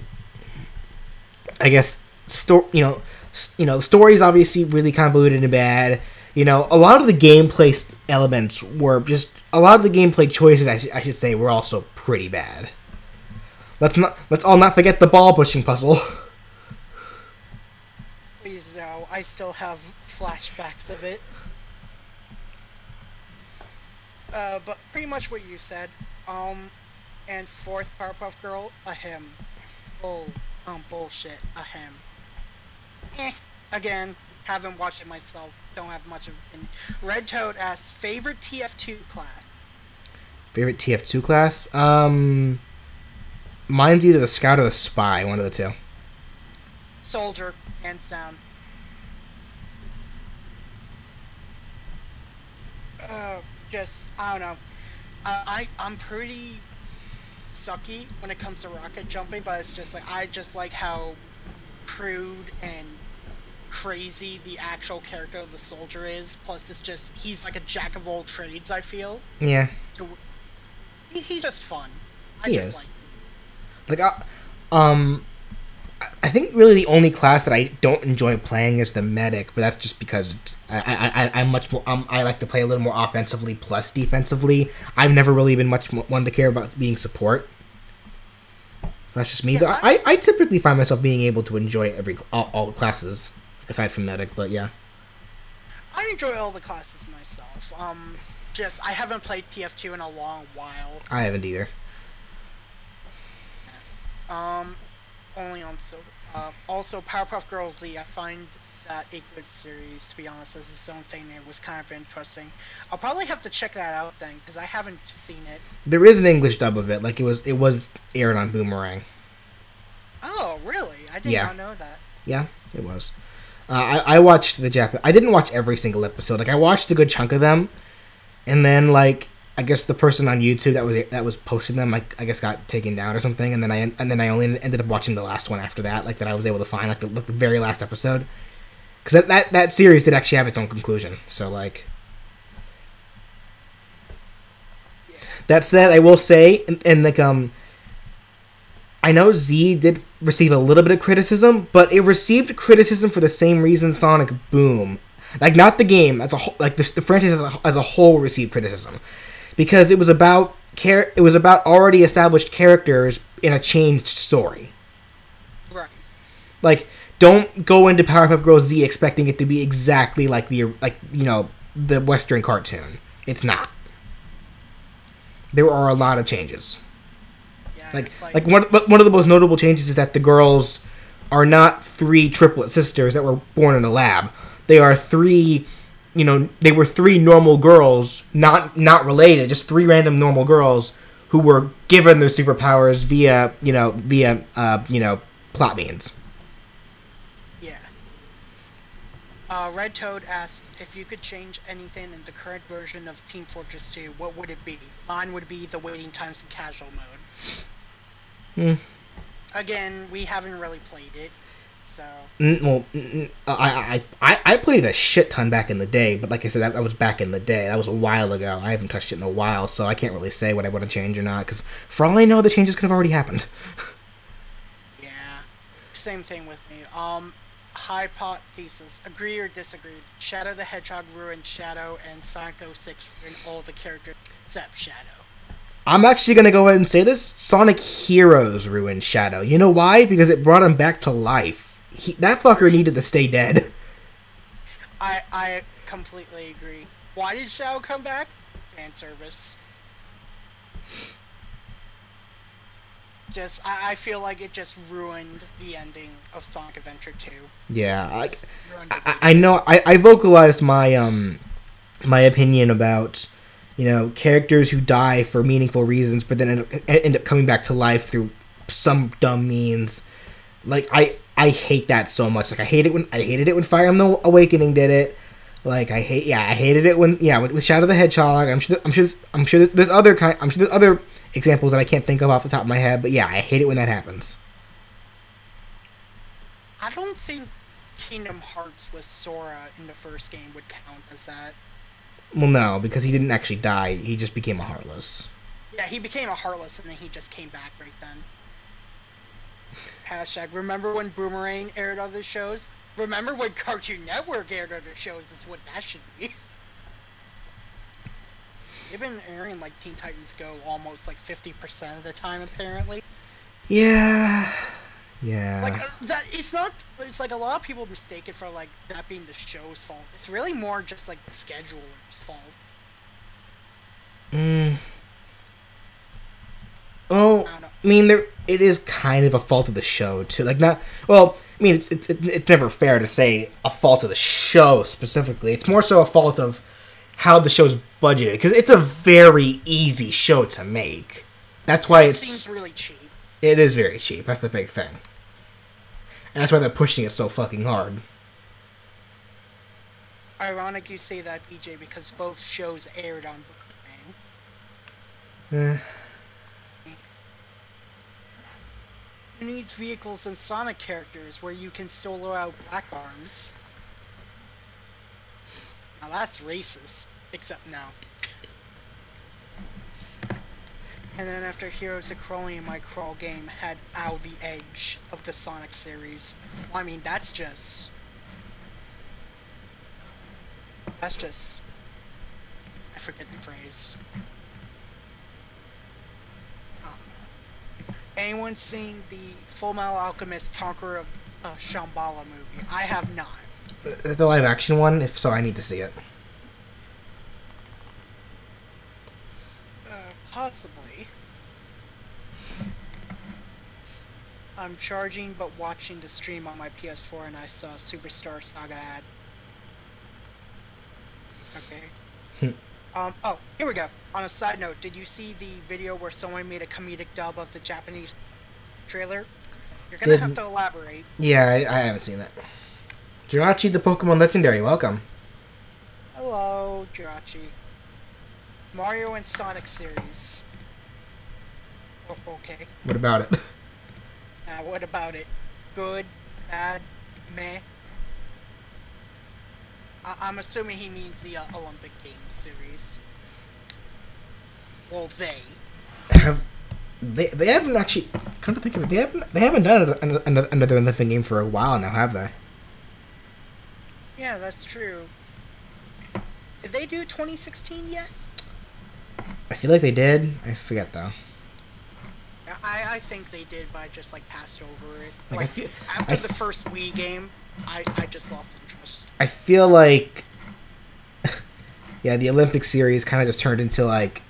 A: I guess, the story's obviously really convoluted and bad. A lot of the gameplay elements were just, a lot of the gameplay choices, I should say, were also pretty bad. Let's all not forget the ball pushing puzzle.
B: Please no, I still have flashbacks of it. But pretty much what you said. And 4th Powerpuff Girl, ahem. Bullshit, ahem. Again, haven't watched it myself, don't have much of it. Red Toad asks, favorite TF2 class?
A: Favorite TF2 class? Mine's either the Scout or the Spy, one of the two.
B: Soldier, hands down. I don't know. I'm pretty sucky when it comes to rocket jumping, but it's just like, I just like how crude and crazy the actual character of the soldier is. Plus, it's just, he's like a jack of all trades, I feel.
A: Yeah.
B: So, he's just fun.
A: He is. I think really the only class that I don't enjoy playing is the medic, but that's just because I'm much more. I like to play a little more offensively plus defensively. I've never really been much one to care about being support. So that's just me. Yeah, but I typically find myself being able to enjoy all classes aside from medic. But yeah,
B: I enjoy all the classes myself. I haven't played PF2 in a long while.
A: I haven't either.
B: Only on Silver. Also, Powerpuff Girls Z, I find that a good series, to be honest, as its own thing. It was kind of interesting. I'll probably have to check that out then, because I haven't seen it.
A: There is an English dub of it. Like, it was aired on Boomerang.
B: Oh, really? I did not know that.
A: Yeah, it was. I watched the Japanese. I didn't watch every single episode. Like, I watched a good chunk of them, and then, like, I guess the person on YouTube that was posting them, I guess, got taken down or something, and then I only ended up watching the last one after that, like, that I was able to find, like, the very last episode, because that series did actually have its own conclusion. So, like, that said, I will say, and like, I know Z did receive a little bit of criticism, but it received criticism for the same reason Sonic Boom, like not the game as a whole, like the franchise as a whole received criticism, because it was about already established characters in a changed story.
B: Right.
A: Like, don't go into Powerpuff Girls Z expecting it to be exactly like the Western cartoon. It's not. There are a lot of changes. Yeah, like one of the most notable changes is that the girls are not 3 triplet sisters that were born in a lab. They are 3, they were 3 normal girls, not related, just 3 random normal girls who were given their superpowers via plot means.
B: Yeah. Red Toad asked if you could change anything in the current version of Team Fortress 2, what would it be? Mine would be the waiting times in casual mode. Again, we haven't really played it, so.
A: I played it a shit ton back in the day, but like I said, that was back in the day. That was a while ago. I haven't touched it in a while, so I can't really say what I want to change or not, because for all I know, the changes could have already happened.
B: Yeah, same thing with me. Hypothesis, agree or disagree? Shadow the Hedgehog ruined Shadow, and Sonic 06 ruined all the characters except Shadow.
A: I'm actually going to go ahead and say this. Sonic Heroes ruined Shadow. You know why? Because it brought him back to life. That fucker needed to stay dead.
B: I completely agree. Why did Shadow come back? Fan service. I feel like it just ruined the ending of Sonic Adventure 2.
A: Yeah, I know. I vocalized my my opinion about characters who die for meaningful reasons, but then end up coming back to life through some dumb means. Like I hate that so much. Like I hated it when Fire Emblem Awakening did it. Like I hated it when with Shadow the Hedgehog. I'm sure there's other examples that I can't think of off the top of my head. But yeah, I hate it when that happens.
B: I don't think Kingdom Hearts with Sora in the first game would count as that.
A: Well, no, because he didn't actually die. He just became a Heartless.
B: Yeah, he became a Heartless, and then he just came back right then. Hashtag, remember when Boomerang aired other shows? Remember when Cartoon Network aired other shows? That's what that should be. They've been airing, like, Teen Titans Go almost, like, 50% of the time, apparently.
A: Yeah. Yeah.
B: Like, it's like a lot of people mistake it for, like, that being the show's fault. It's really more just, like, the scheduler's fault.
A: Oh, I mean, it is kind of a fault of the show, too. Like, not... Well, I mean, it's never fair to say a fault of the show, specifically. It's more so a fault of how the show's budgeted, because it's a very easy show to make. That's why it
B: seems really cheap.
A: It is very cheap. That's the big thing. And that's why they're pushing it so fucking hard.
B: Ironic you say that, BJ, because both shows aired on Boomerang. Who needs vehicles and Sonic characters where you can solo out Black Arms? Now that's racist. Except now. And then after Heroes of Crawling, my crawl game had Ow the Edge of the Sonic series. I mean, that's just... I forget the phrase. Anyone seen the Full Metal Alchemist Conqueror of Shambhala movie? I have not.
A: The live action one? If so, I need to see it.
B: Possibly. I'm charging but watching the stream on my PS4 and I saw Superstar Saga ad. Okay. Oh, here we go. On a side note, did you see the video where someone made a comedic dub of the Japanese trailer? You're gonna have to elaborate.
A: Yeah, I haven't seen that. Jirachi the Pokemon Legendary, welcome.
B: Hello, Jirachi. Mario and Sonic series. Oh, okay.
A: What about it?
B: What about it? Good, bad, meh? I'm assuming he means the Olympic Games series. Well, they.
A: They haven't actually. Come to think of it, they haven't done another Olympic game for a while now, have they?
B: Yeah, that's true. Did they do 2016 yet?
A: I feel like they did. I forget though.
B: I think they did, but I just like passed over it.
A: Like,
B: Like, after the first Wii game, I just lost interest.
A: I feel like, yeah, the Olympic series kind of just turned into like,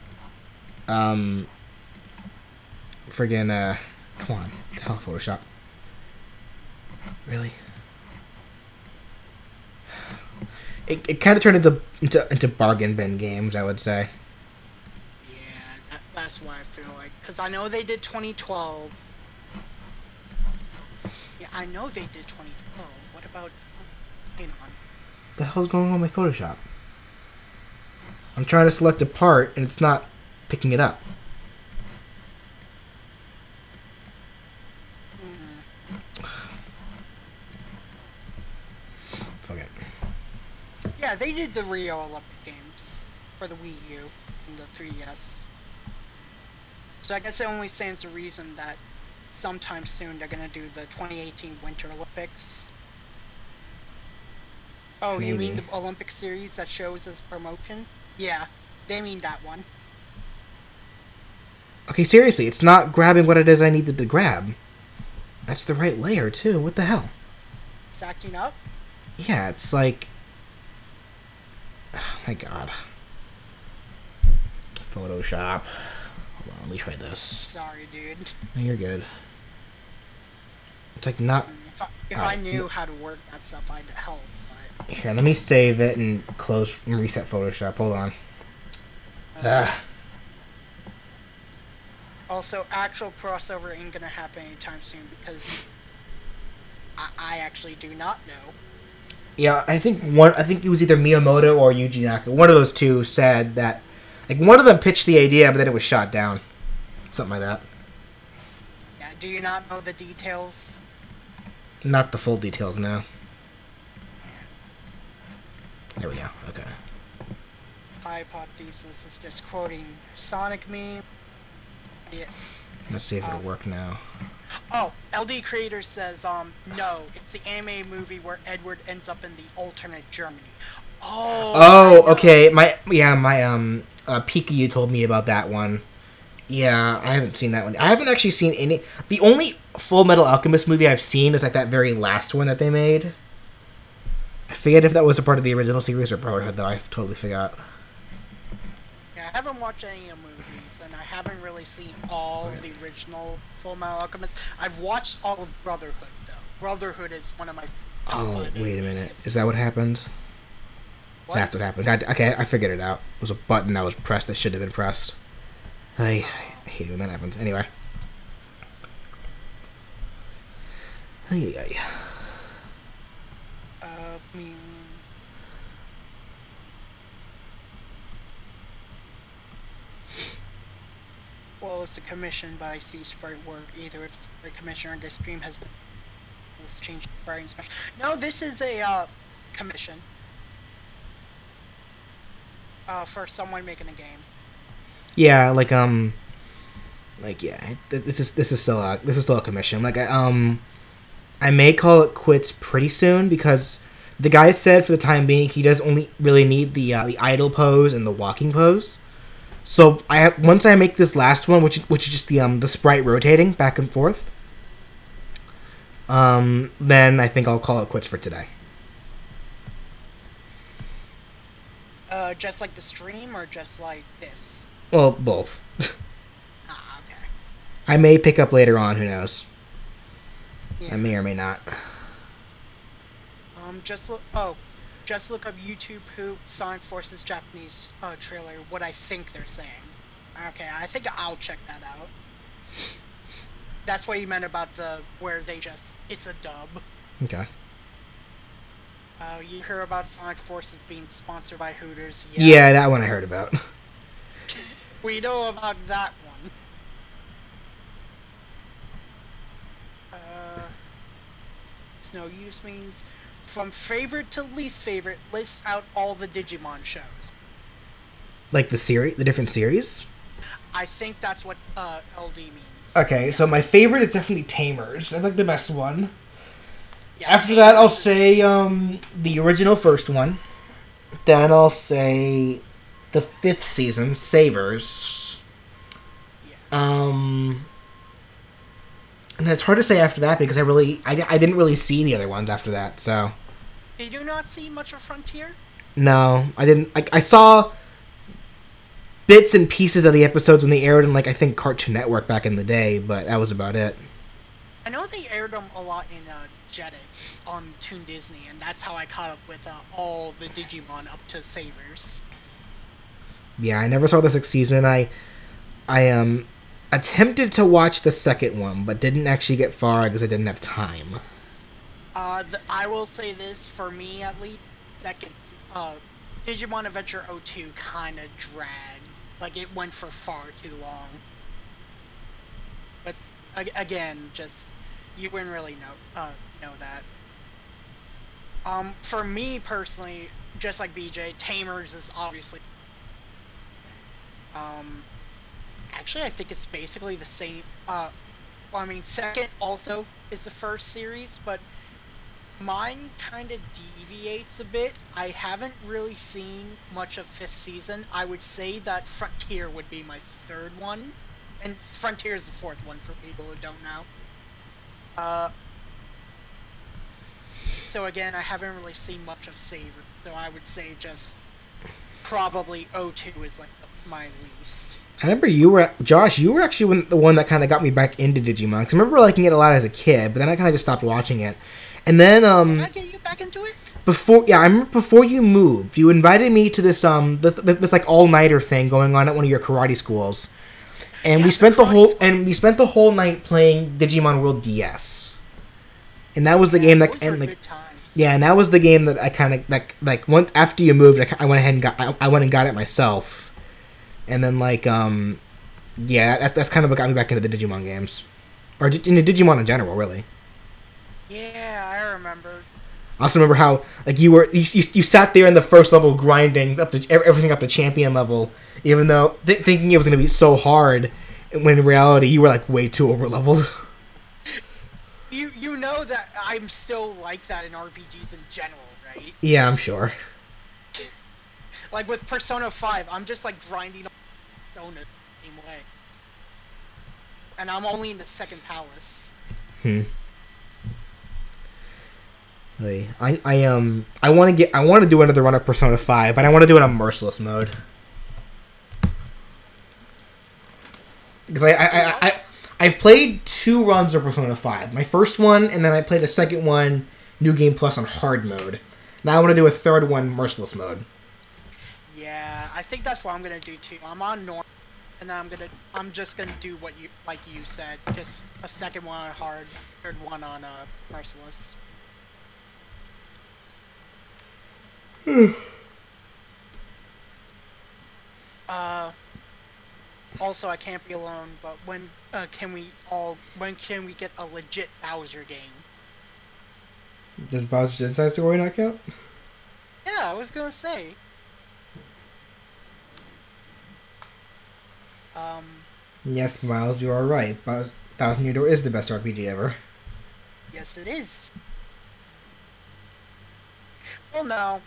A: friggin' come on, the hell, Photoshop. Really? It kind of turned into bargain bin games, I would say.
B: Yeah, that's why I feel like, because I know they did 2012. Yeah, I know they did 2012. What about? Hang on.
A: The hell's going on with my Photoshop? I'm trying to select a part and it's not picking it up. Fuck it.
B: Yeah, they did the Rio Olympic Games for the Wii U and the 3DS. So I guess it only stands to reason that sometime soon they're gonna do the 2018 Winter Olympics. Oh,
A: Maybe.
B: You mean the Olympic series that shows as promotion? Yeah, they mean that one.
A: Okay, seriously, it's not grabbing what it is I needed to grab. That's the right layer, too. What the hell?
B: It's acting up?
A: Yeah, it's like... Oh my god. Photoshop. Hold on, let me try this.
B: Sorry, dude.
A: No, you're good. It's like not...
B: If I knew how to work that stuff, I'd help, but...
A: Here, let me save it and close and reset Photoshop. Hold on.
B: Also, actual crossover ain't gonna happen anytime soon because I actually do not know.
A: Yeah, I think it was either Miyamoto or Yuji Naka. One of those two said that, like, one of them pitched the idea, but then it was shot down. Something like that.
B: Yeah, do you not know the details?
A: Not the full details now. There we go. Okay.
B: Hypothesis is just quoting Sonic meme. Yeah.
A: Let's see if it'll work now.
B: Oh, LD Creator says, no, it's the anime movie where Edward ends up in the alternate Germany. Oh,
A: okay. My Pika, you told me about that one. Yeah, I haven't seen that one. I haven't actually seen any. The only Full Metal Alchemist movie I've seen is like that very last one that they made. I forget if that was a part of the original series or Brotherhood, though. I totally forgot.
B: Yeah, I haven't watched any of the movies, and I haven't really seen all of the original Full Metal Alchemist. I've watched all of Brotherhood, though. Brotherhood is one of my
A: wait a minute. Is that what happened?
B: What?
A: That's what happened. Okay, I figured it out. It was a button that was pressed that should have been pressed. I hate when that happens. Anyway.
B: Well, it's a commission, but I see sprite work. Either it's the commission or the stream has been... Let's change sprite and smash. No, this is a, commission. For someone making a game.
A: Yeah, yeah, this is still a commission. Like, I may call it quits pretty soon because the guy said for the time being he does only really need the idle pose and the walking pose. So once I make this last one, which is just the sprite rotating back and forth, then I think I'll call it quits for today.
B: Just like the stream or just like this?
A: Well, both.
B: Ah, okay.
A: I may pick up later on. Who knows?
B: Yeah.
A: I may or may not.
B: Just look up YouTube Poop Sonic Forces Japanese trailer. What I think they're saying. Okay, I think I'll check that out. That's what you meant about where they just it's a dub.
A: Okay.
B: You heard about Sonic Forces being sponsored by Hooters?
A: Yeah, that one I heard about.
B: We know about that one. It's no use memes. From favorite to least favorite, lists out all the Digimon shows.
A: Like the different series?
B: I think that's what LD means.
A: Okay, so my favorite is definitely Tamers. That's like the best one.
B: Yeah,
A: After that, I'll say the original first one. Then I'll say the 5th season, Savers.
B: Yeah.
A: And then it's hard to say after that because I didn't really see the other ones after that. So.
B: Did you not see much of Frontier?
A: No, I didn't. I saw bits and pieces of the episodes when they aired in, like, I think Cartoon Network back in the day, but that was about it.
B: I know they aired them a lot in Jetix on Toon Disney, and that's how I caught up with all the Digimon up to Savers.
A: Yeah, I never saw the 6th season. I attempted to watch the second one, but didn't actually get far because I didn't have time.
B: I will say this, for me at least, second, Digimon Adventure 02 kind of dragged. Like, it went for far too long. But, again, just, you wouldn't really know that. For me, personally, just like BJ, Tamers is obviously... actually, I think it's basically the same, well, I mean, second also is the first series, but mine kind of deviates a bit. I haven't really seen much of 5th season. I would say that Frontier would be my 3rd one, and Frontier is the 4th one for people who don't know. So again, I haven't really seen much of Saver, so I would say just probably 02 is like my least.
A: I remember Josh, you were actually the one that kind of got me back into Digimon. 'Cause I remember liking it a lot as a kid, but then I kind of just stopped watching it. And then,
B: Did I get you back into it?
A: I remember before you moved, you invited me to this like all-nighter thing going on at one of your karate schools. And we spent the whole night playing Digimon World DS. And that was the game that, and like, yeah, and that was the game that I kind of like once after you moved, I went ahead and got it myself. And then, like, yeah, that's kind of what got me back into the Digimon games. Or into Digimon in general, really.
B: Yeah, I remember.
A: I also remember how, like, you sat there in the first level grinding up to everything up to champion level, even though thinking it was going to be so hard, when in reality you were, like, way too over-leveled.
B: You know that I'm still like that in RPGs in general, right?
A: Yeah, I'm sure.
B: Like with Persona 5, I'm just like grinding on the same way. And I'm only in the 2nd palace.
A: I want to do another run of Persona 5, but I want to do it on merciless mode. Because I've played 2 runs of Persona 5. My first one, and then I played a second one, New Game Plus, on hard mode. Now I want to do a 3rd one, merciless mode.
B: Yeah, I think that's what I'm gonna do too. I'm on normal, and then I'm just gonna do what you said, just a 2nd one on hard, 3rd one on merciless. Also, I can't be alone, but when can we get a legit Bowser game?
A: Does Bowser's Inside Story not count?
B: Yeah, I was gonna say.
A: Yes, Miles, you are right. Thousand Year Door is the best RPG ever.
B: Yes, it is. Well, no.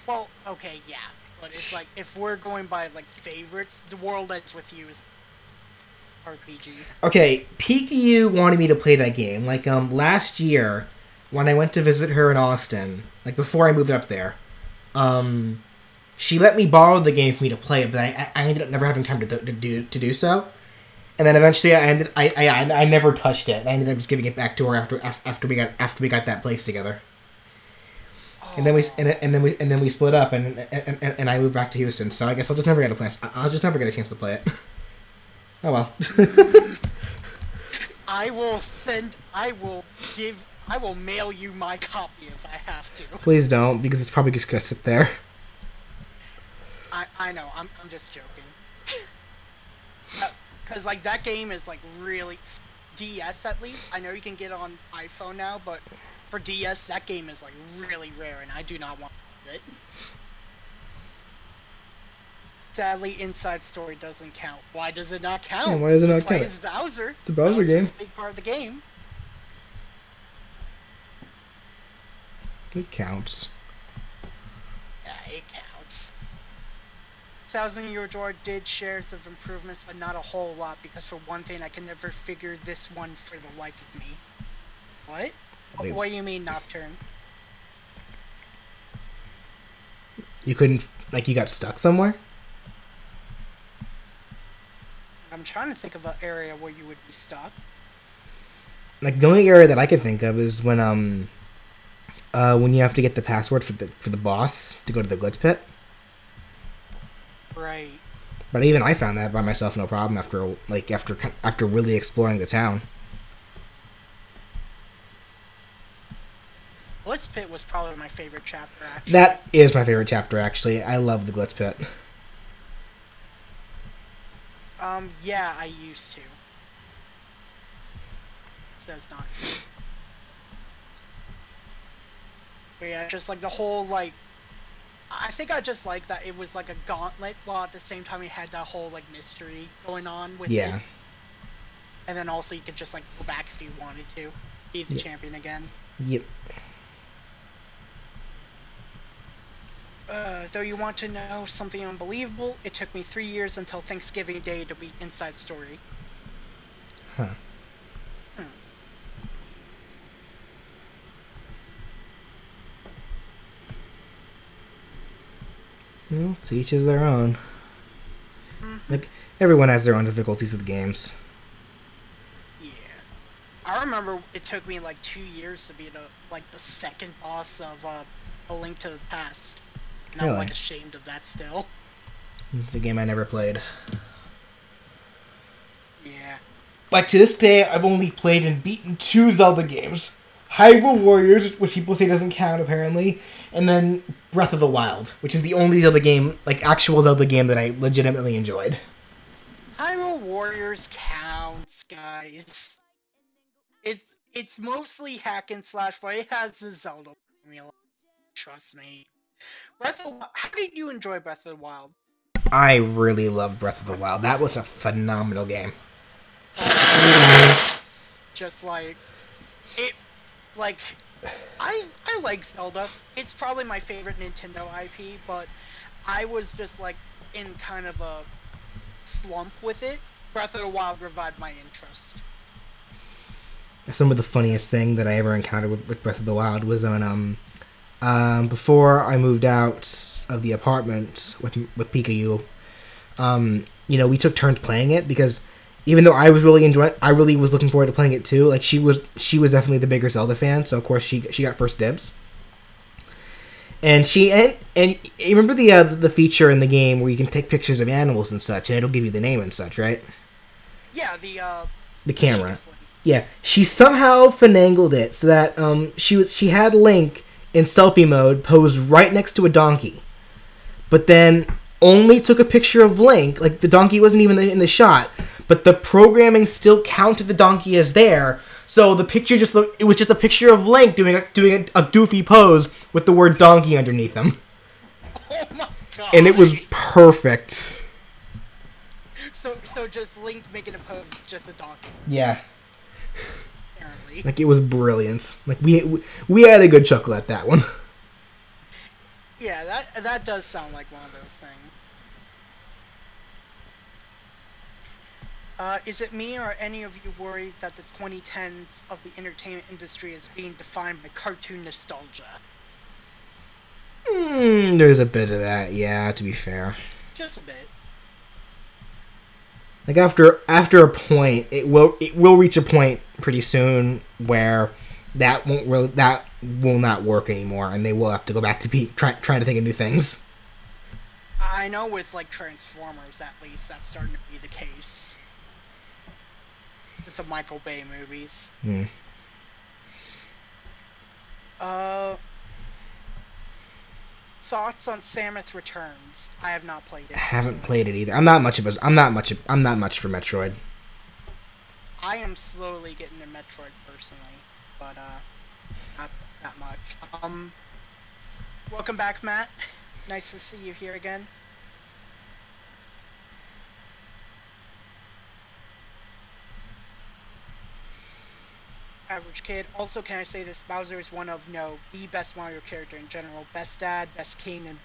B: Well, okay, yeah. But it's like, if we're going by, like, favorites, The World Ends With You is RPG. Okay,
A: PKU wanted me to play that game. Like, last year, when I went to visit her in Austin, like, before I moved up there, she let me borrow the game for me to play it, but I ended up never having time to do so. And then eventually I never touched it. I ended up just giving it back to her after we got that place together. And then we split up, and I moved back to Houston. So I guess I'll just never get a chance to play it. Oh well.
B: I will mail you my copy if I have to.
A: Please don't, because it's probably just gonna sit there.
B: I know. I'm just joking. Because like that game is like really DS at least. I know you can get it on iPhone now, but for DS that game is like really rare, and I do not want it. Sadly, Inside Story doesn't count. Why does it not count?
A: Yeah, why does it not
B: Play
A: count?
B: as Bowser.
A: It's a Bowser game.
B: A big part of the game.
A: It counts.
B: Yeah, it counts. Thousand Year Door did shares of improvements, but not a whole lot, because for one thing, I can never figure this one for the life of me. What?
A: Wait.
B: What do you mean, Nocturne?
A: You couldn't, like, you got stuck somewhere?
B: I'm trying to think of an area where you would be stuck.
A: Like, the only area that I can think of is when you have to get the password for the boss to go to the glitch pit.
B: Right.
A: But even I found that by myself no problem after really exploring the town.
B: Glitch Pit was probably my favorite chapter, actually.
A: That is my favorite chapter, actually. I love the glitch pit.
B: Yeah, I used to. Says not. But yeah, just like the whole, like, I think I just like that it was like a gauntlet, while at the same time it had that whole, like, mystery going on with it. And then also you could just, like, go back if you wanted to. Be the champion again.
A: Yep.
B: Though you want to know something unbelievable, it took me 3 years until Thanksgiving Day to beat Inside Story.
A: Huh. Well, to each is their own. Like, everyone has their own difficulties with games.
B: Yeah. I remember it took me like 2 years to beat the second boss of A Link to the Past. And
A: Really?
B: I'm like ashamed of that still.
A: It's a game I never played.
B: Yeah.
A: Like, to this day, I've only played and beaten 2 Zelda games. Hyrule Warriors, which people say doesn't count, apparently, and then Breath of the Wild, which is the only Zelda game, like, actual Zelda game that I legitimately enjoyed.
B: Hyrule Warriors counts, guys. It's mostly hack and slash, but it has the Zelda formula. Trust me. How did you enjoy Breath of the Wild?
A: I really love Breath of the Wild. That was a phenomenal game.
B: Just like it, like I like Zelda. It's probably my favorite Nintendo IP, but I was just like in kind of a slump with it. Breath of the Wild revived my interest.
A: Some of the funniest thing that I ever encountered with Breath of the Wild was when before I moved out of the apartment with Pikachu, we took turns playing it, because even though I really was looking forward to playing it too. Like, she was definitely the bigger Zelda fan, so of course she got first dibs. And you remember the feature in the game where you can take pictures of animals and such, and it'll give you the name and such, right?
B: Yeah,
A: the camera. Yeah, she somehow finagled it so that she had Link in selfie mode posed right next to a donkey, but then only took a picture of Link. Like, the donkey wasn't even in the shot, but the programming still counted the donkey as there. So the picture it was just a picture of Link doing a goofy pose with the word donkey underneath him.
B: Oh my god!
A: And it was perfect.
B: So just Link making a pose, just a donkey.
A: Yeah.
B: Apparently.
A: Like, it was brilliant. Like, we had a good chuckle at that one.
B: Yeah, that does sound like one of those things. Is it me, or are any of you worried that the 2010s of the entertainment industry is being defined by cartoon nostalgia?
A: There's a bit of that, yeah, to be fair.
B: Just a bit.
A: Like, after a point, it will reach a point pretty soon where that will not work anymore, and they will have to go back to trying to think of new things.
B: I know with, like, Transformers, at least, that's starting to be the case. With the Michael Bay movies. Thoughts on Samus Returns? I have not played it.
A: I haven't played it either. I'm not much for Metroid.
B: I am slowly getting to Metroid personally, but not that much. Welcome back, Matt. Nice to see you here again. average kid. Also, can I say this? Bowser is one of the best Mario character in general. Best dad, best king, and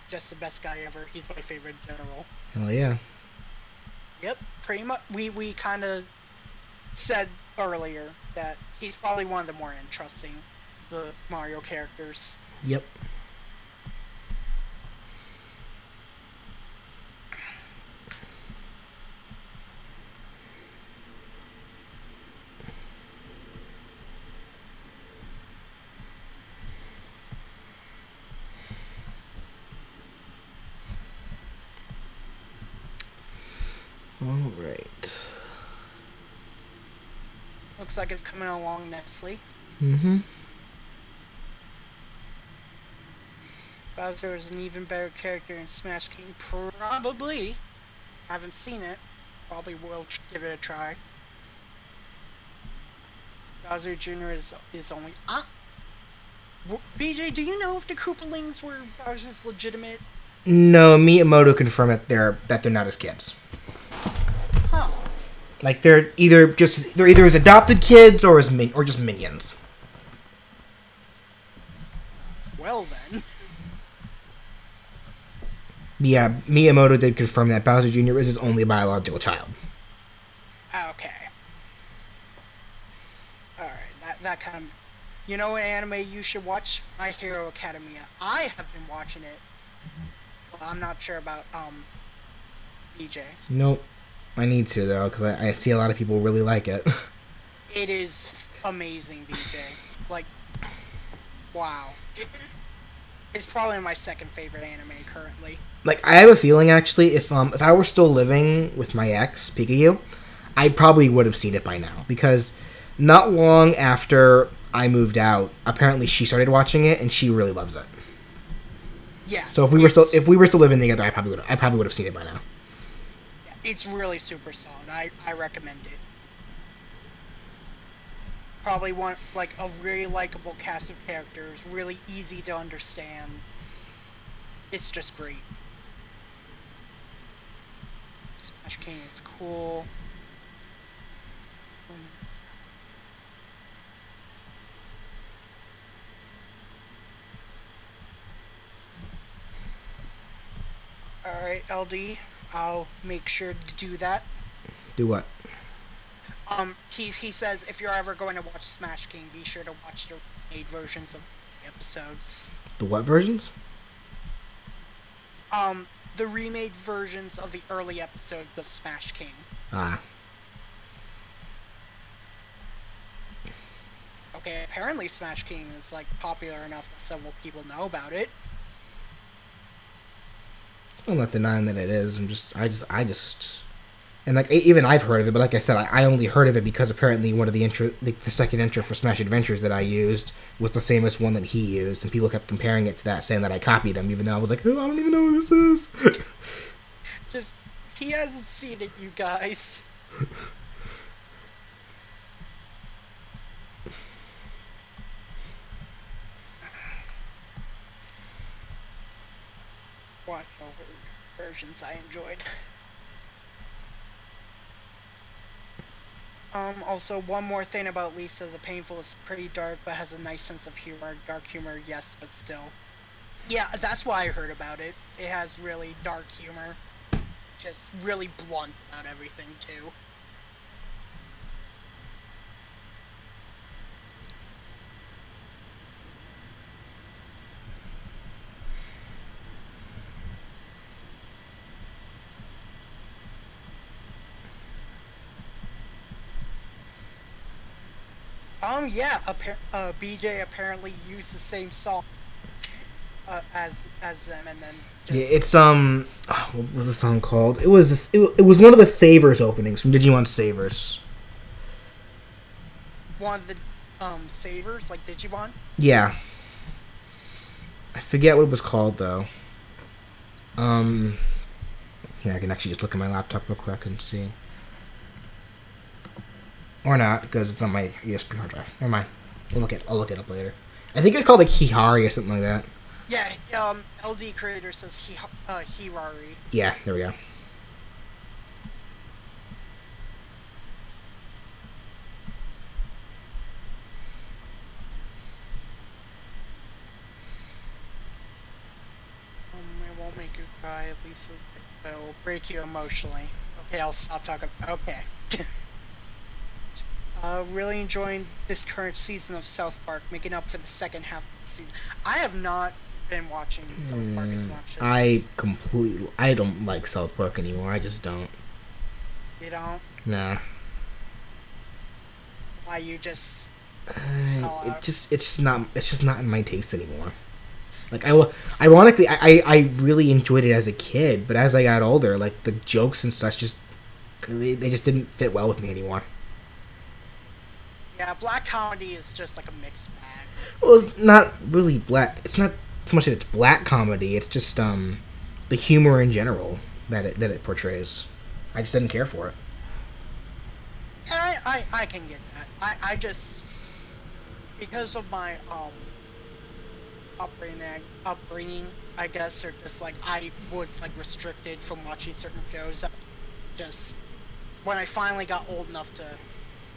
B: just the best guy ever. He's my favorite in general.
A: Hell yeah.
B: Yep, pretty much. We kind of said earlier that he's probably one of the more interesting the Mario characters.
A: Yep. All right.
B: Looks like it's coming along nicely.
A: Mm-hmm.
B: Bowser is an even better character in Smash King. Probably. Haven't seen it. Probably will give it a try. Bowser Jr. is only... BJ, do you know if the Koopalings were Bowser's legitimate?
A: No, Miyamoto confirmed that they're not his kids.
B: Huh.
A: Like they're either his adopted kids or just minions.
B: Well then.
A: Yeah, Miyamoto did confirm that Bowser Jr. is his only biological child.
B: Okay. Alright, that kind of... You know what anime you should watch? My Hero Academia. I have been watching it. Well, I'm not sure about, BJ.
A: Nope. I need to, though, because I see a lot of people really like it.
B: It is amazing, BJ. Like, wow. It's probably my second favorite anime currently.
A: Like, I have a feeling, actually, if I were still living with my ex, Pikachu, I probably would have seen it by now. Because not long after I moved out, apparently she started watching it, and she really loves it.
B: Yeah.
A: So if we were still living together, I probably would have seen it by now.
B: It's really super solid. I recommend it. Probably one, like, a really likable cast of characters, really easy to understand. It's just great. Smash King is cool. Alright, LD. I'll make sure to do that.
A: Do what?
B: He says if you're ever going to watch Smash King, be sure to watch the remade versions of the episodes.
A: The what versions?
B: The remade versions of the early episodes of Smash King.
A: Ah.
B: Okay, apparently Smash King is, like, popular enough that several people know about it.
A: I'm not denying that it is. I just, and like even I've heard of it, but like I said, I only heard of it because apparently one of the second intro for Smash Adventures that I used was the same as one that he used, and people kept comparing it to that, saying that I copied him, even though I was like, oh, I don't even know who this is.
B: Just, he hasn't seen it, you guys. Watch over versions I enjoyed. Also, one more thing about Lisa, the Painful is pretty dark, but has a nice sense of humor. Dark humor, yes, but still. Yeah, that's why I heard about it. It has really dark humor. Just really blunt about everything, too. Yeah, BJ apparently used the same song as them, and then just...
A: Yeah, it's what was the song called? It was one of the Savers openings from Digimon Savers.
B: One of the Savers, like Digimon?
A: Yeah. I forget what it was called though. Here I can actually just look at my laptop real quick and see. Or not, because it's on my USB hard drive. Never mind. I'll look it up later. I think it's called like Hihari or something like that.
B: Yeah, LD creator says Hirari.
A: Yeah, there we go.
B: I at least will break you emotionally. Okay, I'll stop talking. Okay. Really enjoying this current season of South Park, making up for the second half of the season. I have not been watching South Park as much as...
A: I don't like South Park anymore. I just don't.
B: You don't?
A: Nah.
B: Why, you just...
A: it's just not in my taste anymore. Like, ironically, I really enjoyed it as a kid, but as I got older, like, the jokes and such they just didn't fit well with me anymore.
B: Yeah, black comedy is just like a mixed bag.
A: Well, it's not really black. It's not so much that it's black comedy. It's just the humor in general that it portrays. I just didn't care for it.
B: I can get that. I just, because of my upbringing, I guess, or just like I was like restricted from watching certain shows. Just when I finally got old enough to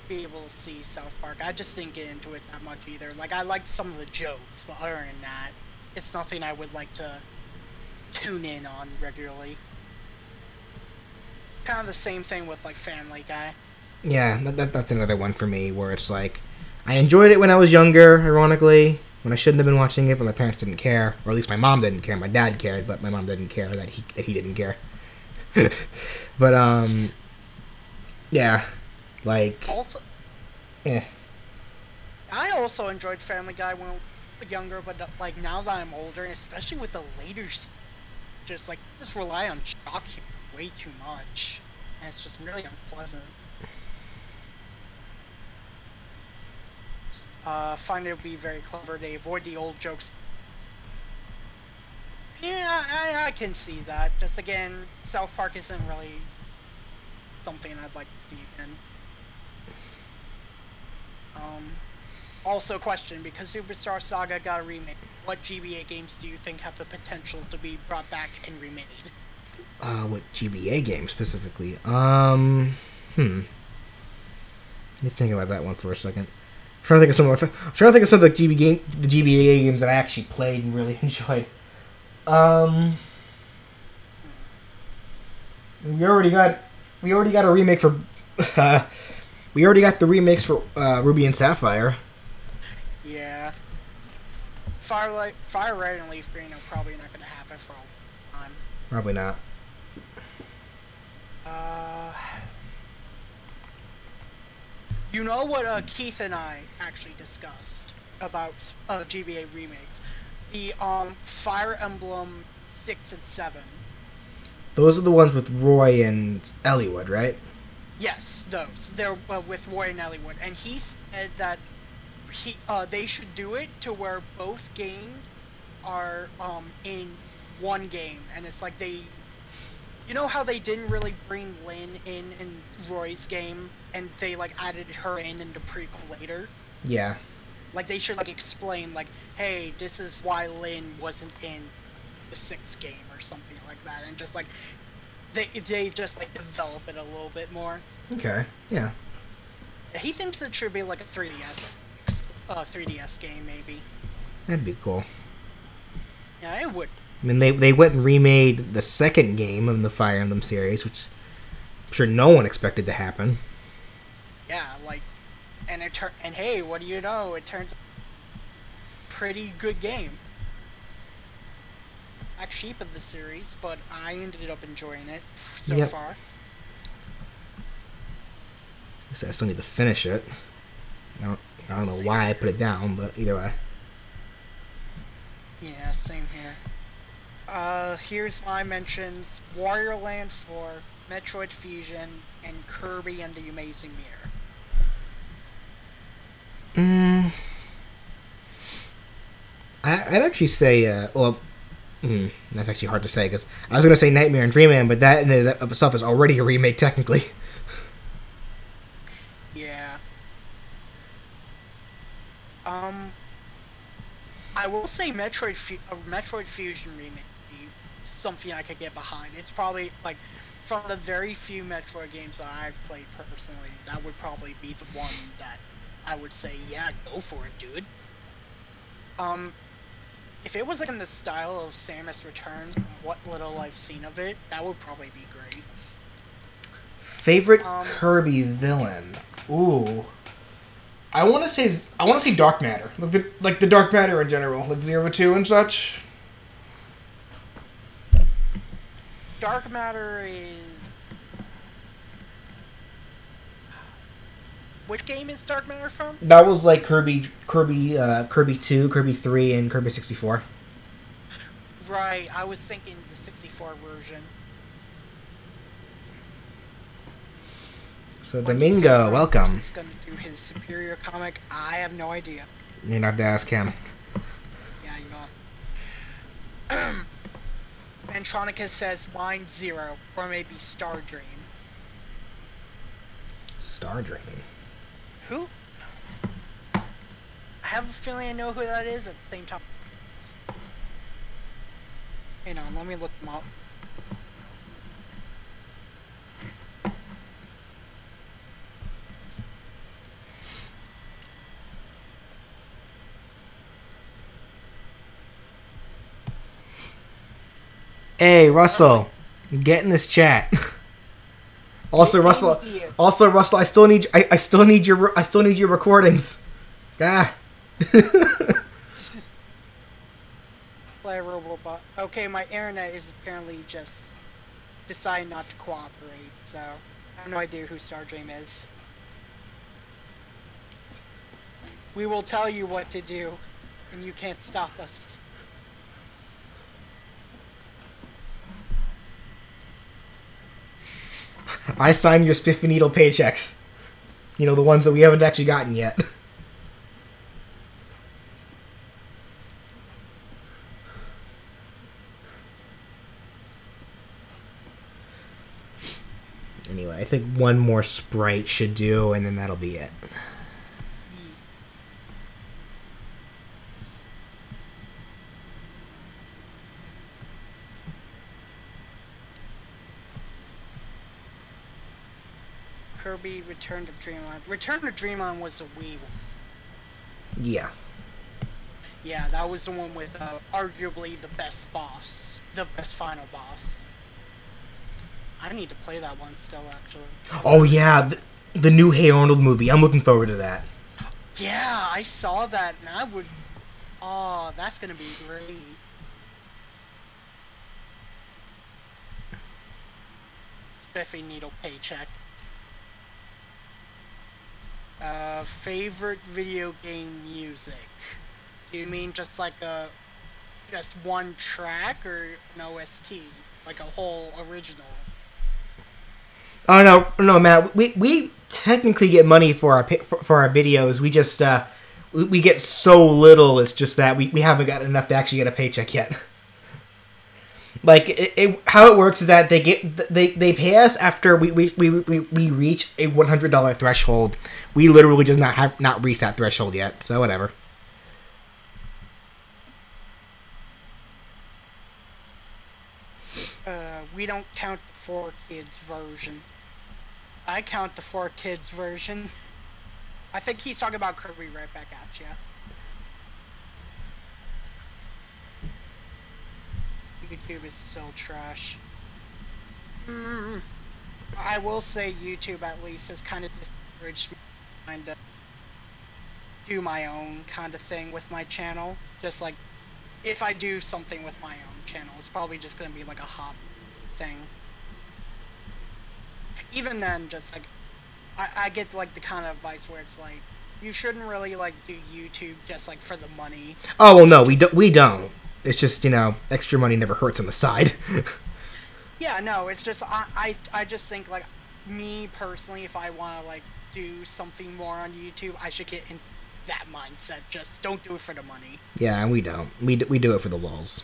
B: be able to see South Park, I just didn't get into it that much either. Like, I liked some of the jokes, but other than that, it's nothing I would like to tune in on regularly. Kind of the same thing with like Family Guy.
A: Yeah, that's another one for me where it's like, I enjoyed it when I was younger, ironically, when I shouldn't have been watching it, but my parents didn't care, or at least my mom didn't care. My dad cared, but my mom didn't care that he didn't care. But yeah, like,
B: also, I also enjoyed Family Guy when I was younger, but like now that I'm older, and especially with the later, just rely on shock humor way too much, and it's just really unpleasant. Find it to be very clever. They avoid the old jokes. Yeah, I can see that. Just again, South Park isn't really something I'd like to see again. Also, question, because Superstar Saga got a remake, what GBA games do you think have the potential to be brought back and remade?
A: What GBA game specifically? Let me think about that one for a second. I'm trying to think of some of the GBA games that I actually played and really enjoyed. We already got a remake for we already got the remakes for Ruby and Sapphire.
B: Yeah. Fire Red and Leaf Green are probably not going to happen for a long time.
A: Probably not.
B: You know what Keith and I actually discussed about GBA remakes? The Fire Emblem 6 and 7.
A: Those are the ones with Roy and Elliewood, right?
B: Yes, those. They're with Roy and Elliewood. And he said that they should do it to where both games are in one game. And it's like they... You know how they didn't really bring Lynn in Roy's game, and they like added her in the prequel later?
A: Yeah.
B: Like they should like explain like, hey, this is why Lynn wasn't in the 6th game or something like that, and just like they just like develop it a little bit more.
A: Okay. Yeah.
B: He thinks it should be like a 3DS game maybe.
A: That'd be cool.
B: Yeah, it would.
A: I mean, they went and remade the second game of the Fire Emblem series, which I'm sure no one expected to happen.
B: Yeah, like, and hey, what do you know? It turns out a pretty good game. Black sheep of the series, but I ended up enjoying it so far.
A: I still need to finish it. I don't know why I put it down, but either way.
B: Yeah, same here. Here's my mentions: Wario Land 4, Metroid Fusion, and Kirby and the Amazing Mirror.
A: I'd actually say, that's actually hard to say, because I was going to say Nightmare and Dreamland, but that in and of itself is already a remake, technically.
B: Yeah. I will say Metroid Fusion remake is something I could get behind. It's probably, like, from the very few Metroid games that I've played personally, that would probably be the one that I would say, yeah, go for it, dude. If it was like in the style of Samus Returns, what little I've seen of it, that would probably be great.
A: Favorite Kirby villain? Ooh. I want to say Dark Matter. Like the Dark Matter in general, like Zero 2 and such.
B: Dark Matter is... Which game is Dark Matter from?
A: That was like Kirby 2, Kirby 3, and Kirby 64.
B: Right, I was thinking the 64 version.
A: So Domingo, welcome.
B: He's gonna do his superior comic. I have no idea.
A: You're gonna have to ask him.
B: Yeah, you know. Antronica says mine 0, or maybe Star Dream.
A: Star Dream.
B: Who? I have a feeling I know who that is at the same time. Hang on, let me look them up.
A: Hey, Russell, get in this chat. Also, Russell, I still need your recordings. Ah.
B: Play Robobot. Okay, my internet is apparently just deciding not to cooperate, so I have no idea who Stardream is. We will tell you what to do, and you can't stop us.
A: I signed your Spiffy Needle paychecks. You know, the ones that we haven't actually gotten yet. Anyway, I think one more sprite should do, and then that'll be it.
B: Kirby Return to Dreamland. Return to Dreamland was a Wii one.
A: Yeah.
B: Yeah, that was the one with arguably the best boss. The best final boss. I need to play that one still, actually.
A: Oh, yeah. The new Hey Arnold movie. I'm looking forward to that.
B: Yeah, I saw that, and I was... Oh, that's gonna be great. Spiffy Needle paycheck. Favorite video game music? Do you mean just like just one track, or an OST? Like a whole original?
A: Oh no, Matt. We technically get money for our videos. We just we get so little. It's just that we haven't got enough to actually get a paycheck yet. Like how it works is that they pay us after we reach a $100 threshold. We literally just not reached that threshold yet. So whatever.
B: We don't count the 4Kids version. I count the 4Kids version. I think he's talking about Kirby right back at you. YouTube is still trash. I will say YouTube at least has kind of discouraged me to kind of do my own kind of thing with my channel. Just like, if I do something with my own channel, it's probably just going to be like a hobby thing. Even then, just like, I get like the kind of advice where it's like, you shouldn't really like do YouTube just like for the money.
A: Oh well, no, we don't. It's just, you know, extra money never hurts on the side.
B: Yeah, no, it's just I just think like, me personally, if I want to like do something more on YouTube, I should get in that mindset. Just don't do it for the money.
A: Yeah, and we don't. We do it for the lulz.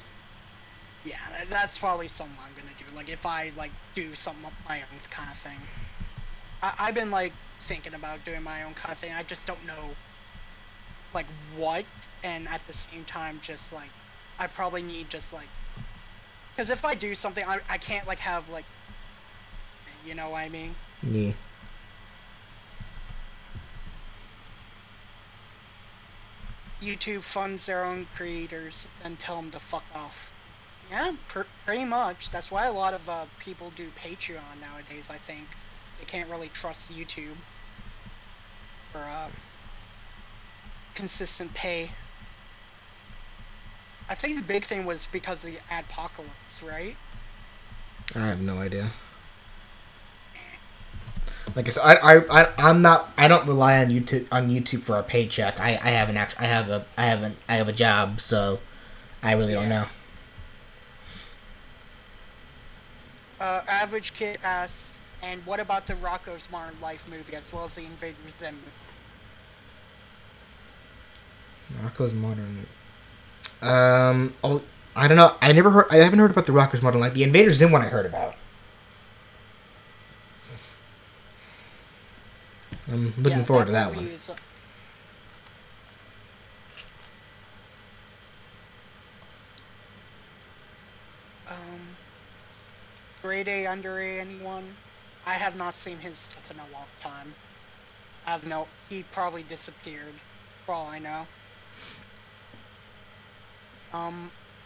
B: Yeah, that's probably something I'm gonna do. Like, if I like do something of my own kind of thing. I've been like thinking about doing my own kind of thing. I just don't know like what, and at the same time, just like I probably need just like, because if I do something, I can't like have like, you know what I mean?
A: Yeah.
B: YouTube funds their own creators and tell them to fuck off. Yeah, pretty much. That's why a lot of people do Patreon nowadays, I think. They can't really trust YouTube for consistent pay. I think the big thing was because of the adpocalypse, right?
A: I have no idea. Like I said, I don't rely on YouTube for a paycheck. I have a job, so I really don't know.
B: Average Kid asks, and what about the Rocko's Modern Life movie as well as the Invaders Zim movie?
A: Rocko's Modern. Oh, I don't know. I haven't heard about the Rocko's Modern Life. The Invaders Zim one I heard about. I'm looking forward to that one. Is,
B: Grade A, Under A, anyone? I have not seen his stuff in a long time. He probably disappeared, for all I know.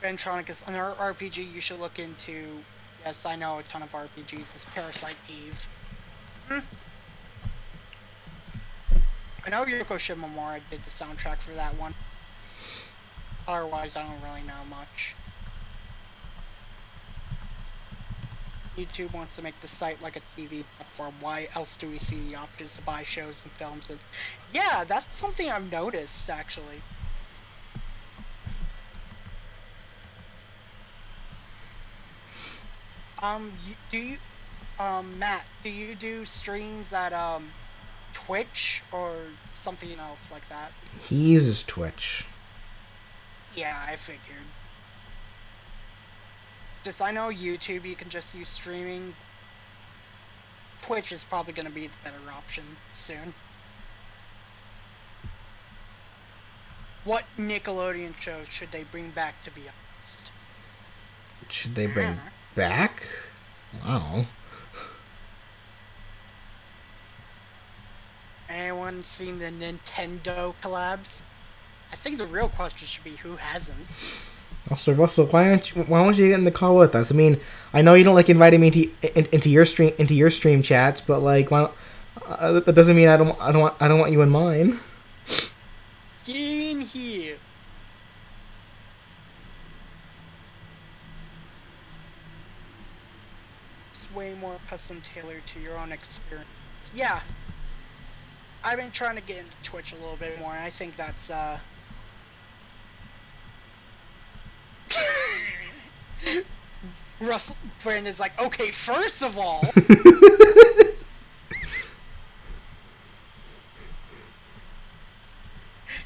B: Ventronicus, another RPG you should look into. Yes, I know a ton of RPGs. Is Parasite Eve. I know Yoko Shimomura did the soundtrack for that one. Otherwise, I don't really know much. YouTube wants to make the site like a TV platform. Why else do we see the options to buy shows and films? And yeah, that's something I've noticed, actually. Matt, do you do streams at, Twitch or something else like that?
A: He uses Twitch.
B: Yeah, I figured. Just I know YouTube you can just use streaming. Twitch is probably going to be the better option soon. What Nickelodeon shows should they bring back, to be honest?
A: Should they bring back? Wow.
B: Anyone seen the Nintendo collabs? I think the real question should be who hasn't.
A: Also, Russell, why don't you get in the call with us? I mean, I know you don't like inviting me into your stream chats, but like, that doesn't mean I don't want you in mine.
B: Get in here. It's way more custom tailored to your own experience. Yeah. I've been trying to get into Twitch a little bit more, and I think that's, Russell Brandon's like, okay, first of all...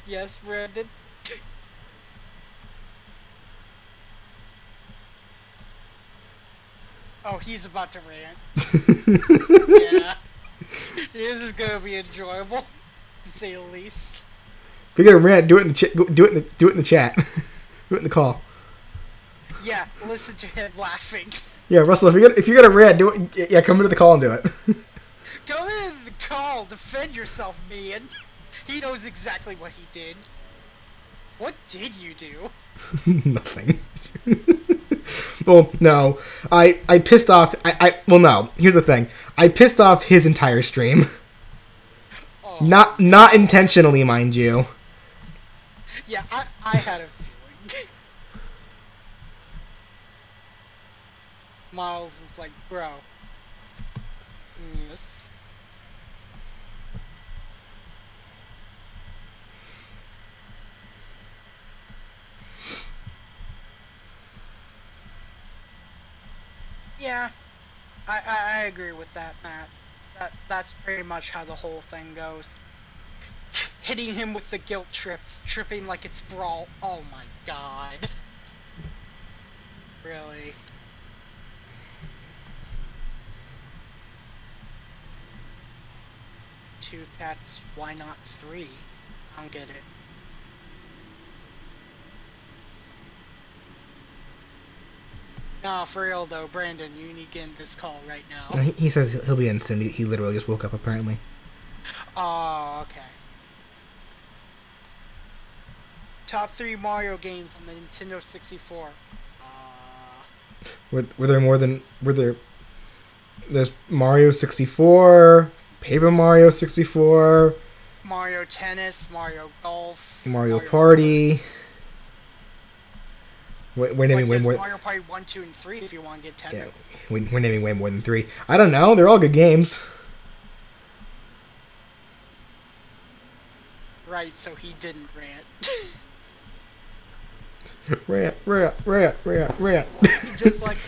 B: Yes, Brandon? Oh, he's about to rant. Yeah. This is gonna be enjoyable, to say the least.
A: If you're gonna rant, do it in the chat. Do it in the call.
B: Yeah, listen to him laughing.
A: Yeah, Russell, if you're gonna rant, do it. Yeah, come into the call and do it.
B: Come into the call, defend yourself, man. He knows exactly what he did. What did you do?
A: Nothing. Well, no. I pissed off... Well, no. Here's the thing. I pissed off his entire stream. Oh. Not intentionally, mind you.
B: Yeah, I had a feeling. Miles was like, bro. Yes. Yeah, I agree with that, Matt. That's pretty much how the whole thing goes. Hitting him with the guilt trips, tripping like it's Brawl. Oh my god. Really? Two cats, why not three? I don't get it. No, for real though, Brandon, you need to get in this call right now.
A: He says he'll be in soon. He literally just woke up, apparently.
B: Oh, okay. top 3 Mario games on the Nintendo 64.
A: Were there more than... There's Mario 64, Paper Mario 64...
B: Mario Tennis, Mario Golf...
A: Mario Party... We're naming way more...
B: Mario Party 1, 2, and 3 if you want to get technical.
A: Yeah, we're naming way more than 3. I don't know, they're all good games.
B: Right, so he didn't rant.
A: Rant.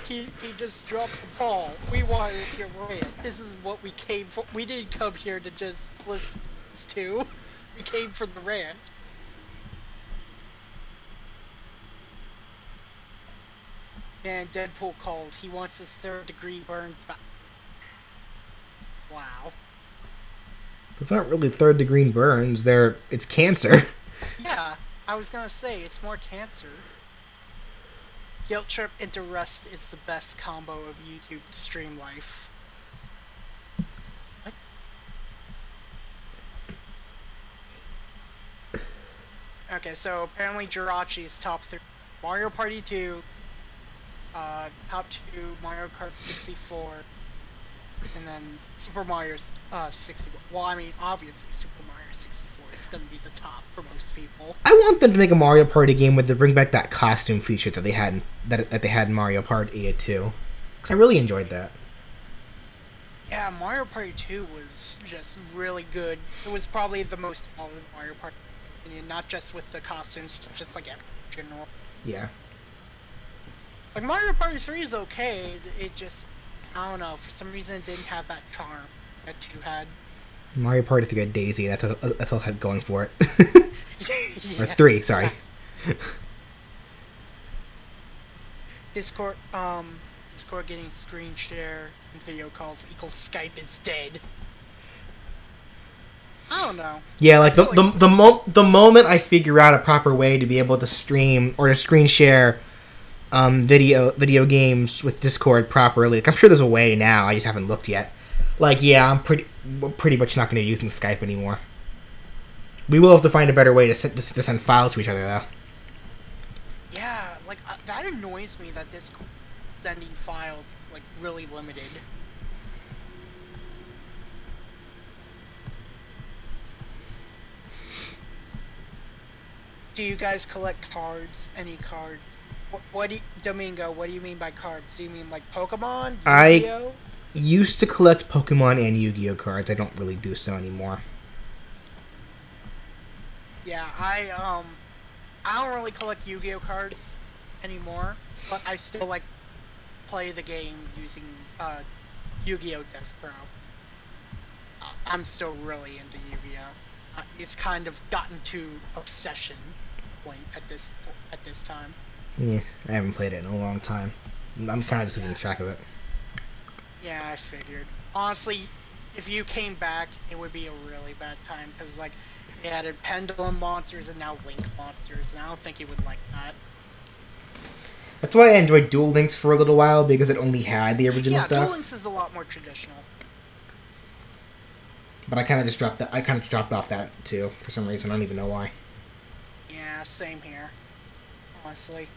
B: He just dropped the ball. We wanted to rant. This is what we came for. We didn't come here to just listen to. We came for the rant. And Deadpool called. He wants his 3rd-degree burn back. Wow.
A: Those aren't really 3rd-degree burns. It's cancer.
B: Yeah, I was gonna say, it's more cancer. Guilt trip into rust is the best combo of YouTube stream life. What? Okay, so apparently Jirachi's top 3. Mario Party 2, top 2 Mario Kart 64, and then Super Mario 64. Well, I mean, obviously Super Mario 64 is going to be the top for most people.
A: I want them to make a Mario Party game where they bring back that costume feature that they had in Mario Party 2, because I really enjoyed that.
B: Yeah, Mario Party 2 was just really good. It was probably the most solid Mario Party, not just with the costumes, just like in general.
A: Yeah.
B: Like, Mario Party 3 is okay, it just, I don't know, for some reason it didn't have that charm that 2 had.
A: Mario Party 3 had Daisy, that's all it had going for it.
B: Yeah,
A: or 3, sorry.
B: Discord getting screen share and video calls equals Skype is dead. I don't know.
A: Yeah, like the moment I figure out a proper way to be able to stream or to screen share video games with Discord properly, like, I'm sure there's a way now, I just haven't looked yet. Like, yeah, we're pretty much not going to use Skype anymore. We will have to find a better way to send files to each other, though.
B: Yeah, like, that annoys me that Discord sending files, like, really limited. Do you guys collect cards? Any cards? Domingo, what do you mean by cards? Do you mean, like, Pokemon? Yu-Gi-Oh?
A: I used to collect Pokemon and Yu-Gi-Oh cards. I don't really do so anymore.
B: Yeah, I don't really collect Yu-Gi-Oh cards anymore, but I still like play the game using Yu-Gi-Oh Death Pro. I'm still really into Yu-Gi-Oh. It's kind of gotten to obsession point at this time.
A: Yeah, I haven't played it in a long time. I'm kind of just losing track of it.
B: Yeah, I figured. Honestly, if you came back, it would be a really bad time, because, like, they added Pendulum monsters and now Link monsters, and I don't think you would like that.
A: That's why I enjoyed Duel Links for a little while, because it only had the original stuff.
B: Yeah, Duel Links is a lot more traditional.
A: But I kind of just dropped that. I kind of dropped off that too for some reason. I don't even know why.
B: Yeah, same here. Honestly,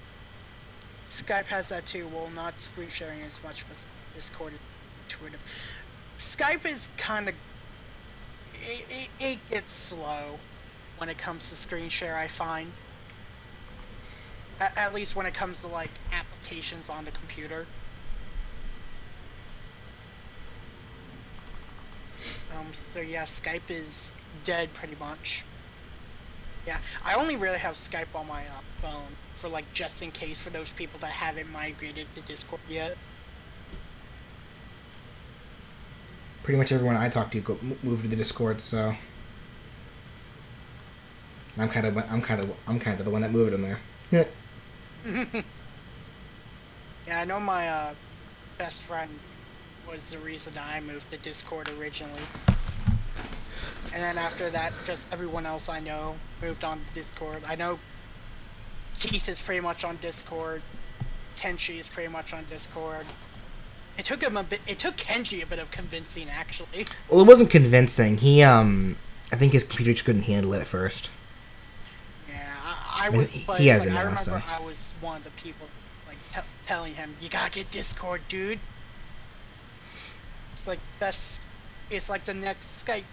B: Skype has that too. Well, not screen sharing as much, but Discord is intuitive. Skype is kind of it gets slow when it comes to screen share. I find, at least when it comes to like applications on the computer. So yeah, Skype is dead pretty much. Yeah, I only really have Skype on my phone for like just in case for those people that haven't migrated to Discord yet.
A: Pretty much everyone I talk to moved to the Discord, so I'm kind of the one that moved in there.
B: Yeah, I know my best friend was the reason I moved to Discord originally. And then after that, just everyone else I know moved on to Discord. I know Keith is pretty much on Discord. Kenshi is pretty much on Discord. It took Kenji a bit of convincing, actually.
A: Well, it wasn't convincing. He, I think his computer just couldn't handle it at first.
B: Yeah, I
A: mean,
B: was, but
A: he has
B: like,
A: it
B: I
A: now,
B: remember
A: so.
B: I was one of the people like telling him, "You gotta get Discord, dude." It's like best. It's like the next Skype.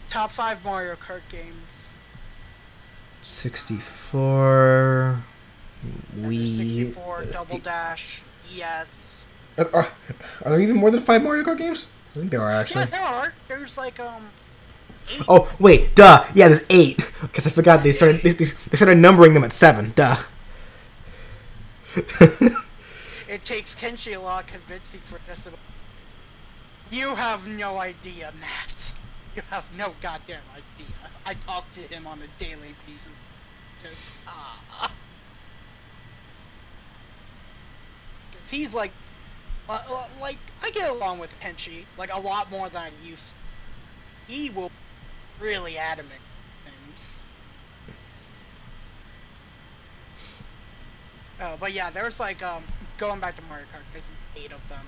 B: Top 5 Mario Kart games.
A: 64.
B: There's
A: Wii.
B: 64, Double Dash, ES.
A: Are there even more than 5 Mario Kart games? I think there are,
B: Yeah,
A: actually.
B: there are. There's like 8.
A: Oh, wait, duh. Yeah, there's 8. Because I forgot they started numbering them at 7. Duh.
B: It takes Kenshi a lot convincing for just about. You have no idea, Matt. You have no goddamn idea. I talk to him on a daily basis. Just he's like I get along with Kenshi like a lot more than I used to. He will really adamant things. But yeah, there's like going back to Mario Kart, there's 8 of them.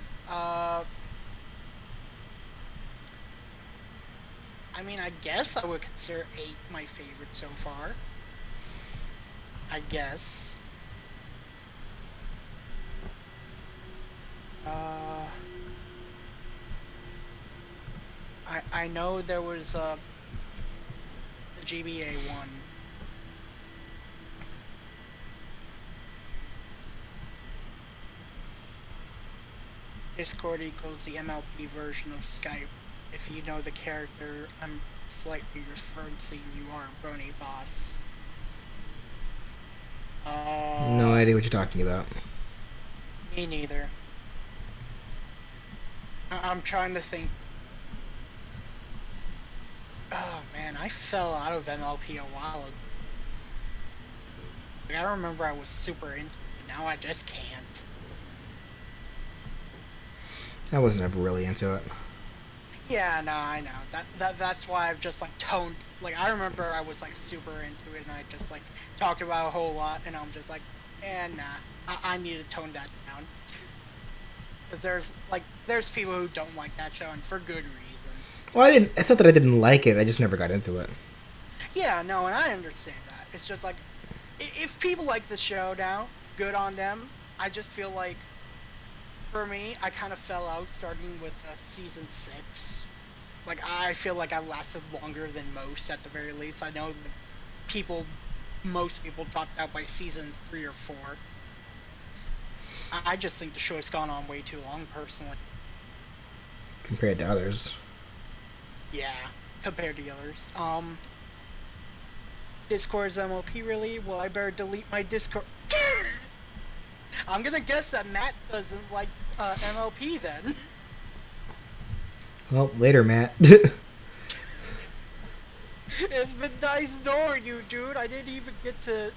B: I mean, I guess I would consider 8 my favorite so far. I guess. I know there was the GBA one. Discord equals the MLP version of Skype. If you know the character I'm slightly referencing, you are a Brony boss.
A: No idea what you're talking about.
B: Me neither. I'm trying to think. Oh man, I fell out of MLP a while ago. Like, I remember I was super into it, now I just can't.
A: I was never really into it.
B: Yeah, no, I know. That's why I've just like toned. Like I remember I was like super into it, and I just like talked about it a whole lot, and I'm just like, nah, I need to tone that down. Because there's people who don't like that show, and for good reason.
A: Well, it's not that I didn't like it. I just never got into it.
B: Yeah, no, and I understand that. It's just like, if people like the show now, good on them. I just feel like, for me, I kind of fell out starting with season 6. Like, I feel like I lasted longer than most at the very least. I know most people dropped out by season 3 or 4. I just think the show has gone on way too long, personally.
A: Compared to others.
B: Yeah, compared to the others. Discord's MLP really? Well, I better delete my Discord. I'm gonna guess that Matt doesn't like MLP then.
A: Well, later, Matt.
B: It's been nice knowing you, dude. I didn't even get to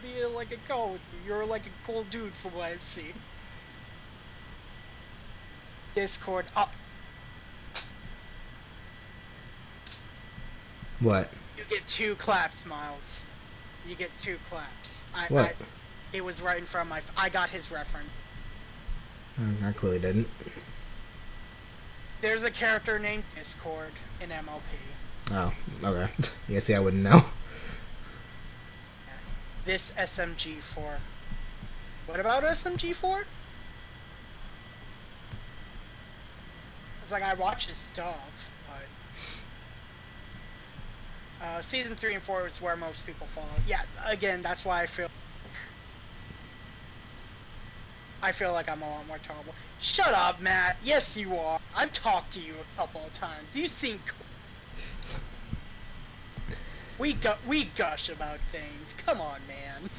B: be in like a call with you. You're like a cool dude from what I've seen. Discord up.
A: What?
B: You get 2 claps, Miles. You get 2 claps.
A: What?
B: It was right in front of my. I got his reference.
A: I clearly didn't.
B: There's a character named Discord in MLP.
A: Oh, okay. Yeah, see, I wouldn't know.
B: This SMG4. What about SMG4? It's like I watch his stuff, but season 3 and 4 is where most people follow. Yeah, again, that's why I feel like I'm a lot more tolerable. Shut up, Matt. Yes, you are. I've talked to you a couple of times. You seem cool. We gush about things. Come on, man.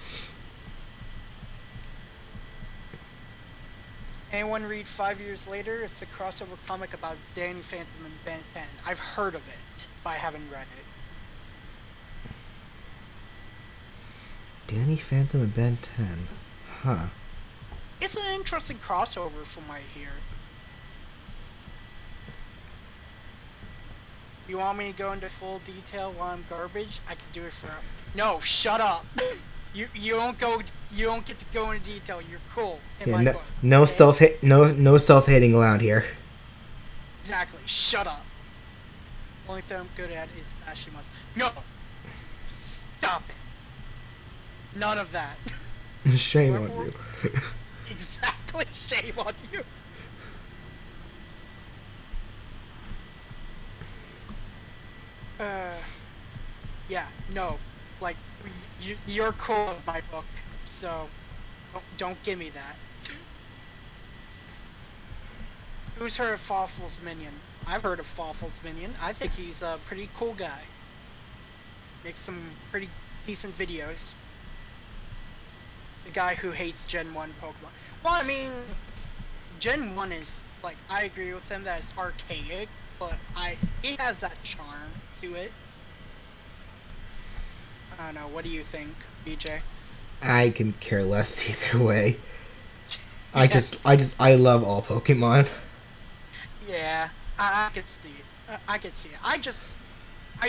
B: Anyone read 5 Years Later? It's a crossover comic about Danny Phantom and Ben 10. I've heard of it, but I haven't read it.
A: Danny Phantom and Ben 10. Huh.
B: It's an interesting crossover from what I hear. You want me to go into full detail while I'm garbage? I can do it for. No, shut up. You don't get to go into detail. You're cool in my book.
A: No self-hating allowed here.
B: Exactly. Shut up. Only thing I'm good at is bashing monsters. No! Stop it! None of that.
A: Shame on you.
B: Exactly, shame on you. Yeah, no. Like, you're cool in my book, so don't give me that. Who's heard of Fawful's Minion? I've heard of Fawful's Minion. I think he's a pretty cool guy. Makes some pretty decent videos. The guy who hates Gen 1 Pokemon. Well, I mean, Gen 1 is, like, I agree with him that it's archaic, but it has that charm to it. I don't know, what do you think, BJ?
A: I can care less either way. I love all Pokemon.
B: Yeah, I could see it. I could see it. I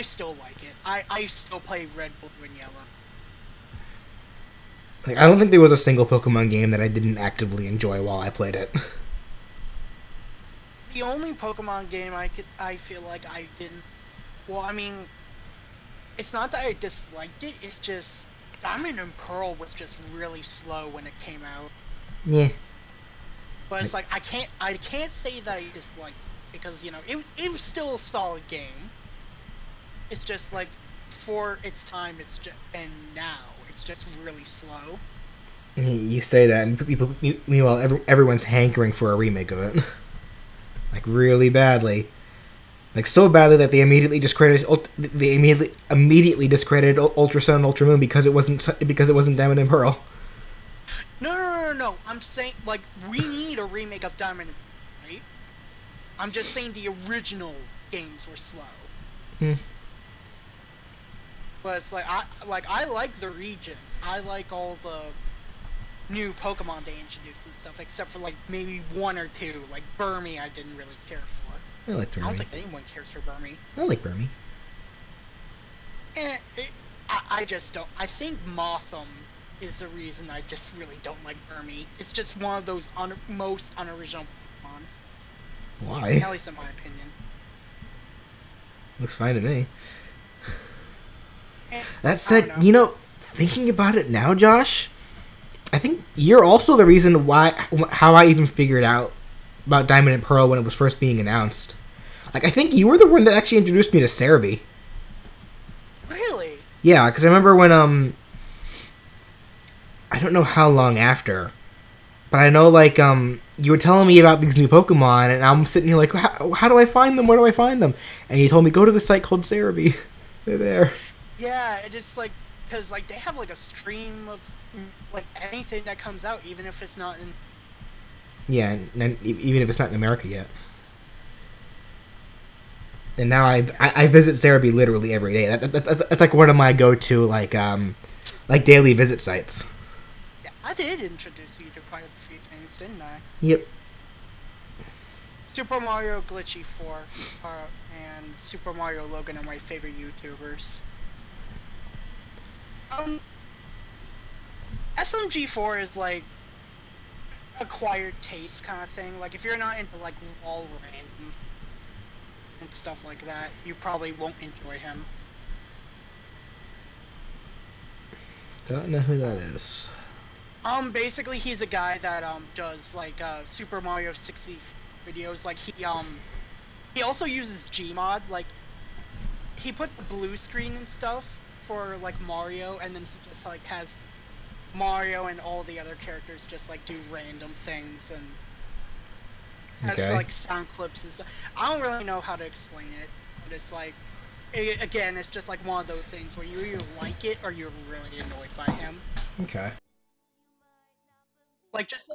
B: still like it. I still play Red, Blue, and Yellow.
A: Like, I don't think there was a single Pokemon game that I didn't actively enjoy while I played it.
B: The only Pokemon game I feel like I didn't... Well, I mean, it's not that I disliked it, it's just Diamond and Pearl was just really slow when it came out.
A: Yeah.
B: But it's like, I can't say that I disliked it, because, you know, it was still a solid game. It's just like, for its time, and now, it's just really slow.
A: You say that, and meanwhile, everyone's hankering for a remake of it. Like, really badly. Like, so badly that they immediately discredited Ultra Sun and Ultra Moon because it wasn't Diamond and Pearl.
B: No. I'm saying, like, we need a remake of Diamond and Pearl, right? I'm just saying the original games were slow.
A: Hmm.
B: But it's like, I like the region. I like all the new Pokemon they introduced and stuff, except for, like, maybe one or two. Like, Burmy I didn't really care for.
A: I like Burmy.
B: I don't think anyone cares for Burmy.
A: I like Burmy.
B: I just don't. I think Motham is the reason I just really don't like Burmy. It's just one of those most unoriginal Pokemon.
A: Why?
B: At least in my opinion.
A: Looks fine to me. That said, you know, thinking about it now, Josh, I think you're also the reason how I even figured out about Diamond and Pearl when it was first being announced. Like, I think you were the one that actually introduced me to Cerebi.
B: Really?
A: Yeah, because I remember when, I don't know how long after, but I know, like, you were telling me about these new Pokemon, and I'm sitting here like, how do I find them? Where do I find them? And you told me, go to the site called Cerebi. They're there.
B: Yeah, and it's like, because, like, they have, like, a stream of, like, anything that comes out, even if it's not in...
A: Yeah, and even if it's not in America yet. And now I visit Cerebi literally every day. That's like one of my go-to, like daily visit sites.
B: Yeah, I did introduce you to quite a few things, didn't I?
A: Yep.
B: Super Mario Glitchy 4 and Super Mario Logan are my favorite YouTubers. SMG4 is like acquired taste kind of thing. Like, if you're not into like all random and stuff like that, you probably won't enjoy him.
A: Don't know who that is.
B: Basically he's a guy that does like Super Mario 60 videos. Like, he also uses Gmod. Like, he put the blue screen and stuff for like Mario, and then he just like has Mario and all the other characters just like do random things and has like sound clips and stuff. I don't really know how to explain it, but it's like, again, it's just like one of those things where you either like it or you're really annoyed by him.
A: Okay.
B: Like, just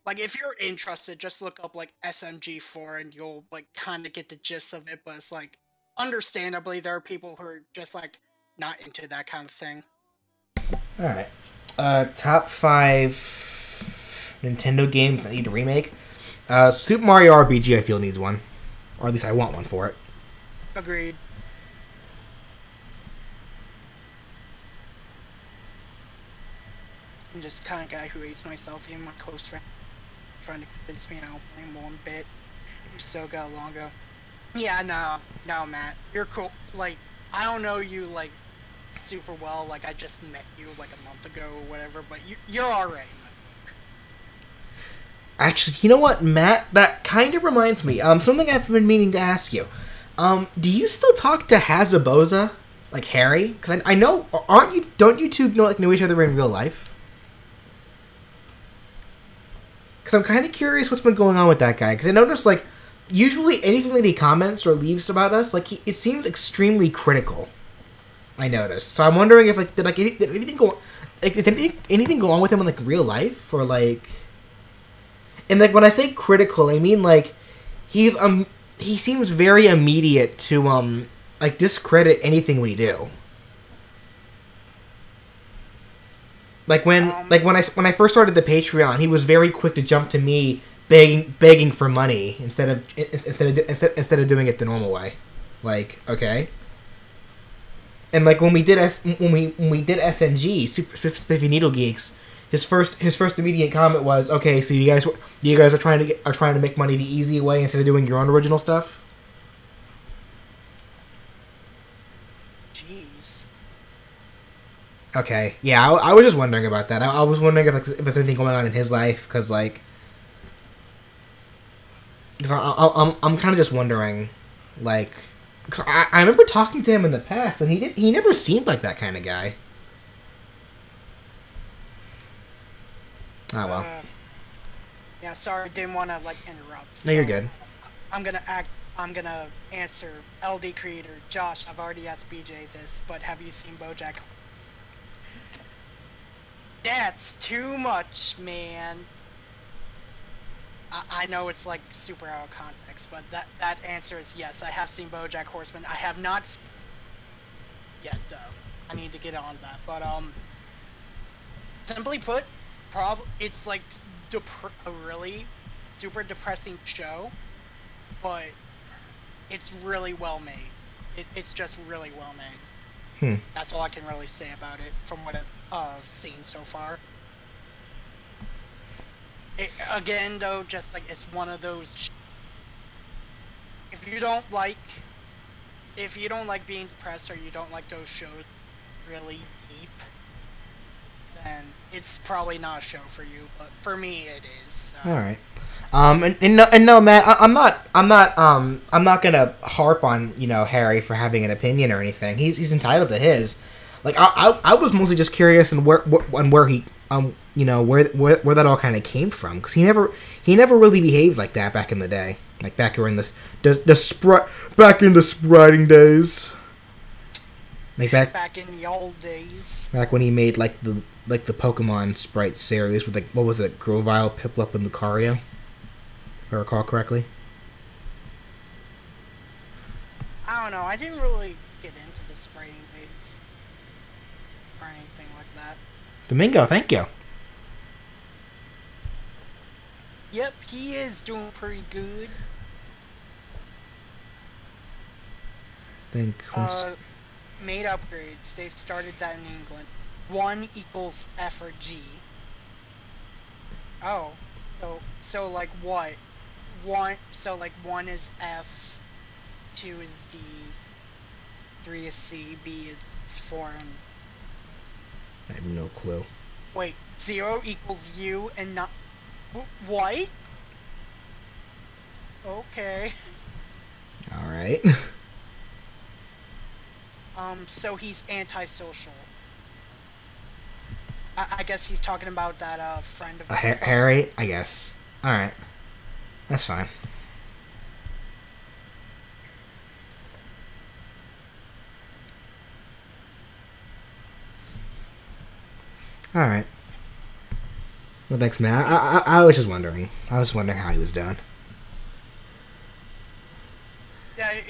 B: like if you're interested, just look up like SMG4 and you'll like kind of get the gist of it. But it's like, understandably, there are people who are just like not into that kind of thing.
A: All right. Top 5 Nintendo games that need a remake. Super Mario RPG, I feel, needs one. Or at least I want one for it.
B: Agreed. I'm just the kind of guy who hates myself. Even my close friend trying to convince me, and I'll play him one bit. We still got a long go. Yeah, no, Matt, you're cool. Like, I don't know you like super well. Like, I just met you like a month ago or whatever. But you're alright.
A: Actually, you know what, Matt? That kind of reminds me. Something I've been meaning to ask you. Do you still talk to Hazaboza, like Harry? Because I know, don't you two know each other in real life? Because I'm kind of curious what's been going on with that guy. Because I noticed, like, usually anything that he comments or leaves about us, like, it seems extremely critical. I noticed. So I'm wondering if, like, did anything go, like, is anything go on with him in, like, real life? Or, like... And, like, when I say critical, I mean, like, he seems very immediate to, like, discredit anything we do. Like, when I first started the Patreon, he was very quick to jump to me begging for money instead of doing it the normal way. Like, okay. And, like, when we did SNG, Super Spiffy Needle Geeks, his first immediate comment was, "Okay, so you guys are trying to make money the easy way instead of doing your own original stuff."
B: Jeez.
A: Okay, yeah, I was just wondering about that. I was wondering if there's anything going on in his life, because like, cause I'm kind of just wondering, like, cause I remember talking to him in the past, and he never seemed like that kind of guy. Oh well.
B: Yeah, sorry, didn't want to like interrupt. So
A: No, you're good.
B: I'm gonna answer LD creator Josh. I've already asked BJ this, but have you seen BoJack? That's too much, man. I know it's like super out of context, but that answer is yes. I have seen BoJack Horseman. I have not seen yet though. I need to get on that, but simply put. It's like a really super depressing show, but it's really well made. It's just really well made. That's all I can really say about it from what I've seen so far. Again, though, just like it's one of those. If you don't like being depressed or you don't like those shows really deep, then it's probably not a show for you, but for me it is.
A: All right. And no, Matt, I'm not gonna harp on Harry for having an opinion or anything. He's entitled to his. Like I was mostly just curious and where he where that all kind of came from, because he never really behaved like that back in the day, like back in the spriting days. Like back
B: in the old days.
A: Back when he made like the Pokemon sprite series with, like, what was it, Grovyle, Piplup, and Lucario, if I recall correctly.
B: I don't know. I didn't really get into the spriting days or anything like that.
A: Domingo, thank you.
B: Yep, he is doing pretty good. Made upgrades. They've started that in England. 1 equals F or G. Oh, so like what? 1 is F, 2 is D, 3 is C, B is foreign.
A: I have no clue.
B: Wait, 0 equals U and not what? Okay.
A: All right.
B: So he's antisocial. I guess he's talking about that friend of
A: Harry, I guess. All right, that's fine. All right. Well, thanks, man. I was just wondering. I was wondering how he was doing.
B: Yeah,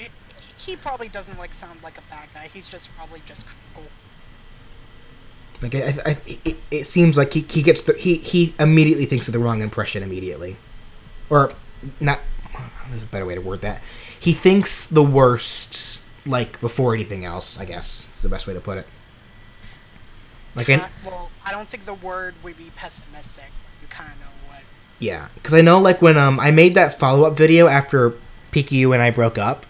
B: he probably doesn't sound like a bad guy. He's just probably just cool.
A: Like it seems like he gets he immediately thinks of the wrong impression immediately, or not. There's a better way to word that. He thinks the worst before anything else. I guess is the best way to put it.
B: Well, I don't think the word would be pessimistic. You kind of know what.
A: Yeah, because I know when I made that follow-up video after PQ and I broke up,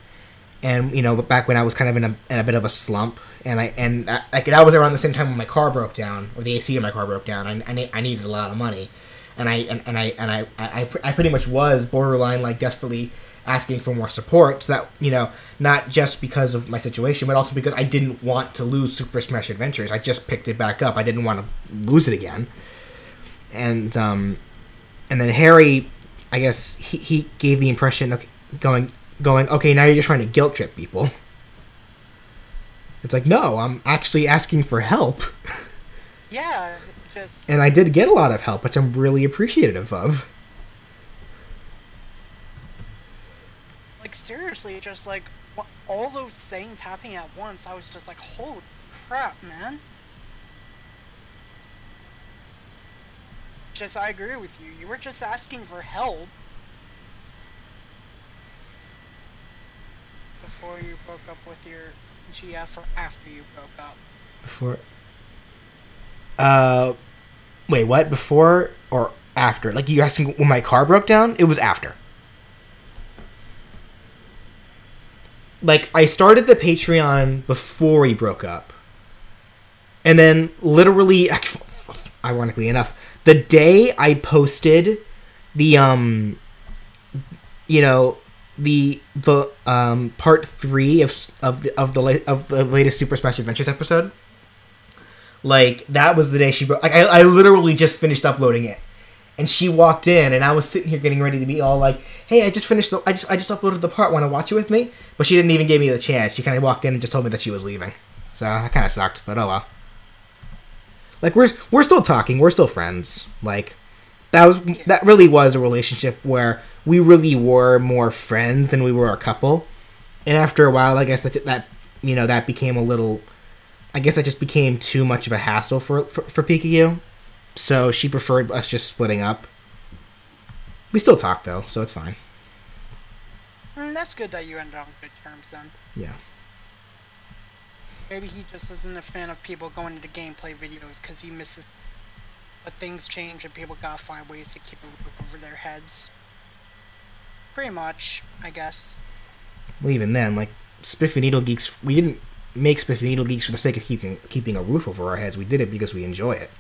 A: and back when I was kind of in a bit of a slump, and like that was around the same time when my car broke down, or the AC in my car broke down. I needed a lot of money, and I pretty much was borderline like desperately asking for more support, so that not just because of my situation, but also because I didn't want to lose Super Smash Adventures. I just picked it back up. I didn't want to lose it again, and then Harry, I guess he gave the impression of going, okay, now you're just trying to guilt trip people. It's like, no, I'm actually asking for help.
B: Yeah, just...
A: And I did get a lot of help, which I'm really appreciative of.
B: Like, seriously, just like, all those things happening at once, I was just like, holy crap, man. Just, I agree with you. You were just asking for help before you broke up with your GF, or after you broke up?
A: Before... Wait, what? Before or after? Like, you asking when my car broke down? It was after. Like, I started the Patreon before we broke up. And then, literally, ironically enough, the day I posted the, the part 3 of the latest Super Smash Adventures episode, like, that was the day she broke. Like, I literally just finished uploading it, and she walked in, and I was sitting here getting ready to be all like, "Hey, I just finished I just uploaded the part. Want to watch it with me?" But she didn't even give me the chance. She kind of walked in and just told me that she was leaving. So that kind of sucked. But oh well. Like, we're still talking. We're still friends. Like, that really was a relationship where we really were more friends than we were a couple. And after a while, I guess that became a little. I guess that just became too much of a hassle for Pikachu. So she preferred us just splitting up. We still talk though, so it's fine.
B: That's good that you ended on good terms then.
A: Yeah.
B: Maybe he just isn't a fan of people going into gameplay videos because he misses. But things change and people gotta find ways to keep a roof over their heads. Pretty much, I guess.
A: Well, even then, like, Spiffy Needle Geeks, we didn't make Spiffy Needle Geeks for the sake of keeping a roof over our heads. We did it because we enjoy it.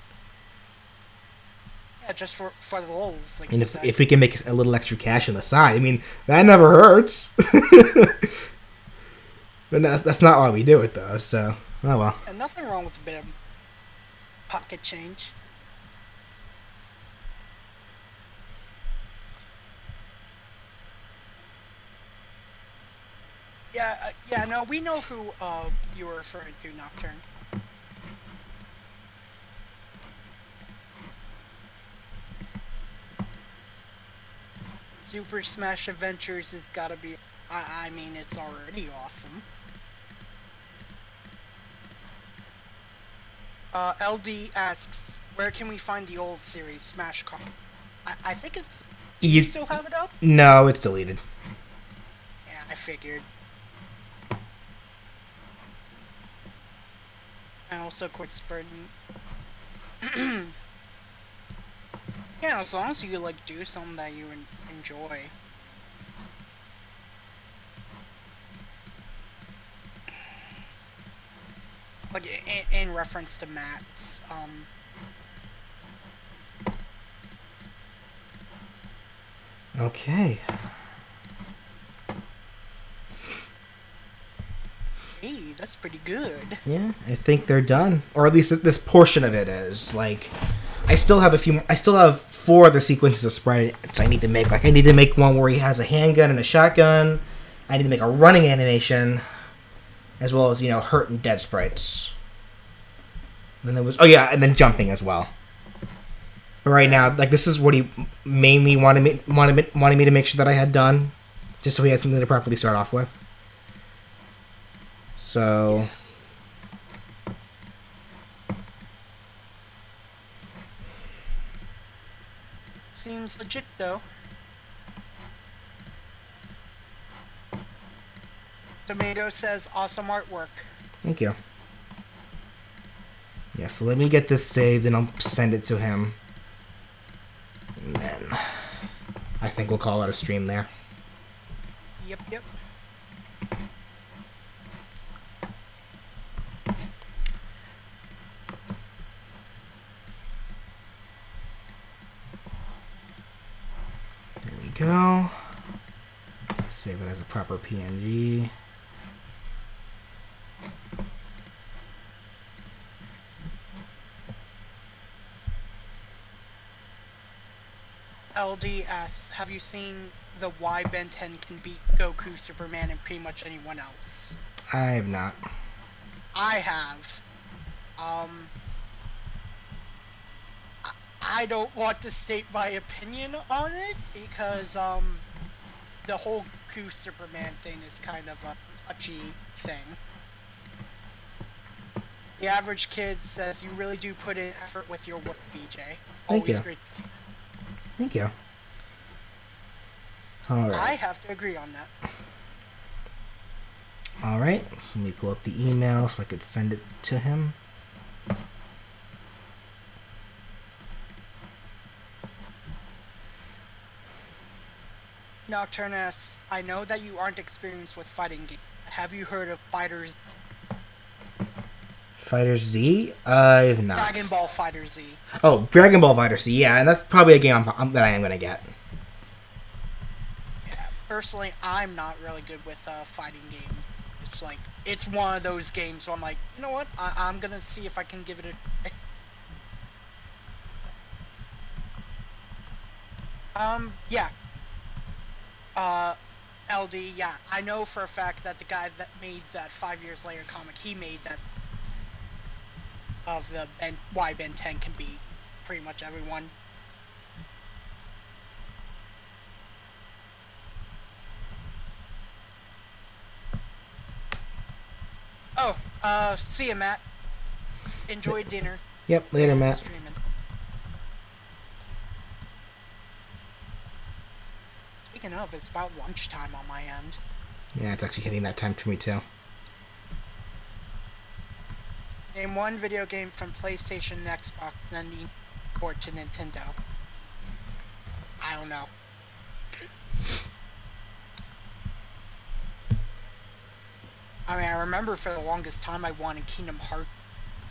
B: Yeah, just for the lulz. Like,
A: and if we can make a little extra cash on the side, I mean, that never hurts. But that's not why we do it, though, so, oh well.
B: And nothing wrong with a bit of pocket change. Yeah, no, we know who you were referring to, Nocturne. Super Smash Adventures has gotta be... I mean, it's already awesome. LD asks, where can we find the old series, Smash Con? I think it's... You still have it up?
A: No, it's deleted.
B: Yeah, I figured. I also quit spreading. Yeah, as long as you like do something that you enjoy. Like in reference to Matt's,
A: Okay.
B: Hey, that's pretty good.
A: Yeah, I think they're done, or at least this portion of it is. Like, I still have 4 other sequences of sprites I need to make. Like, I need to make one where he has a handgun and a shotgun. I need to make a running animation, as well as hurt and dead sprites. And then there was and then jumping as well. But right now, like, this is what he mainly wanted me to make sure that I had done, just so he had something to properly start off with. So,
B: seems legit though. Tomato says awesome artwork.
A: Thank you. Yeah, so let me get this saved and I'll send it to him. And then I think we'll call it a stream there.
B: Yep.
A: go. Save it as a proper PNG.
B: LD asks, have you seen the why Ben 10 can beat Goku, Superman, and pretty much anyone else?
A: I have not.
B: I have. I don't want to state my opinion on it because the whole Goku Superman thing is kind of a touchy thing. The average kid says you really do put in effort with your work, BJ.
A: Thank you.
B: Great to see.
A: Thank you. Alright.
B: I have to agree on that.
A: Alright, let me pull up the email so I could send it to him.
B: Nocturne asks, I know that you aren't experienced with fighting games. Have you heard of Fighters?
A: Fighter Z? I've not.
B: Dragon Ball Fighter Z.
A: Oh, Dragon Ball Fighter Z, yeah, and that's probably a game that I am going to get.
B: Yeah, personally, I'm not really good with fighting games. It's like, it's one of those games where I'm like, you know what, I'm going to see if I can give it a try. Yeah. LD, yeah, I know for a fact that the guy that made that 5 years later comic, he made that of the why Ben 10 can be pretty much everyone. Oh, see ya, Matt. Enjoy dinner.
A: Yep, later, Matt.
B: Streaming. Speaking of, it's about lunchtime on my end.
A: Yeah, it's actually hitting that time for me too.
B: Name one video game from PlayStation and Xbox and then port to Nintendo. I don't know. I mean, I remember for the longest time I wanted Kingdom Hearts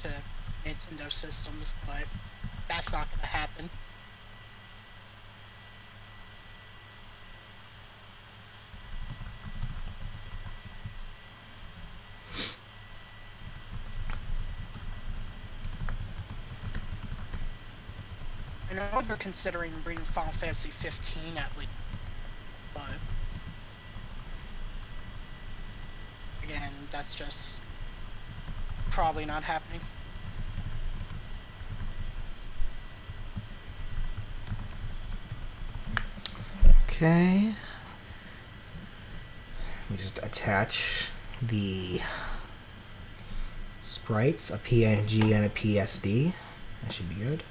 B: to Nintendo systems, but that's not gonna happen. I know they're considering bringing Final Fantasy 15 at least, but again, that's just probably not happening.
A: Okay. Let me just attach the sprites, a PNG and a PSD. That should be good.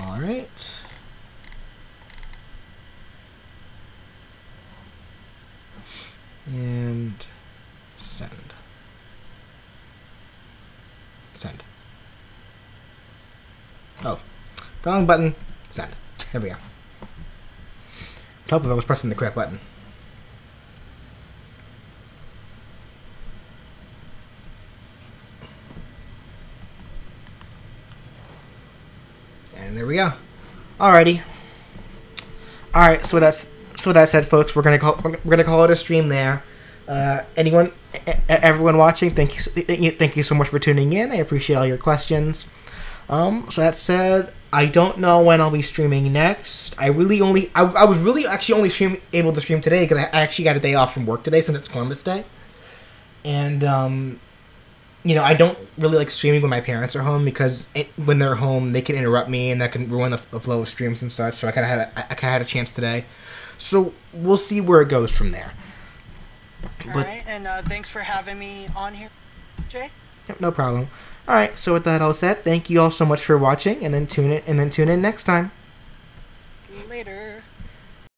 A: Alright. And send. Send. Oh, wrong button. Send. There we go. I'd hope if I was pressing the correct button. And there we go. Alrighty. Alright, so with that said, folks, we're gonna call it a stream there. Everyone watching, thank you so much for tuning in. I appreciate all your questions. So that said, I don't know when I'll be streaming next. I was really actually only able to stream today because I actually got a day off from work today since it's Columbus Day. And you know, I don't really like streaming when my parents are home because when they're home, they can interrupt me and that can ruin the flow of streams and such. So I kind of had a chance today. So we'll see where it goes from there.
B: Alright, and thanks for having me on here, Jay.
A: Yep, no problem. Alright, so with that all said, thank you all so much for watching, and then tune in next time.
B: Later.